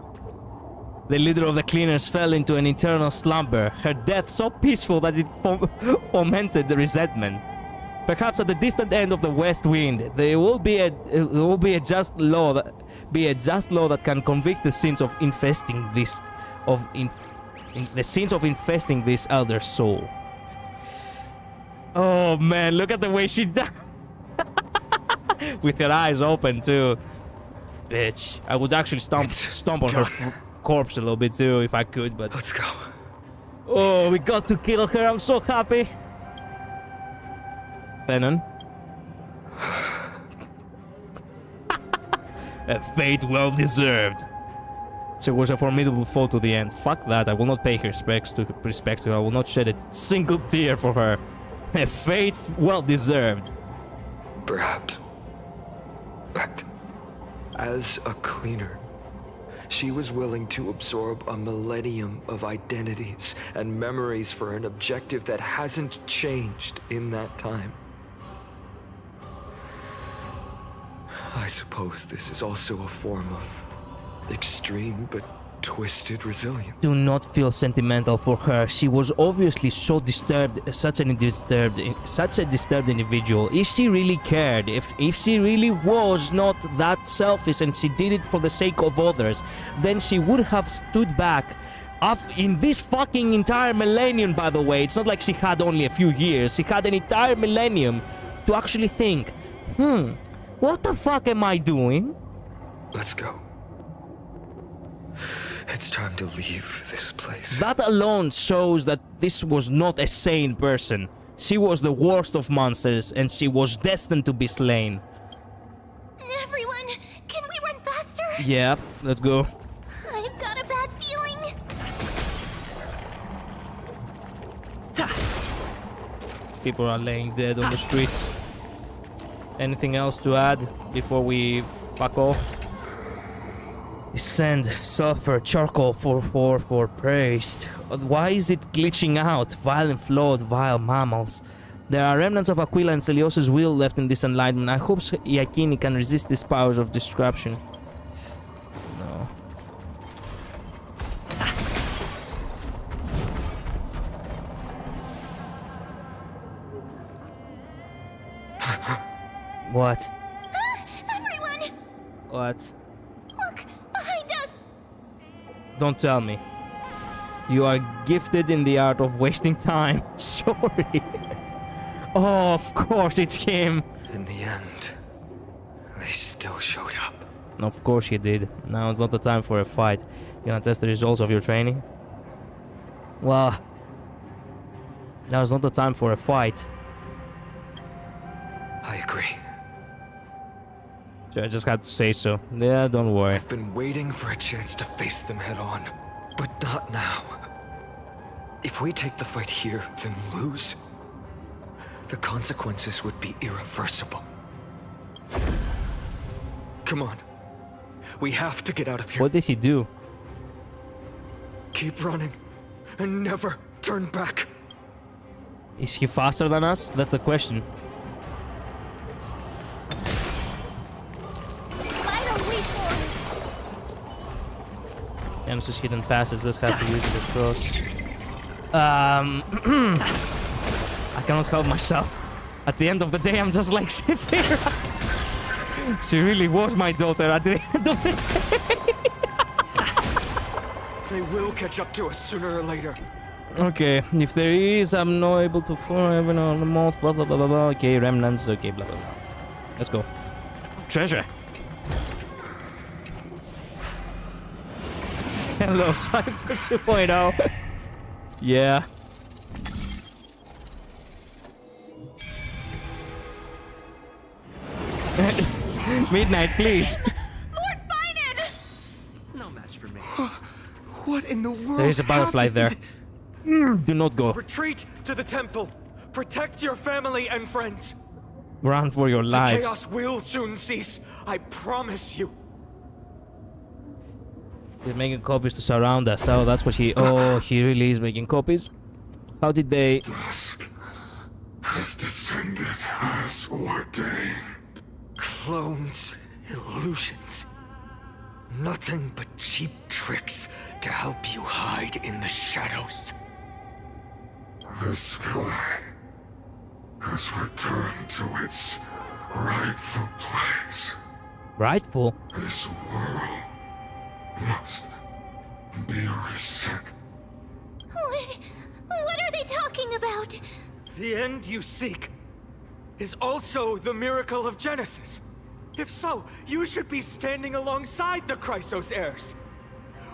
The leader of the cleaners fell into an eternal slumber. Her death so peaceful that it fomented the resentment. Perhaps at the distant end of the west wind, there will be a just law that can convict the sins of infesting this elder soul. Oh man, look at the way she died. With her eyes open too. Bitch. I would actually stomp on her corpse a little bit too if I could, but let's go. Oh, we got to kill her. I'm so happy. Venom. A fate well deserved. She was a formidable foe to the end. Fuck that. I will not pay her respect to her. I will not shed a single tear for her. A fate well deserved. Perhaps. But as a cleaner, she was willing to absorb a millennium of identities and memories for an objective that hasn't changed in that time. I suppose this is also a form of extreme but twisted resilience. Do not feel sentimental for her. She was obviously so disturbed, such a disturbed individual. If she really cared, if she really was not that selfish and she did it for the sake of others, then she would have stood back in this fucking entire millennium, by the way. It's not like she had only a few years. She had an entire millennium to actually think, what the fuck am I doing? Let's go. It's time to leave this place. That alone shows that this was not a sane person. She was the worst of monsters, and she was destined to be slain. Everyone, can we run faster? Yeah, let's go. I've got a bad feeling. People are laying dead on the streets. Anything else to add before we fuck off? Sand, sulfur, charcoal, 444, praised. Why is it glitching out? Violent flawed, vile mammals. There are remnants of Aquila and Celiosa's will left in this enlightenment. I hope Iacchini can resist these powers of destruction. No. What? Everyone! What? Look, behind us! Don't tell me. You are gifted in the art of wasting time. Sorry. Oh, of course it's him. In the end, they still showed up. Of course he did. Now it's not the time for a fight. You gonna test the results of your training? Well, now it's not the time for a fight. I agree. I just had to say so. Yeah, don't worry. I've been waiting for a chance to face them head on, but not now. If we take the fight here, then lose, the consequences would be irreversible. Come on. We have to get out of here. What did he do? Keep running and never turn back. Is he faster than us? That's the question. Nemesis hidden passes. Let's have to use it across. I cannot help myself. At the end of the day, I'm just like Sephira. She really was my daughter at the end of the day. They will catch up to us sooner or later. Okay, if there is, I'm not able to follow even on the mouth, blah blah blah blah blah. Okay, remnants, okay, blah blah blah. Let's go. Treasure. Hello, Cypher 2.0. Yeah. Midnight, please. Lord Finan! No match for me. What in the world? There is a butterfly there. Do not go. Retreat to the temple. Protect your family and friends. Run for your The lives. chaos will soon cease. I promise you. They're making copies to surround us. Oh, that's what he... Oh, he really is making copies? How did they... Dusk has descended as ordained. Clones, illusions. Nothing but cheap tricks to help you hide in the shadows. The sky has returned to its rightful place. Rightful? This world must be reset. What are they talking about? The end you seek is also the miracle of Genesis. If so, you should be standing alongside the Chrysos heirs.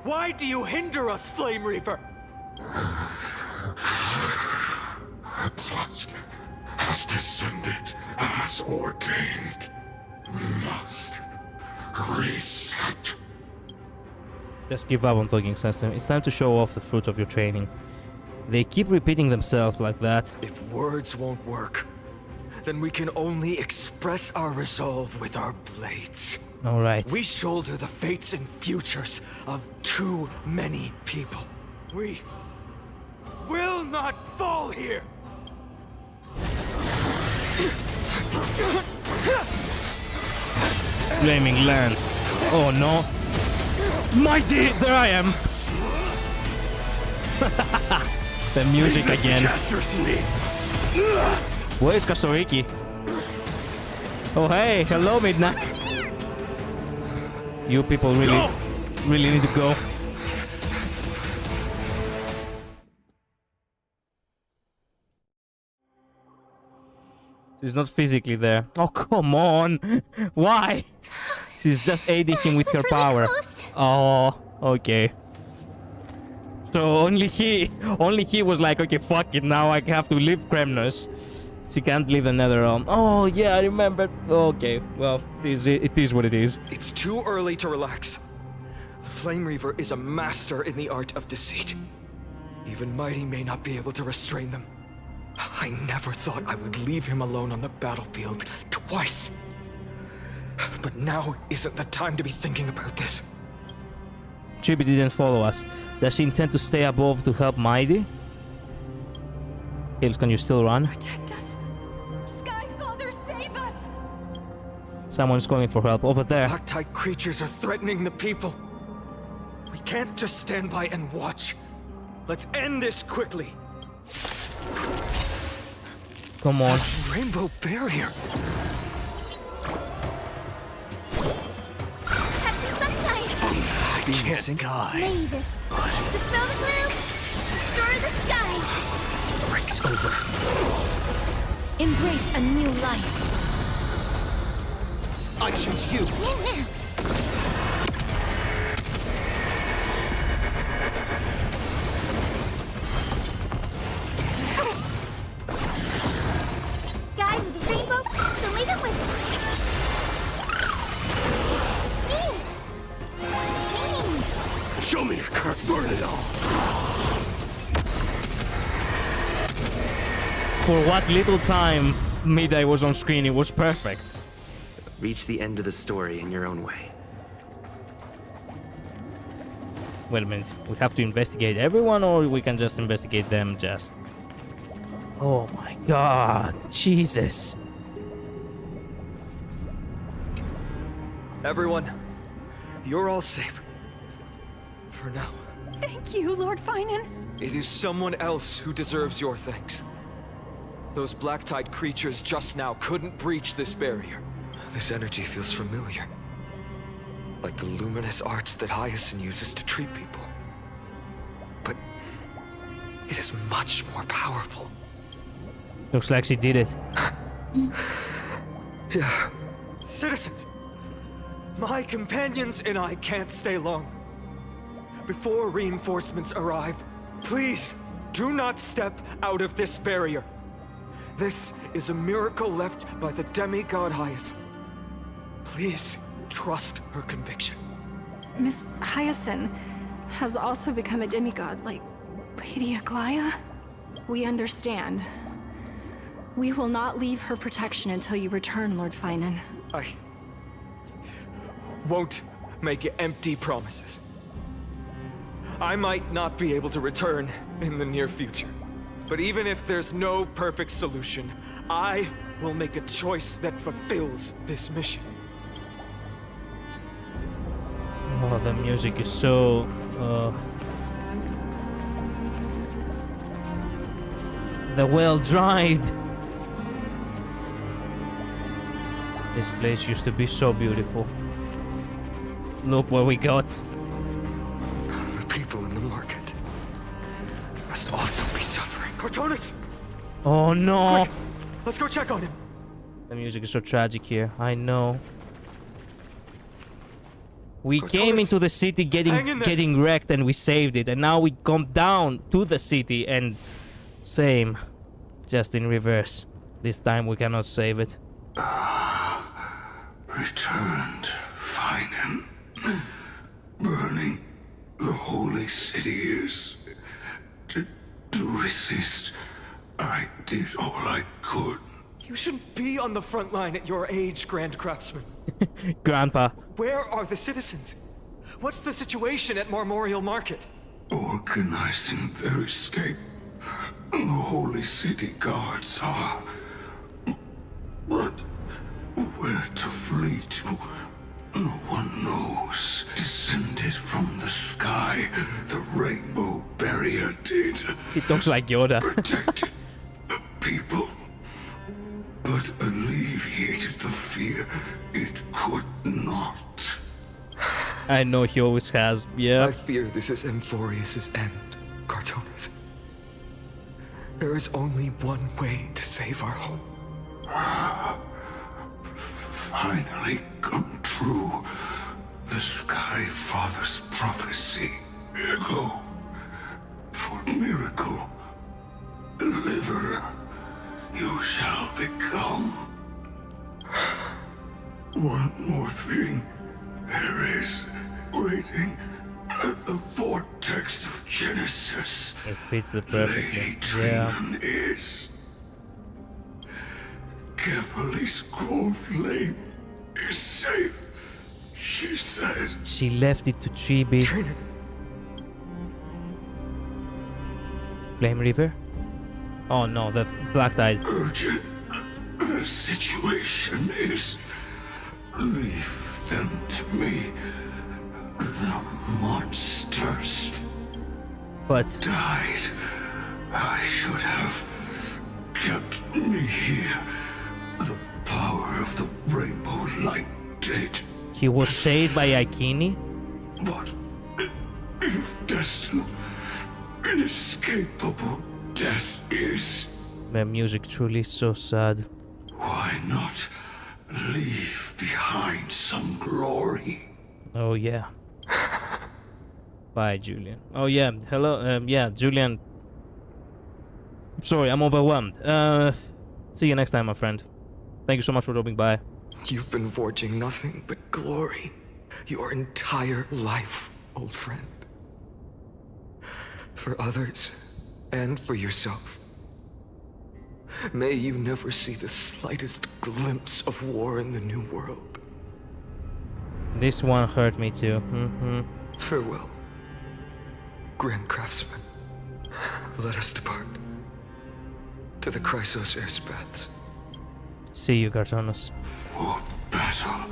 Why do you hinder us, Flame Reaver? The dusk has descended as ordained. Must reset. Just give up on talking sense. It's time to show off the fruits of your training. They keep repeating themselves like that. If words won't work, then we can only express our resolve with our blades. Alright. We shoulder the fates and futures of too many people. We will not fall here! Flaming lance. Oh no. Mighty! There I am! The music again. Where's Kasoriki? Oh hey, hello Midnight. You people really need to go. She's not physically there. Oh come on! Why? She's just aiding him with her power. Oh, okay. So only he was like, okay, fuck it, now I have to leave Kremnos. She can't leave the Netherrealm. Oh yeah, I remember. Okay, well, it is what it is. It's too early to relax. The Flame Reaver is a master in the art of deceit. Even Mighty may not be able to restrain them. I never thought I would leave him alone on the battlefield twice. But now isn't the time to be thinking about this. Chibi didn't follow us. Does she intend to stay above to help Mighty? Hills, can you still run? Protect us. Sky Father, save us. Someone's calling for help over there. Black-tide creatures are threatening the people. We can't just stand by and watch. Let's end this quickly. Come on. Rainbow barrier. Have some sunshine. I can't die. Lay this. Dispel the gloom. Destroy the skies. Breaks over. Embrace a new life. I choose you. Guy with the rainbow, so leave it with me. Show me your card. Burn it all. For what little time Midnight was on screen, it was perfect. Reach the end of the story in your own way. Wait a minute. We have to investigate everyone, or we can just investigate them just... Oh my god. Jesus. Everyone, you're all safe. For now. Thank you, Lord Finan. It is someone else who deserves your thanks. Those black-tide creatures just now couldn't breach this barrier. This energy feels familiar. Like the luminous arts that Hyacinth uses to treat people. But it is much more powerful. Looks like she did it. Yeah. Citizens, my companions and I can't stay long. Before reinforcements arrive, please do not step out of this barrier. This is a miracle left by the demigod Hyacinth. Please trust her conviction. Miss Hyacinth has also become a demigod, like Lady Aglaya. We understand. We will not leave her protection until you return, Lord Finan. I won't make empty promises. I might not be able to return in the near future. But even if there's no perfect solution, I will make a choice that fulfills this mission. Oh, the music is so... The well dried. This place used to be so beautiful. Look what we got. The people in the market must also be suffering. Cartonis! Oh no! Quick, let's go check on him. The music is so tragic here. I know. We came into the city getting wrecked and we saved it, and now we come down to the city and same, just in reverse. This time we cannot save it. Returned, fine and burning the holy city is. To resist, I did all I could. You shouldn't be on the front line at your age, Grand Craftsman. Grandpa. Where are the citizens? What's the situation at Memorial Market? Organizing their escape. The holy city guards are. But where to flee to, no one knows. Descended from the sky, the rainbow barrier did. He talks like Yoda. Protected the people, but alleviated the fear it could not. I know he always has, yeah. I fear this is Emphorius' end, Cartonis. There is only one way to save our home. Finally come true. The Sky Father's prophecy. Go for miracle. Deliverer, you shall become. One more thing. There is waiting at the vortex of Genesis. It fits the perfect. Lady Trinan is. Kephali's core flame is safe, she said. She left it to Chibi. Flame River? Oh no, the black tide. Urgent. The situation is. Leave them to me. The monsters. But died. I should have kept me here. The power of the rainbow light did. He was saved by Aikini? But if destined, inescapable death is. The music truly is so sad. Why not leave behind some glory? Oh yeah. Bye, Julian. Oh yeah, hello, yeah, Julian. Sorry, I'm overwhelmed. See you next time, my friend. Thank you so much for dropping by. You've been forging nothing but glory your entire life, old friend. For others, and for yourself. May you never see the slightest glimpse of war in the New World. This one hurt me too. Farewell, Grand Craftsman. Let us depart to the Chrysos Air's paths. See you, Cartonis. For battle,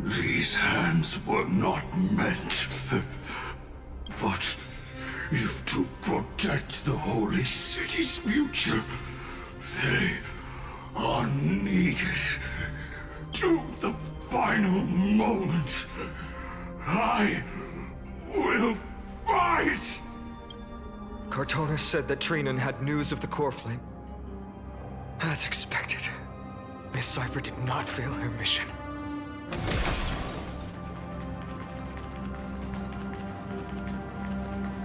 these hands were not meant. But if to protect the holy city's future, they are needed. To the final moment, I will fight! Cartonis said that Trinan had news of the core flame. As expected, Miss Cypher did not fail her mission.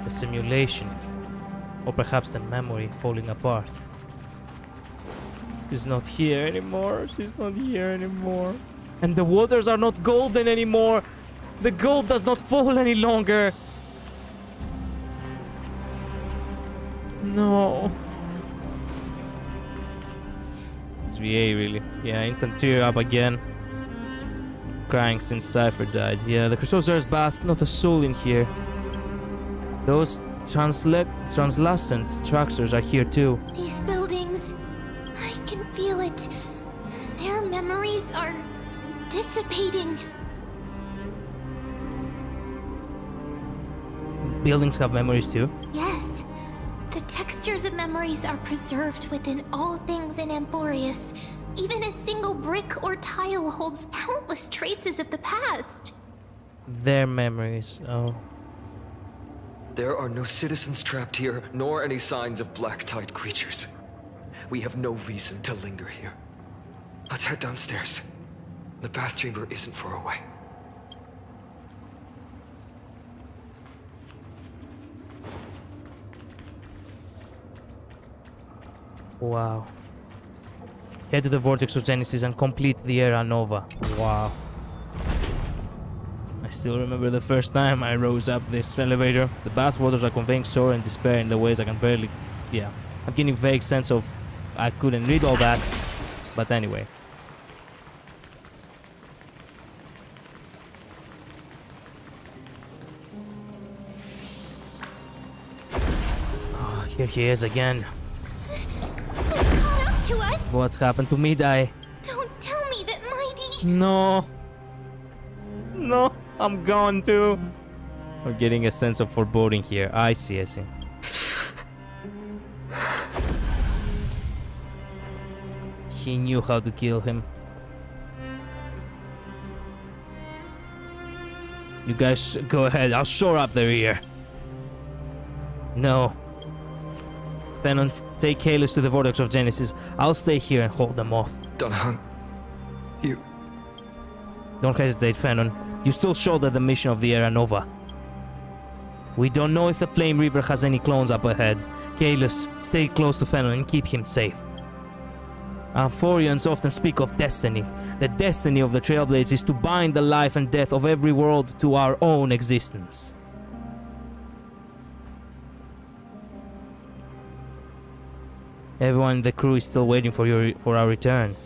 The simulation. Or perhaps the memory falling apart. She's not here anymore. She's not here anymore. And the waters are not golden anymore. The gold does not fall any longer. No. It's VA really. Yeah, instant tear up again. Crying since Cypher died. Yeah, the Chrysosaurus baths, not a soul in here. Those translucent structures are here too. These buildings, I can feel it. Their memories are dissipating. Buildings have memories too? Yes. The textures of memories are preserved within all things in Emphorius, Even a single brick or tile holds countless traces of the past. Their memories, oh. There are no citizens trapped here, nor any signs of black-tide creatures. We have no reason to linger here. Let's head downstairs. The bath chamber isn't far away. Wow. Head to the Vortex of Genesis and complete the Era Nova. Wow. I still remember the first time I rose up this elevator. The bathwaters are conveying sorrow and despair in the ways I can barely... Yeah. I'm getting a vague sense of... I couldn't read all that. But anyway. Oh, here he is again. Caught up to us? What's happened to me, Dai? Don't tell me that Mighty... No. No, I'm gone too. I'm getting a sense of foreboding here. I see, I see. He knew how to kill him. You guys go ahead, I'll shore up their ear. No. Venom, take Kalos to the Vortex of Genesis. I'll stay here and hold them off. Dunhun, you... Don't hesitate, Fanon. You still shoulder the mission of the Era Nova. We don't know if the Flame Reaper has any clones up ahead. Kalos, stay close to Fanon and keep him safe. Amphorians often speak of destiny. The destiny of the Trailblades is to bind the life and death of every world to our own existence. Everyone in the crew is still waiting for our return.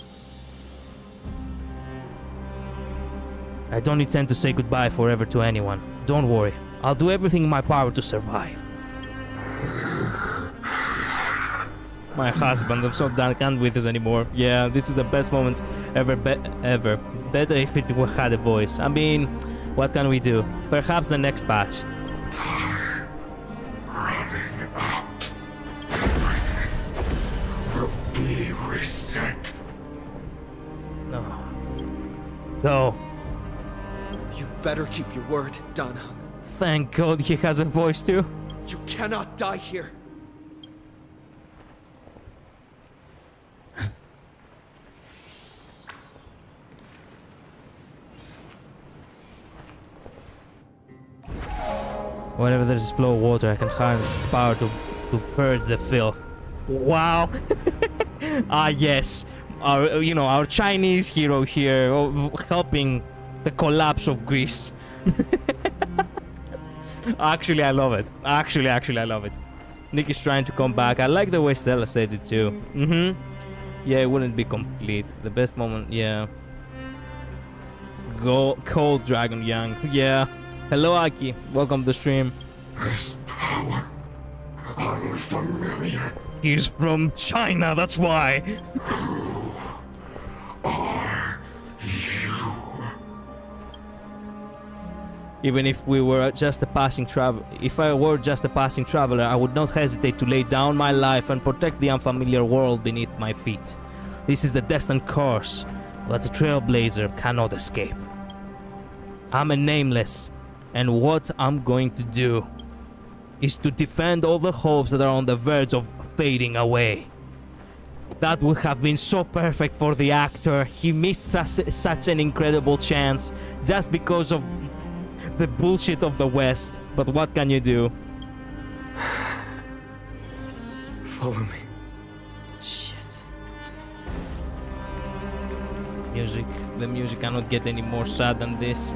I don't intend to say goodbye forever to anyone. Don't worry. I'll do everything in my power to survive. My husband, I'm so done, can't with this anymore. Yeah, this is the best moments ever. Better if it had a voice. I mean, what can we do? Perhaps the next patch. Time running out. Everything will be reset. No. Go. You better keep your word, Danhun. Thank God he has a voice too. You cannot die here. Whenever there's a flow of water, I can harness its power to purge the filth. Wow. Ah, yes. Our Chinese hero here helping the collapse of Greece. Actually, I love it. Actually, I love it. Nick is trying to come back. I like the way Stella said it too. Yeah, it wouldn't be complete. The best moment, yeah. Go Cold Dragon Young. Yeah. Hello, Aki. Welcome to the stream. This power, unfamiliar. He's from China, that's why. Who are you? Even if we were just a passing if I were just a passing traveler, I would not hesitate to lay down my life and protect the unfamiliar world beneath my feet. This is the destined course that a trailblazer cannot escape. I'm a nameless, and what I'm going to do is to defend all the hopes that are on the verge of fading away. That would have been so perfect for the actor. He missed such an incredible chance just because of the bullshit of the West. But what can you do? Follow me. Shit. Music. The music cannot get any more sad than this.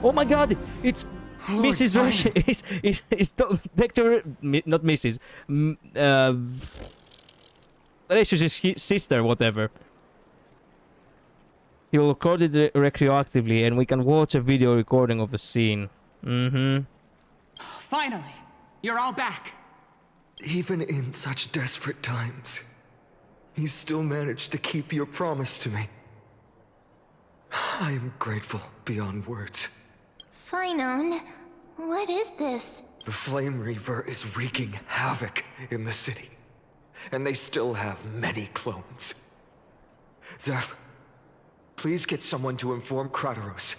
Oh my God! It's Lord Mrs. Rush. It's Doctor, not Mrs. Rachel's sister, whatever. He'll record it retroactively, and we can watch a video recording of the scene. Finally, you're all back. Even in such desperate times, you still managed to keep your promise to me. I am grateful beyond words. Finon, what is this? The Flame Reaver is wreaking havoc in the city, and they still have many clones. Zeph, please get someone to inform Kratos,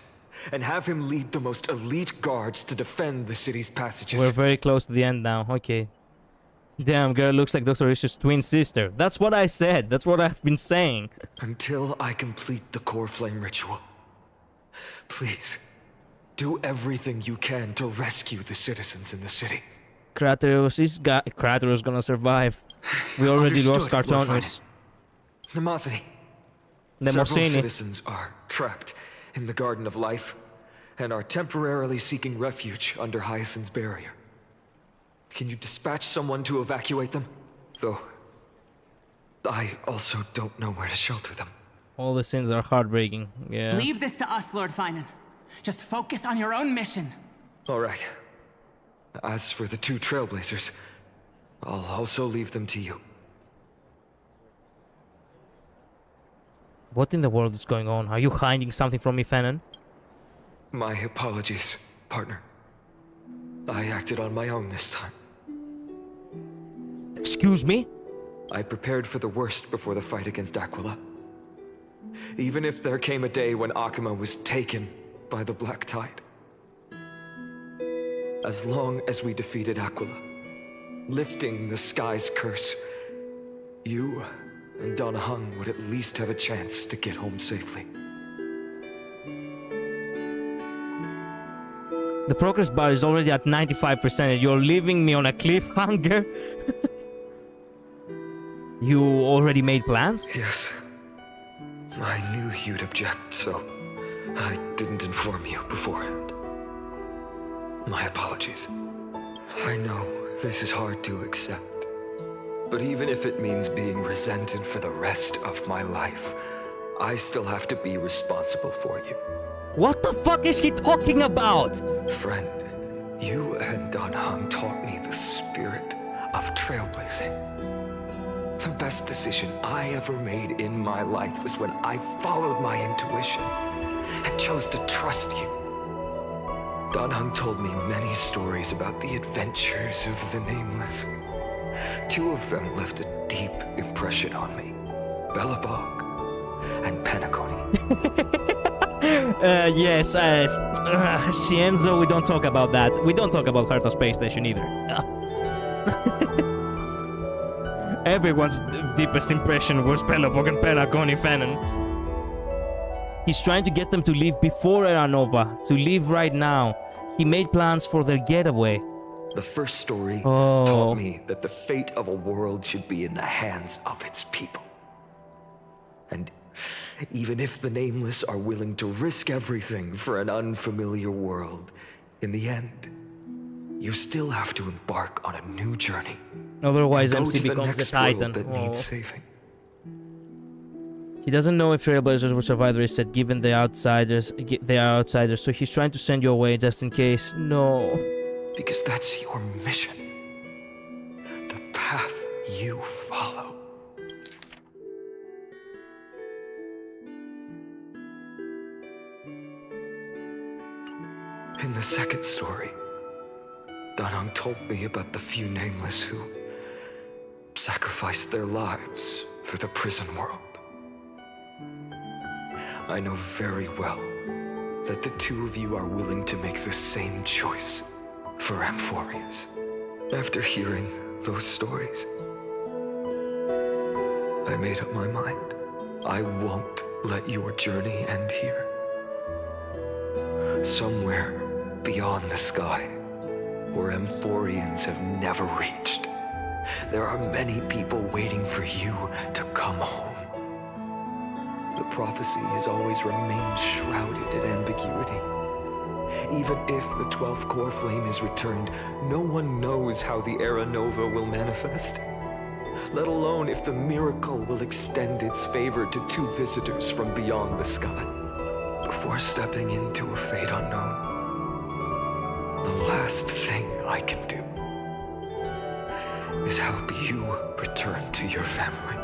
and have him lead the most elite guards to defend the city's passages. We're very close to the end now. Okay. Damn, girl looks like Dr. Ish's twin sister. That's what I said. That's what I've been saying. Until I complete the core flame ritual, please, do everything you can to rescue the citizens in the city. Kratos gonna survive. We already lost Cartoonus. Nemosity. Several citizens are trapped in the Garden of Life and are temporarily seeking refuge under Hyacinth's barrier. Can you dispatch someone to evacuate them? Though, I also don't know where to shelter them. All the sins are heartbreaking, yeah. Leave this to us, Lord Finan. Just focus on your own mission. All right. As for the two Trailblazers, I'll also leave them to you. What in the world is going on? Are you hiding something from me, Finan? My apologies, partner. I acted on my own this time. Excuse me? I prepared for the worst before the fight against Aquila. Even if there came a day when Akuma was taken by the Black Tide. As long as we defeated Aquila, lifting the sky's curse, you and Don Hung would at least have a chance to get home safely. The progress bar is already at 95% and you're leaving me on a cliffhanger? You already made plans? Yes. I knew you'd object, so I didn't inform you beforehand. My apologies. I know this is hard to accept, but even if it means being resented for the rest of my life, I still have to be responsible for you. What the fuck is he talking about? Friend, you and Don Hung taught me the spirit of trailblazing. The best decision I ever made in my life was when I followed my intuition and chose to trust you. Don Hung told me many stories about the adventures of the Nameless. Two of them left a deep impression on me. Bellabog and Penacony. Yes, Cienzo, we don't talk about that. We don't talk about Heart of Space Station either. Everyone's deepest impression was Bellabog and Penacony Fanon. He's trying to get them to leave before Era Nova, to leave right now. He made plans for their getaway. The first story taught me that the fate of a world should be in the hands of its people. And even if the Nameless are willing to risk everything for an unfamiliar world, in the end, you still have to embark on a new journey. Otherwise, MC becomes a Titan. That needs saving. He doesn't know if Trailblazers will survive the reset, given they are outsiders, so he's trying to send you away just in case. No. Because that's your mission. The path you follow. In the second story, Don Hung told me about the few Nameless who sacrificed their lives for the prison world. I know very well that the two of you are willing to make the same choice for Amphorius. After hearing those stories, I made up my mind. I won't let your journey end here. Somewhere beyond the sky, where Amphorians have never reached, there are many people waiting for you to come home. The prophecy has always remained shrouded in ambiguity. Even if the 12th core flame is returned, no one knows how the Era Nova will manifest. Let alone if the miracle will extend its favor to two visitors from beyond the sky. Before stepping into a fate unknown, the last thing I can do is help you return to your family.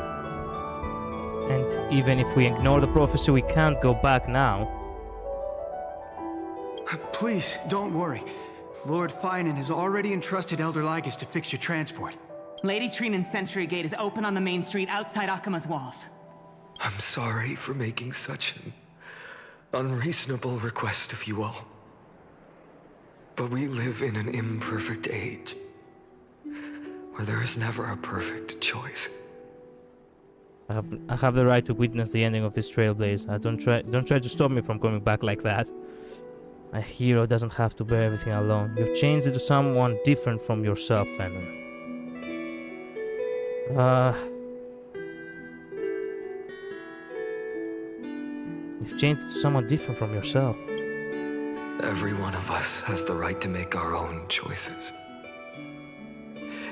And even if we ignore the prophecy, we can't go back now. Please, don't worry. Lord Finan has already entrusted Elder Lygus to fix your transport. Lady Trinan's Sentry Gate is open on the main street outside Akuma's walls. I'm sorry for making such an unreasonable request of you all. But we live in an imperfect age, where there is never a perfect choice. I have the right to witness the ending of this trailblaze. Don't try to stop me from coming back like that. A hero doesn't have to bear everything alone. You've changed into someone different from yourself, Venom. You've changed into someone different from yourself. Every one of us has the right to make our own choices.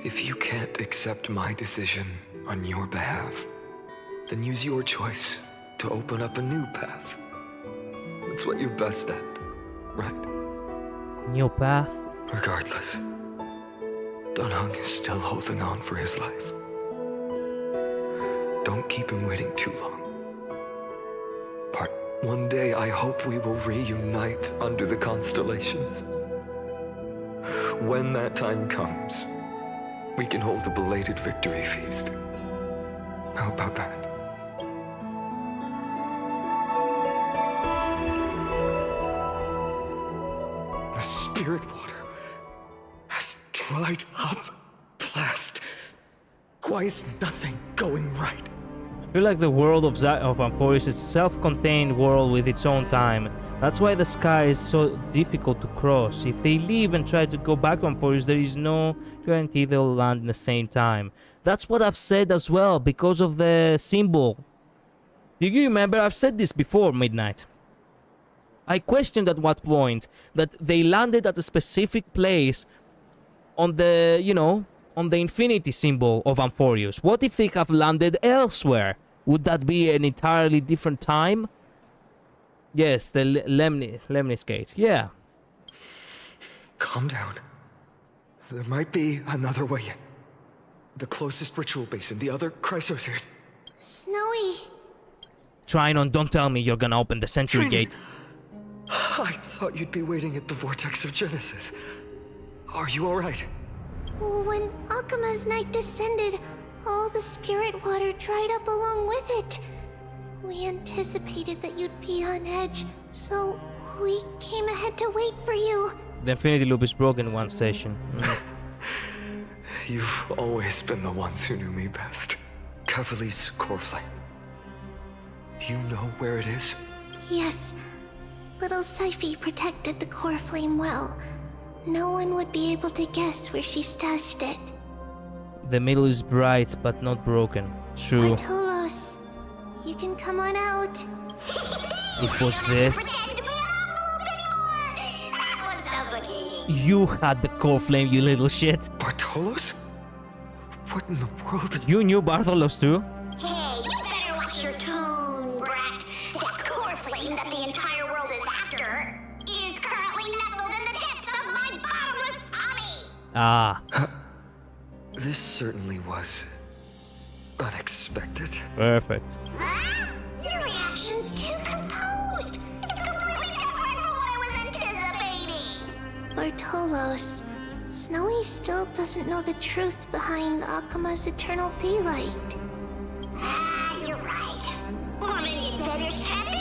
If you can't accept my decision on your behalf, then use your choice to open up a new path. That's what you're best at, right? New path? Regardless, Dunhung is still holding on for his life. Don't keep him waiting too long. One day I hope we will reunite under the constellations. When that time comes, we can hold a belated victory feast. How about that? The spirit water has dried up. Blast. Why is nothing going right? I feel like the world of Amphoreus is a self-contained world with its own time. That's why the sky is so difficult to cross. If they leave and try to go back to Amphoreus, there is no guarantee they'll land in the same time. That's what I've said as well, because of the symbol. Do you remember? I've said this before, Midnight. I questioned at what point that they landed at a specific place on the, you know, on the infinity symbol of Amphoreus. What if they have landed elsewhere? Would that be an entirely different time? Yes, the Lemnis Gate. Yeah. Calm down. There might be another way in. The closest ritual basin, the other Chrysospheres. Snowy. Trinon, don't tell me you're gonna open the Century Gate. I thought you'd be waiting at the Vortex of Genesis. Are you alright? When Akuma's night descended, all the spirit water dried up along with it. We anticipated that you'd be on edge, so we came ahead to wait for you. The Infinity Loop is broken in one session. You've always been the ones who knew me best. Kevali's core flame. You know where it is? Yes. Little Syphie protected the core flame well. No one would be able to guess where she stashed it. The middle is bright, but not broken. True. Bartolos, you can come on out. It was this. You had the core flame, you little shit. Bartolos? What in the world? You knew Bartolos too? Hey, you better watch your tone, brat. That core flame that the entire world is after is currently nestled in the depths of my bottomless tummy. Ah. This certainly was unexpected. Perfect. Huh? Your reaction's too composed. It's completely different from what I was anticipating. Bartolos, Snowy still doesn't know the truth behind Akuma's eternal daylight. Ah, you're right. Well, then you'd better strap in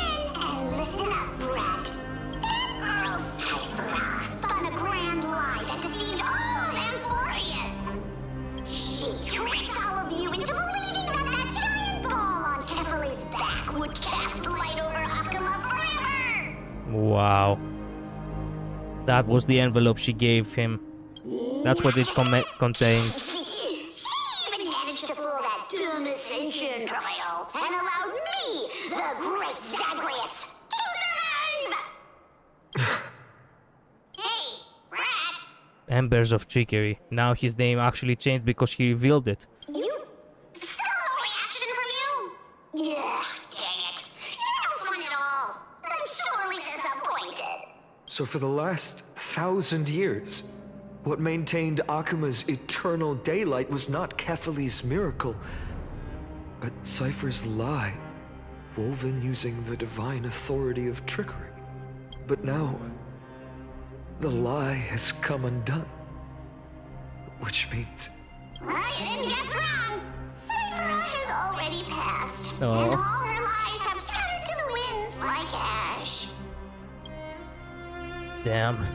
and listen up, brat. That girl Cypher spun a grand lie that deceived all of Amphoreus. She tricked all of you into believing that giant ball on Kefali's back would cast light over Akuma forever. Wow. That was the envelope she gave him. That's what it contains. She even managed to fool that dumb Ascension trial and allowed me, the great Zagreus, to survive! Hey, rat! Embers of trickery. Now his name actually changed because he revealed it. You? Still no reaction from you? Yeah, dang it. You're no fun at all. I'm sorely disappointed. So for the last 1,000 years, what maintained Akuma's eternal daylight was not Kefali's miracle, but Cypher's lie, woven using the divine authority of trickery. But now, the lie has come undone. Which means... Well, you didn't guess wrong. Cypher has already passed. Oh. And all her like ash. Damn.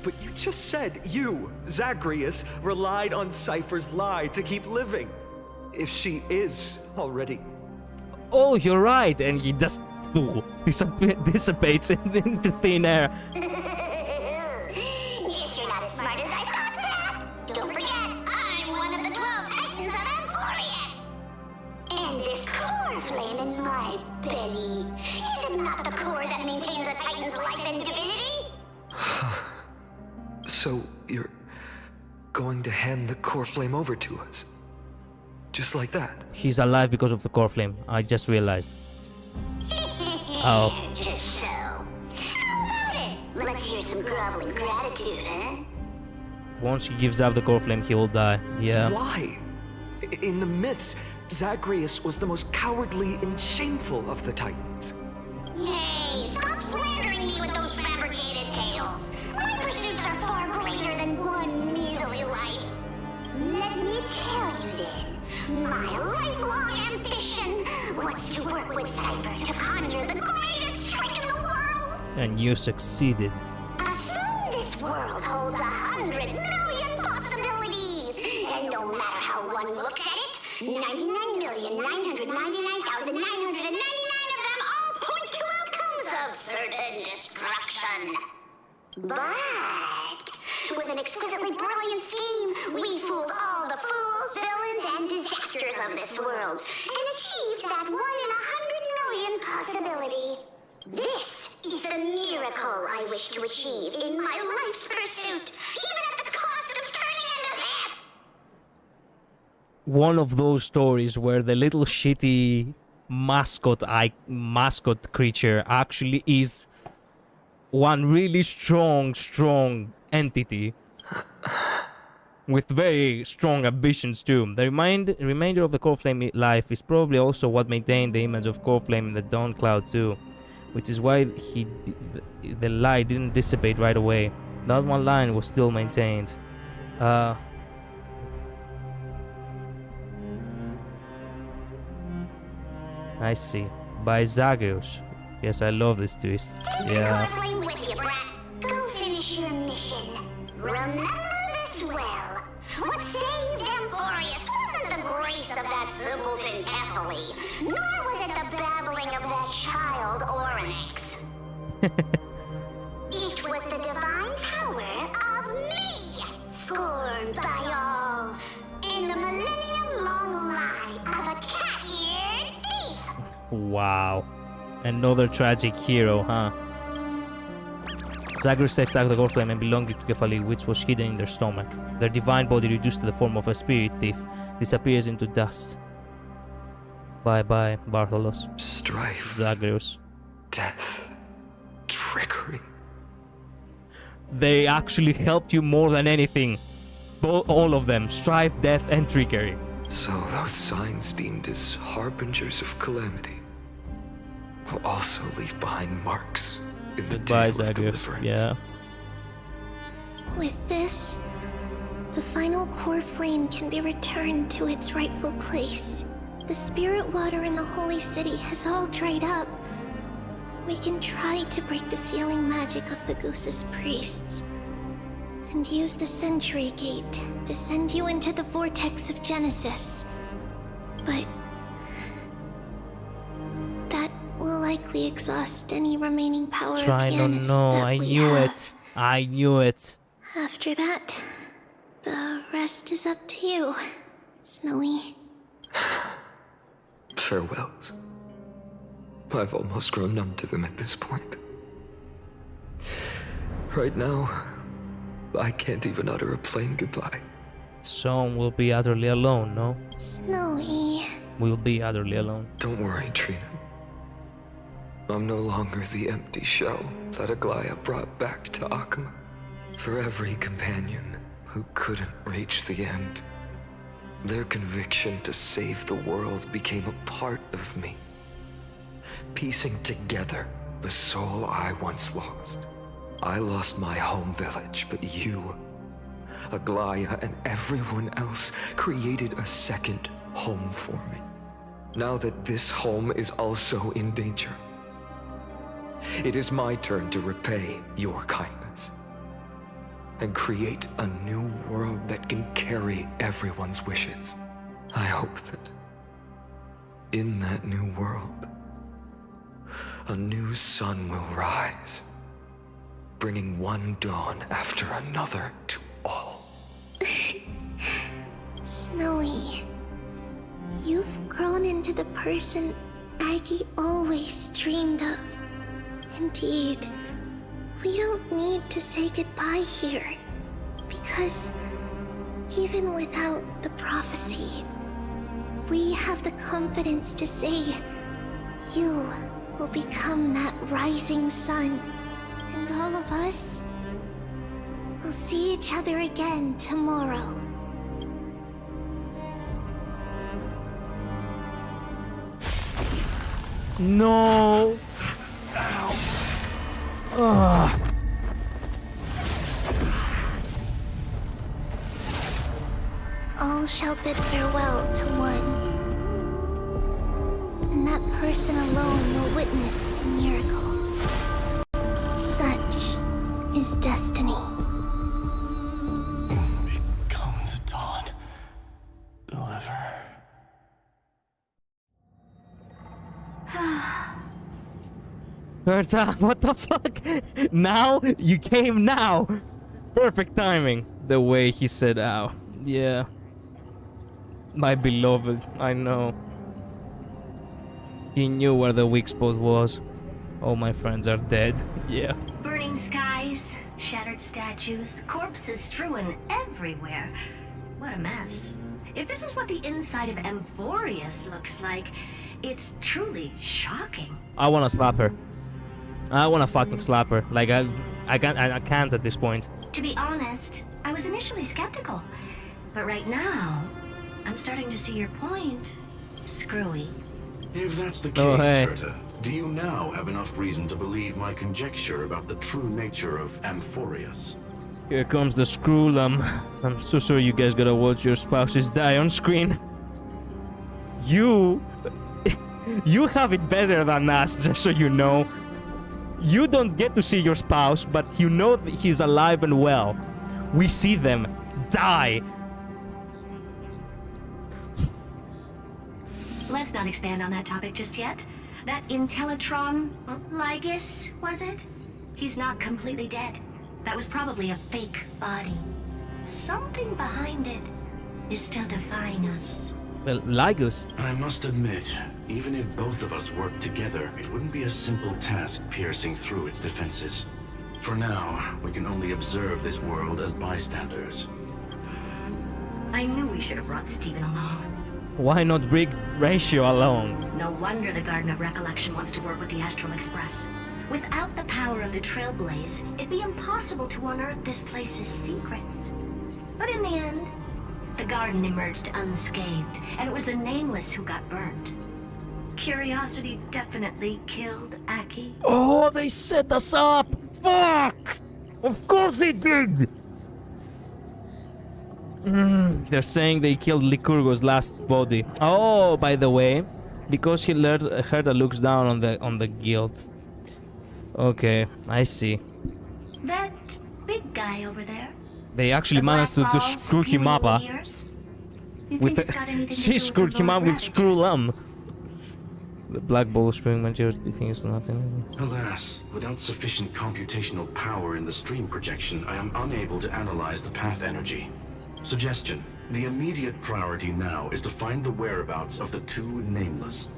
But you just said you, Zagreus, relied on Cypher's lie to keep living. If she is already... Oh, you're right, and he just dissipates into thin air. Guess you're not as smart as I thought, Pat. Don't forget, I'm one of the 12 Titans of Amphorius. And this core flame in my belly, is it not the core that maintains a Titan's life and divinity? So, you're going to hand the core flame over to us? Just like that? He's alive because of the core flame, I just realized. Oh. Just so. How about it? Let's hear some groveling gratitude, huh? Once he gives up the core flame, he will die. Yeah. Why? In the myths, Zagreus was the most cowardly and shameful of the Titans. Hey, stop slandering me with those fabricated tales. My pursuits are far greater than one measly life. Let me tell you then, my lifelong ambition was to work with Cypher to conjure the greatest trick in the world. And you succeeded. Assume this world holds 100 million possibilities, and no matter how one looks at it, 99,999,999 of them all point to outcomes of certain destruction. But with an exquisitely brilliant scheme, we fooled all the fools, villains, and disasters of this world, and achieved that 1 in 100 million possibility. This is the miracle I wish to achieve in my life's pursuit, even at the cost of turning into this! One of those stories where the little shitty mascot creature actually is one really strong entity with very strong ambitions too. The remainder of the core flame life is probably also what maintained the image of core flame in the Dawn Cloud too, which is why the lie didn't dissipate right away. That one line was still maintained. I see. By Zagreus. Yes, I love this twist. Yeah. Flame with you, brat. Go finish your mission. Remember this well. What saved Amphorius wasn't the grace of that simpleton Ethely, nor was it the babbling of that child Oryx. It was the divine power of me, scorned by all, and the millennium-long lie of a cat-eared thief. Wow. Another tragic hero, huh? Zagreus extracted the core flame and belonging to Kephali, which was hidden in their stomach. Their divine body, reduced to the form of a spirit thief, disappears into dust. Bye-bye, Bartholos. Strife. Zagreus. Death. Trickery. They actually helped you more than anything. All of them. Strife, death, and trickery. So those signs deemed as harbingers of calamity will also leave behind marks in the day of deliverance. Yeah. With this, the final core flame can be returned to its rightful place. The spirit water in the holy city has all dried up. We can try to break the sealing magic of Fagusis priests and use the Century Gate to send you into the vortex of Genesis. But that will likely exhaust any remaining power of Janus that I we knew have. it. I knew it. After that, the rest is up to you, Snowy. Farewells. I've almost grown numb to them at this point. Right now, I can't even utter a plain goodbye. Someone will be utterly alone, no? Snowy. We'll be utterly alone. Don't worry, Trina. I'm no longer the empty shell that Aglaya brought back to Akama. For every companion who couldn't reach the end, their conviction to save the world became a part of me, piecing together the soul I once lost. I lost my home village, but you, Aglaya, and everyone else created a second home for me. Now that this home is also in danger, It is my turn to repay your kindness and create a new world that can carry everyone's wishes. I hope that in that new world, a new sun will rise, bringing one dawn after another to all. Snowy, you've grown into the person Aggie always dreamed of. Indeed, we don't need to say goodbye here, because even without the prophecy, we have the confidence to say you will become that rising sun, and all of us will see each other again tomorrow. No. Ugh. All shall bid farewell to one, and that person alone will witness the miracle. Such is destiny. Become the dawn. Deliver. Berta, what the fuck? Now? You came now! Perfect timing. The way he said ow. Yeah. My beloved, I know. He knew where the weak spot was. All my friends are dead. Yeah. Burning skies, shattered statues, corpses strewn everywhere. What a mess. If this is what the inside of Amphorius looks like, it's truly shocking. I wanna slap her. I wanna fucking slap her. Like I can't at this point. To be honest, I was initially skeptical, but right now, I'm starting to see your point. Screwy. If that's the case, hey. Berta, do you now have enough reason to believe my conjecture about the true nature of Amphorius? Here comes the screwlum. I'm so sorry you guys gotta watch your spouses die on screen. You have it better than us, just so you know. You don't get to see your spouse, but you know that he's alive and well. We see them die. Let's not expand on that topic just yet. That Intellitron, Lygus, was it? He's not completely dead. That was probably a fake body. Something behind it is still defying us. Well, Lygus. I must admit, even if both of us worked together, it wouldn't be a simple task piercing through its defenses. For now, we can only observe this world as bystanders. I knew we should have brought Steven along. Why not bring Ratio along? No wonder the Garden of Recollection wants to work with the Astral Express. Without the power of the Trailblaze, it'd be impossible to unearth this place's secrets. But in the end, the garden emerged unscathed, and it was the Nameless who got burnt. Curiosity definitely killed Aki. Oh, they set us up! Fuck! Of course they did! They're saying they killed Lycurgo's last body. Oh, by the way, because he Herta looks down on the guild. Okay, I see. That big guy over there. They actually managed to screw him up, huh? She screwed him up with Screwlum. The black ball spring materials, do you think it's nothing? Alas, without sufficient computational power in the stream projection, I am unable to analyze the path energy. Suggestion. The immediate priority now is to find the whereabouts of the two Nameless.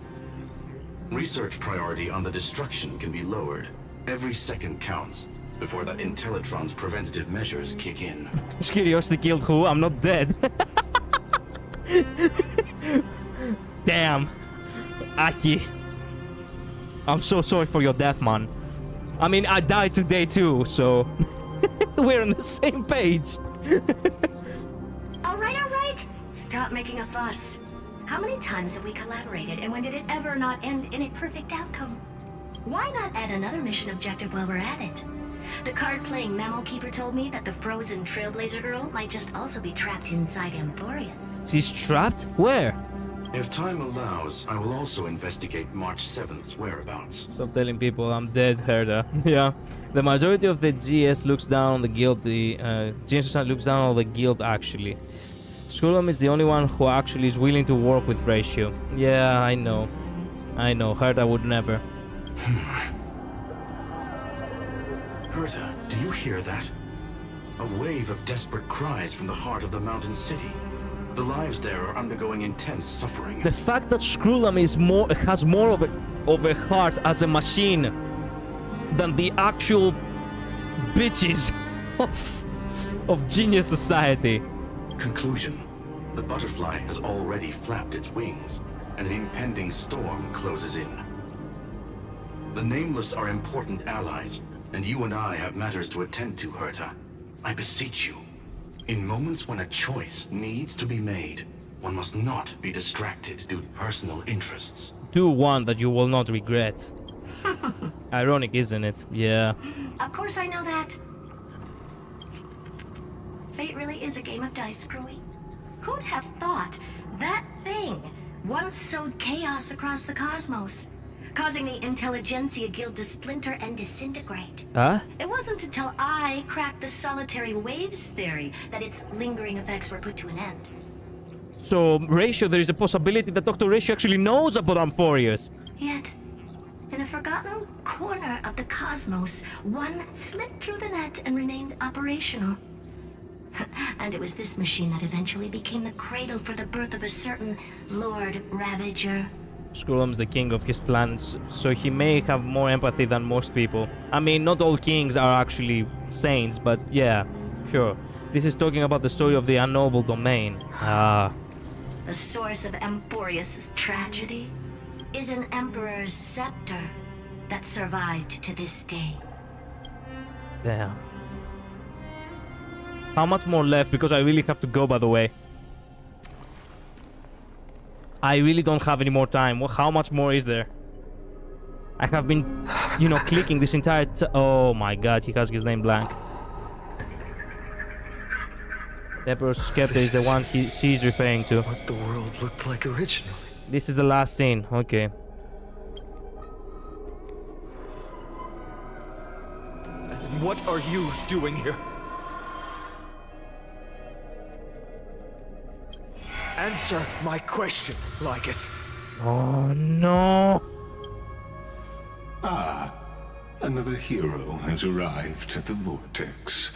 Research priority on the destruction can be lowered. Every second counts, before that Intellitron's preventative measures kick in. His curiosity killed who? I'm not dead. Damn. Aki. I'm so sorry for your death, man. I mean, I died today too, so... We're on the same page. All right. Stop making a fuss. How many times have we collaborated, and when did it ever not end in a perfect outcome? Why not add another mission objective while we're at it? The card-playing memo keeper told me that the frozen Trailblazer girl might just also be trapped inside Amphorius. She's trapped? Where? If time allows, I will also investigate March 7th's whereabouts. Stop telling people I'm dead, Herda. Yeah. The majority of the GS looks down on the guild. The GS Society looks down on the guild, actually. Skullum is the only one who actually is willing to work with Ratio. Yeah, I know. I know. Herda would never. Herta, do you hear that? A wave of desperate cries from the heart of the mountain city. The lives there are undergoing intense suffering. The fact that Skrullum is has more of a heart as a machine than the actual bitches of Genius Society. Conclusion. The butterfly has already flapped its wings, and an impending storm closes in. The Nameless are important allies, and you and I have matters to attend to, Herta. I beseech you. In moments when a choice needs to be made, one must not be distracted due to personal interests. Do one that you will not regret. Ironic, isn't it? Yeah. Of course I know that. Fate really is a game of dice, Screwy. Who'd have thought that thing once sowed chaos across the cosmos, causing the Intelligentsia Guild to splinter and disintegrate? Huh? It wasn't until I cracked the solitary waves theory that its lingering effects were put to an end. So, Ratio, there is a possibility that Dr. Ratio actually knows about Amphorius. Yet, in a forgotten corner of the cosmos, one slipped through the net and remained operational. And it was this machine that eventually became the cradle for the birth of a certain Lord Ravager. Skrullum's the king of his plans, so he may have more empathy than most people. I mean, not all kings are actually saints, but yeah, sure. This is talking about the story of the unknowable domain. Ah. The source of Amphorius' tragedy is an emperor's scepter that survived to this day. Damn. How much more left? Because I really have to go, by the way. I really don't have any more time. How much more is there? I have been, you know, clicking this entire oh my god, he has his name blank. The Emperor's scepter is the one he's referring to. What the world looked like originally. This is the last scene, okay. What are you doing here? Answer my question, Lycus. Oh no! Ah, another hero has arrived at the vortex.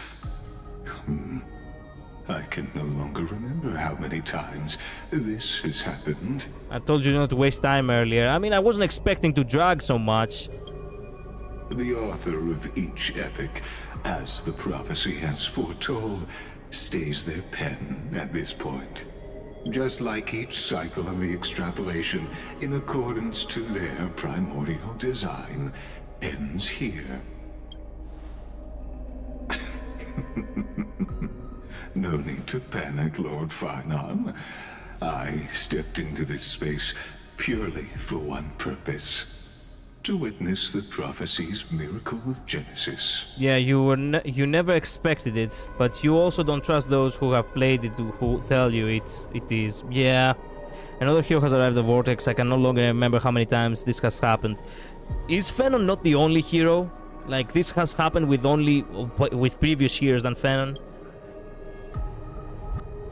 I can no longer remember how many times this has happened. I told you not to waste time earlier. I mean, I wasn't expecting to drag so much. The author of each epic, as the prophecy has foretold, stays their pen at this point. Just like each cycle of the extrapolation, in accordance to their primordial design, ends here. No need to panic, Lord Finearm. I stepped into this space purely for one purpose. To witness the prophecy's miracle of Genesis. Yeah, you never expected it, but you also don't trust those who have played it, who tell you it is. Yeah, another hero has arrived at the vortex. I can no longer remember how many times this has happened. Is Fenon not the only hero? Like, this has happened with previous heroes than Fenon?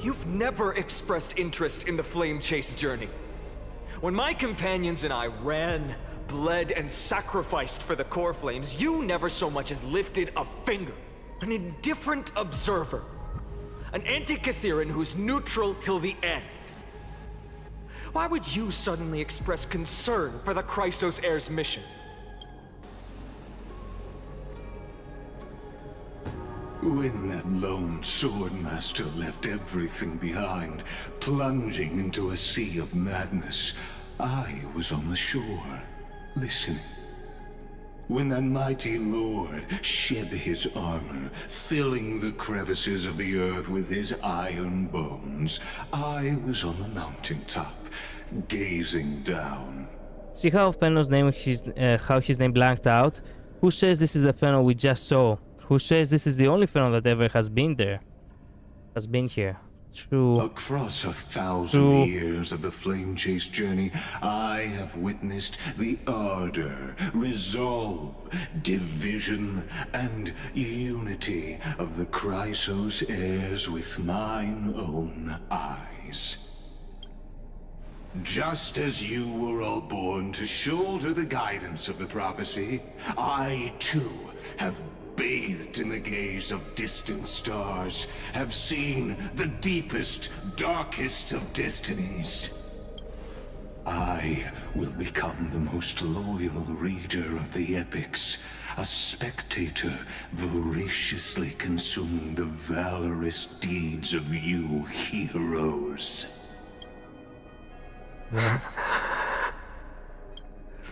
You've never expressed interest in the Flame Chase journey. When my companions and I ran, bled, and sacrificed for the core flames, you never so much as lifted a finger. An indifferent observer. An anti-Catheran who's neutral till the end. Why would you suddenly express concern for the Chrysos heir's mission? When that lone swordmaster left everything behind, plunging into a sea of madness, I was on the shore, listening. When that mighty lord shed his armor, filling the crevices of the earth with his iron bones, I was on the mountaintop, gazing down. See how Fenon's name, how his name blanked out? Who says this is the Fenon we just saw? Who says this is the only Fenon that ever has been there? Has been here? True. Across 1,000 years of the flame chase journey, I have witnessed the ardor, resolve, division, and unity of the Chrysos heirs with mine own eyes. Just as you were all born to shoulder the guidance of the prophecy, I too have bathed in the gaze of distant stars, have seen the deepest, darkest of destinies. I will become the most loyal reader of the epics, a spectator voraciously consuming the valorous deeds of you heroes. What?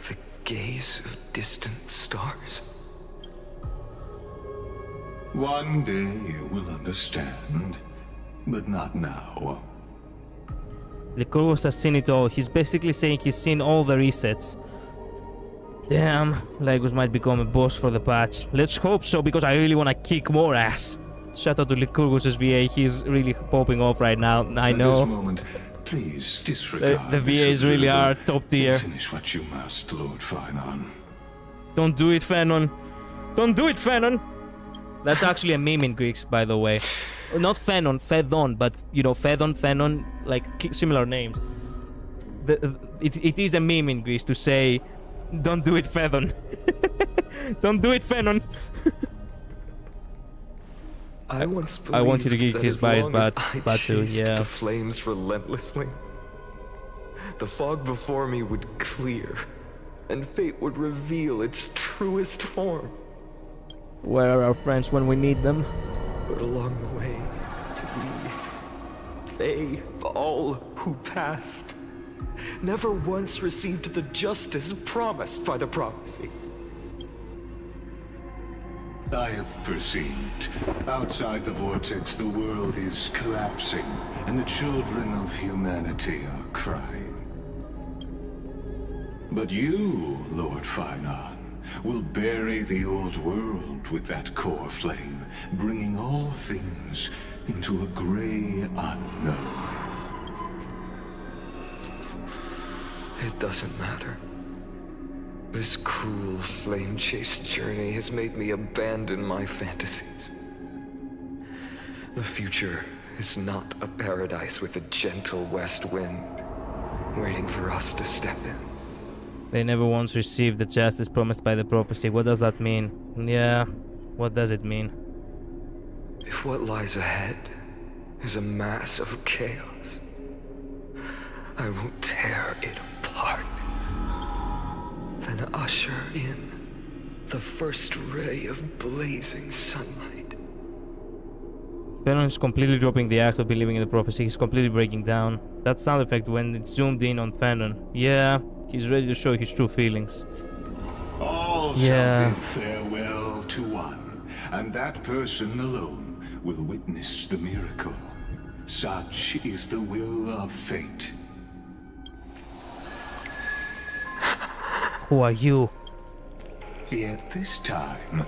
The gaze of distant stars? One day you will understand, but not now. Lycurgus has seen it all. He's basically saying he's seen all the resets. Damn, Lycurgus might become a boss for the patch. Let's hope so, because I really want to kick more ass. Shout out to Lycurgus' VA. He's really popping off right now. I know. At this moment, please disregard the VAs really are top tier. Finish what you must, Lord Finon. Don't do it, Fanon. Don't do it, Fanon. That's actually a meme in Greeks, by the way. Not Fanon, Fedon, but you know, Fedon, Fanon, like similar names. It is a meme in Greece to say, "Don't do it, Fedon." Don't do it, Fanon. I once believed I want you to get that his as bias long as bad, I bad too. chased Yeah. the flames relentlessly, the fog before me would clear, and fate would reveal its truest form. Where are our friends when we need them? But along the way, they, all who passed, never once received the justice promised by the prophecy. I have perceived. Outside the vortex, the world is collapsing, and the children of humanity are crying. But you, Lord Finon, will bury the old world with that core flame, bringing all things into a gray unknown. It doesn't matter. This cruel flame chase journey has made me abandon my fantasies. The future is not a paradise with a gentle west wind, waiting for us to step in. They never once received the justice promised by the prophecy. What does that mean? Yeah, what does it mean? If what lies ahead is a mass of chaos, I will tear it apart. Then usher in the first ray of blazing sunlight. Fanon is completely dropping the act of believing in the prophecy. He's completely breaking down. That sound effect when it's zoomed in on Fanon. Yeah, he's ready to show his true feelings. All shall bid farewell to one, and that person alone will witness the miracle. Such is the will of fate. Who are you? Yet this time,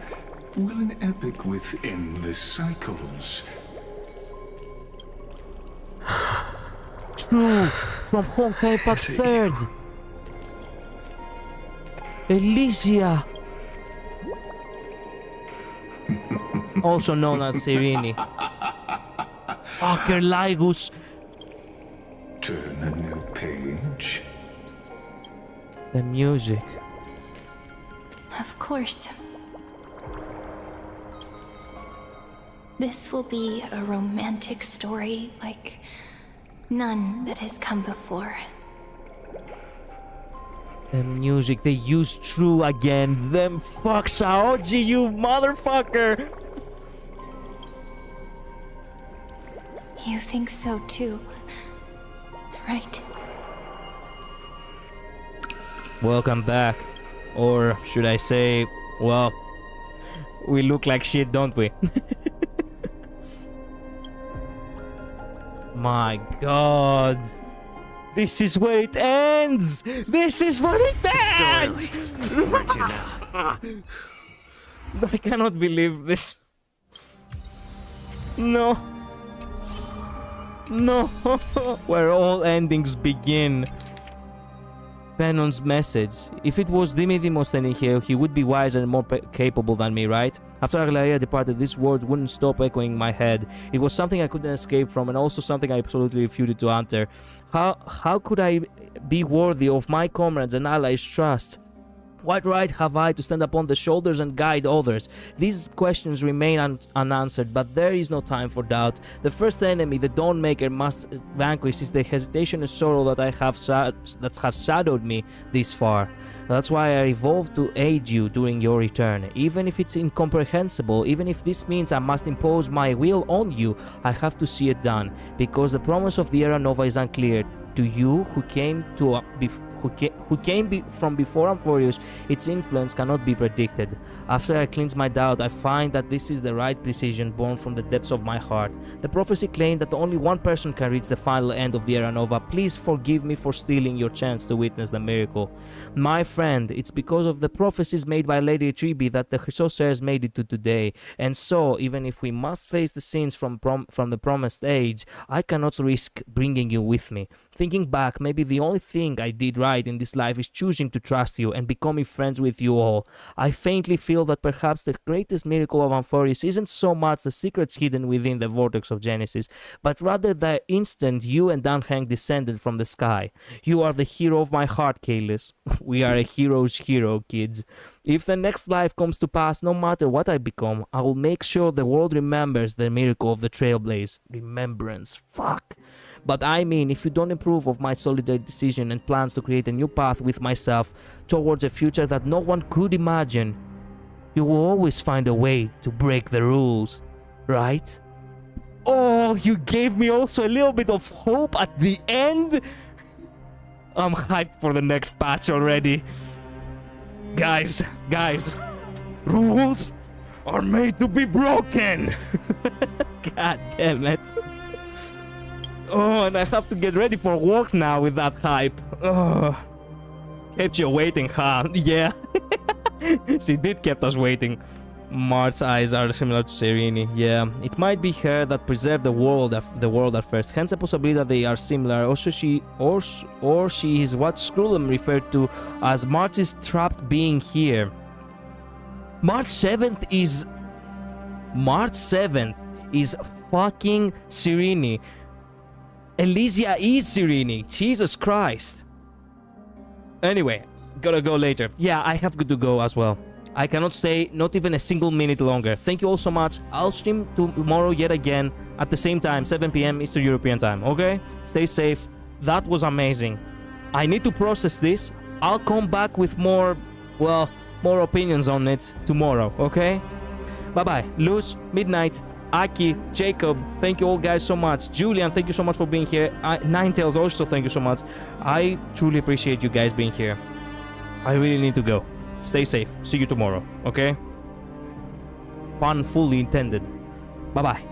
will an epic with endless cycles. True, from Honkai Part 3rd. Elysia. Also known as Sirini. Fucker Lygus. Turn a new page. The music. Of course. This will be a romantic story like none that has come before. The music, they used True again. Them fuck Saoji, you motherfucker! You think so too, right? Welcome back. Or should I say, well, we look like shit, don't we? My god. This is where it ends! This is where it ends! I cannot believe this. No. No! Where all endings begin. Venon's message. If it was Dimidimos standing here, he would be wiser and more capable than me, right? After Aglaia departed, these words wouldn't stop echoing in my head. It was something I couldn't escape from, and also something I absolutely refused to answer. How could I be worthy of my comrades' and allies' trust? What right have I to stand upon the shoulders and guide others? These questions remain unanswered, but there is no time for doubt. The first enemy the Dawnmaker must vanquish is the hesitation and sorrow that have shadowed me this far. That's why I evolved to aid you during your return. Even if it's incomprehensible, even if this means I must impose my will on you, I have to see it done, because the promise of the Era Nova is unclear. To you, who came from before Amphorius, its influence cannot be predicted. After I cleanse my doubt, I find that this is the right decision born from the depths of my heart. The prophecy claimed that only one person can reach the final end of the Era Nova. Please forgive me for stealing your chance to witness the miracle. My friend, it's because of the prophecies made by Lady Tribi that the Chrysoceres made it to today. And so, even if we must face the sins from the promised age, I cannot risk bringing you with me. Thinking back, maybe the only thing I did right in this life is choosing to trust you and becoming friends with you all. I faintly feel that perhaps the greatest miracle of Amphorius isn't so much the secrets hidden within the vortex of Genesis, but rather the instant you and Danheng descended from the sky. You are the hero of my heart, Kalis. We are a hero's hero, kids. If the next life comes to pass, no matter what I become, I will make sure the world remembers the miracle of the Trailblaze. Remembrance. Fuck. But I mean, if you don't approve of my solitary decision and plans to create a new path with myself towards a future that no one could imagine, you will always find a way to break the rules, right? Oh, you gave me also a little bit of hope at the end? I'm hyped for the next patch already. Guys, rules are made to be broken! God damn it. Oh, and I have to get ready for work now with that hype. Oh. Kept you waiting, huh? Yeah. She did keep us waiting. Mart's eyes are similar to Serene. Yeah, it might be her that preserved the world at first. Hence the possibility that they are similar. Also, she is what Skrullum referred to as March's trapped being here. March 7th is fucking Serene. Elysia is Serene. Jesus Christ. Anyway, gotta go later. Yeah, I have to go as well. I cannot stay not even a single minute longer. Thank you all so much. I'll stream tomorrow yet again at the same time, 7 p.m. Eastern European time, okay? Stay safe. That was amazing. I need to process this. I'll come back with more opinions on it tomorrow, okay? Bye-bye. Luz, Midnight, Aki, Jacob, thank you all guys so much. Julian, thank you so much for being here. Ninetales also, thank you so much. I truly appreciate you guys being here. I really need to go. Stay safe. See you tomorrow, okay? Pun fully intended. Bye-bye.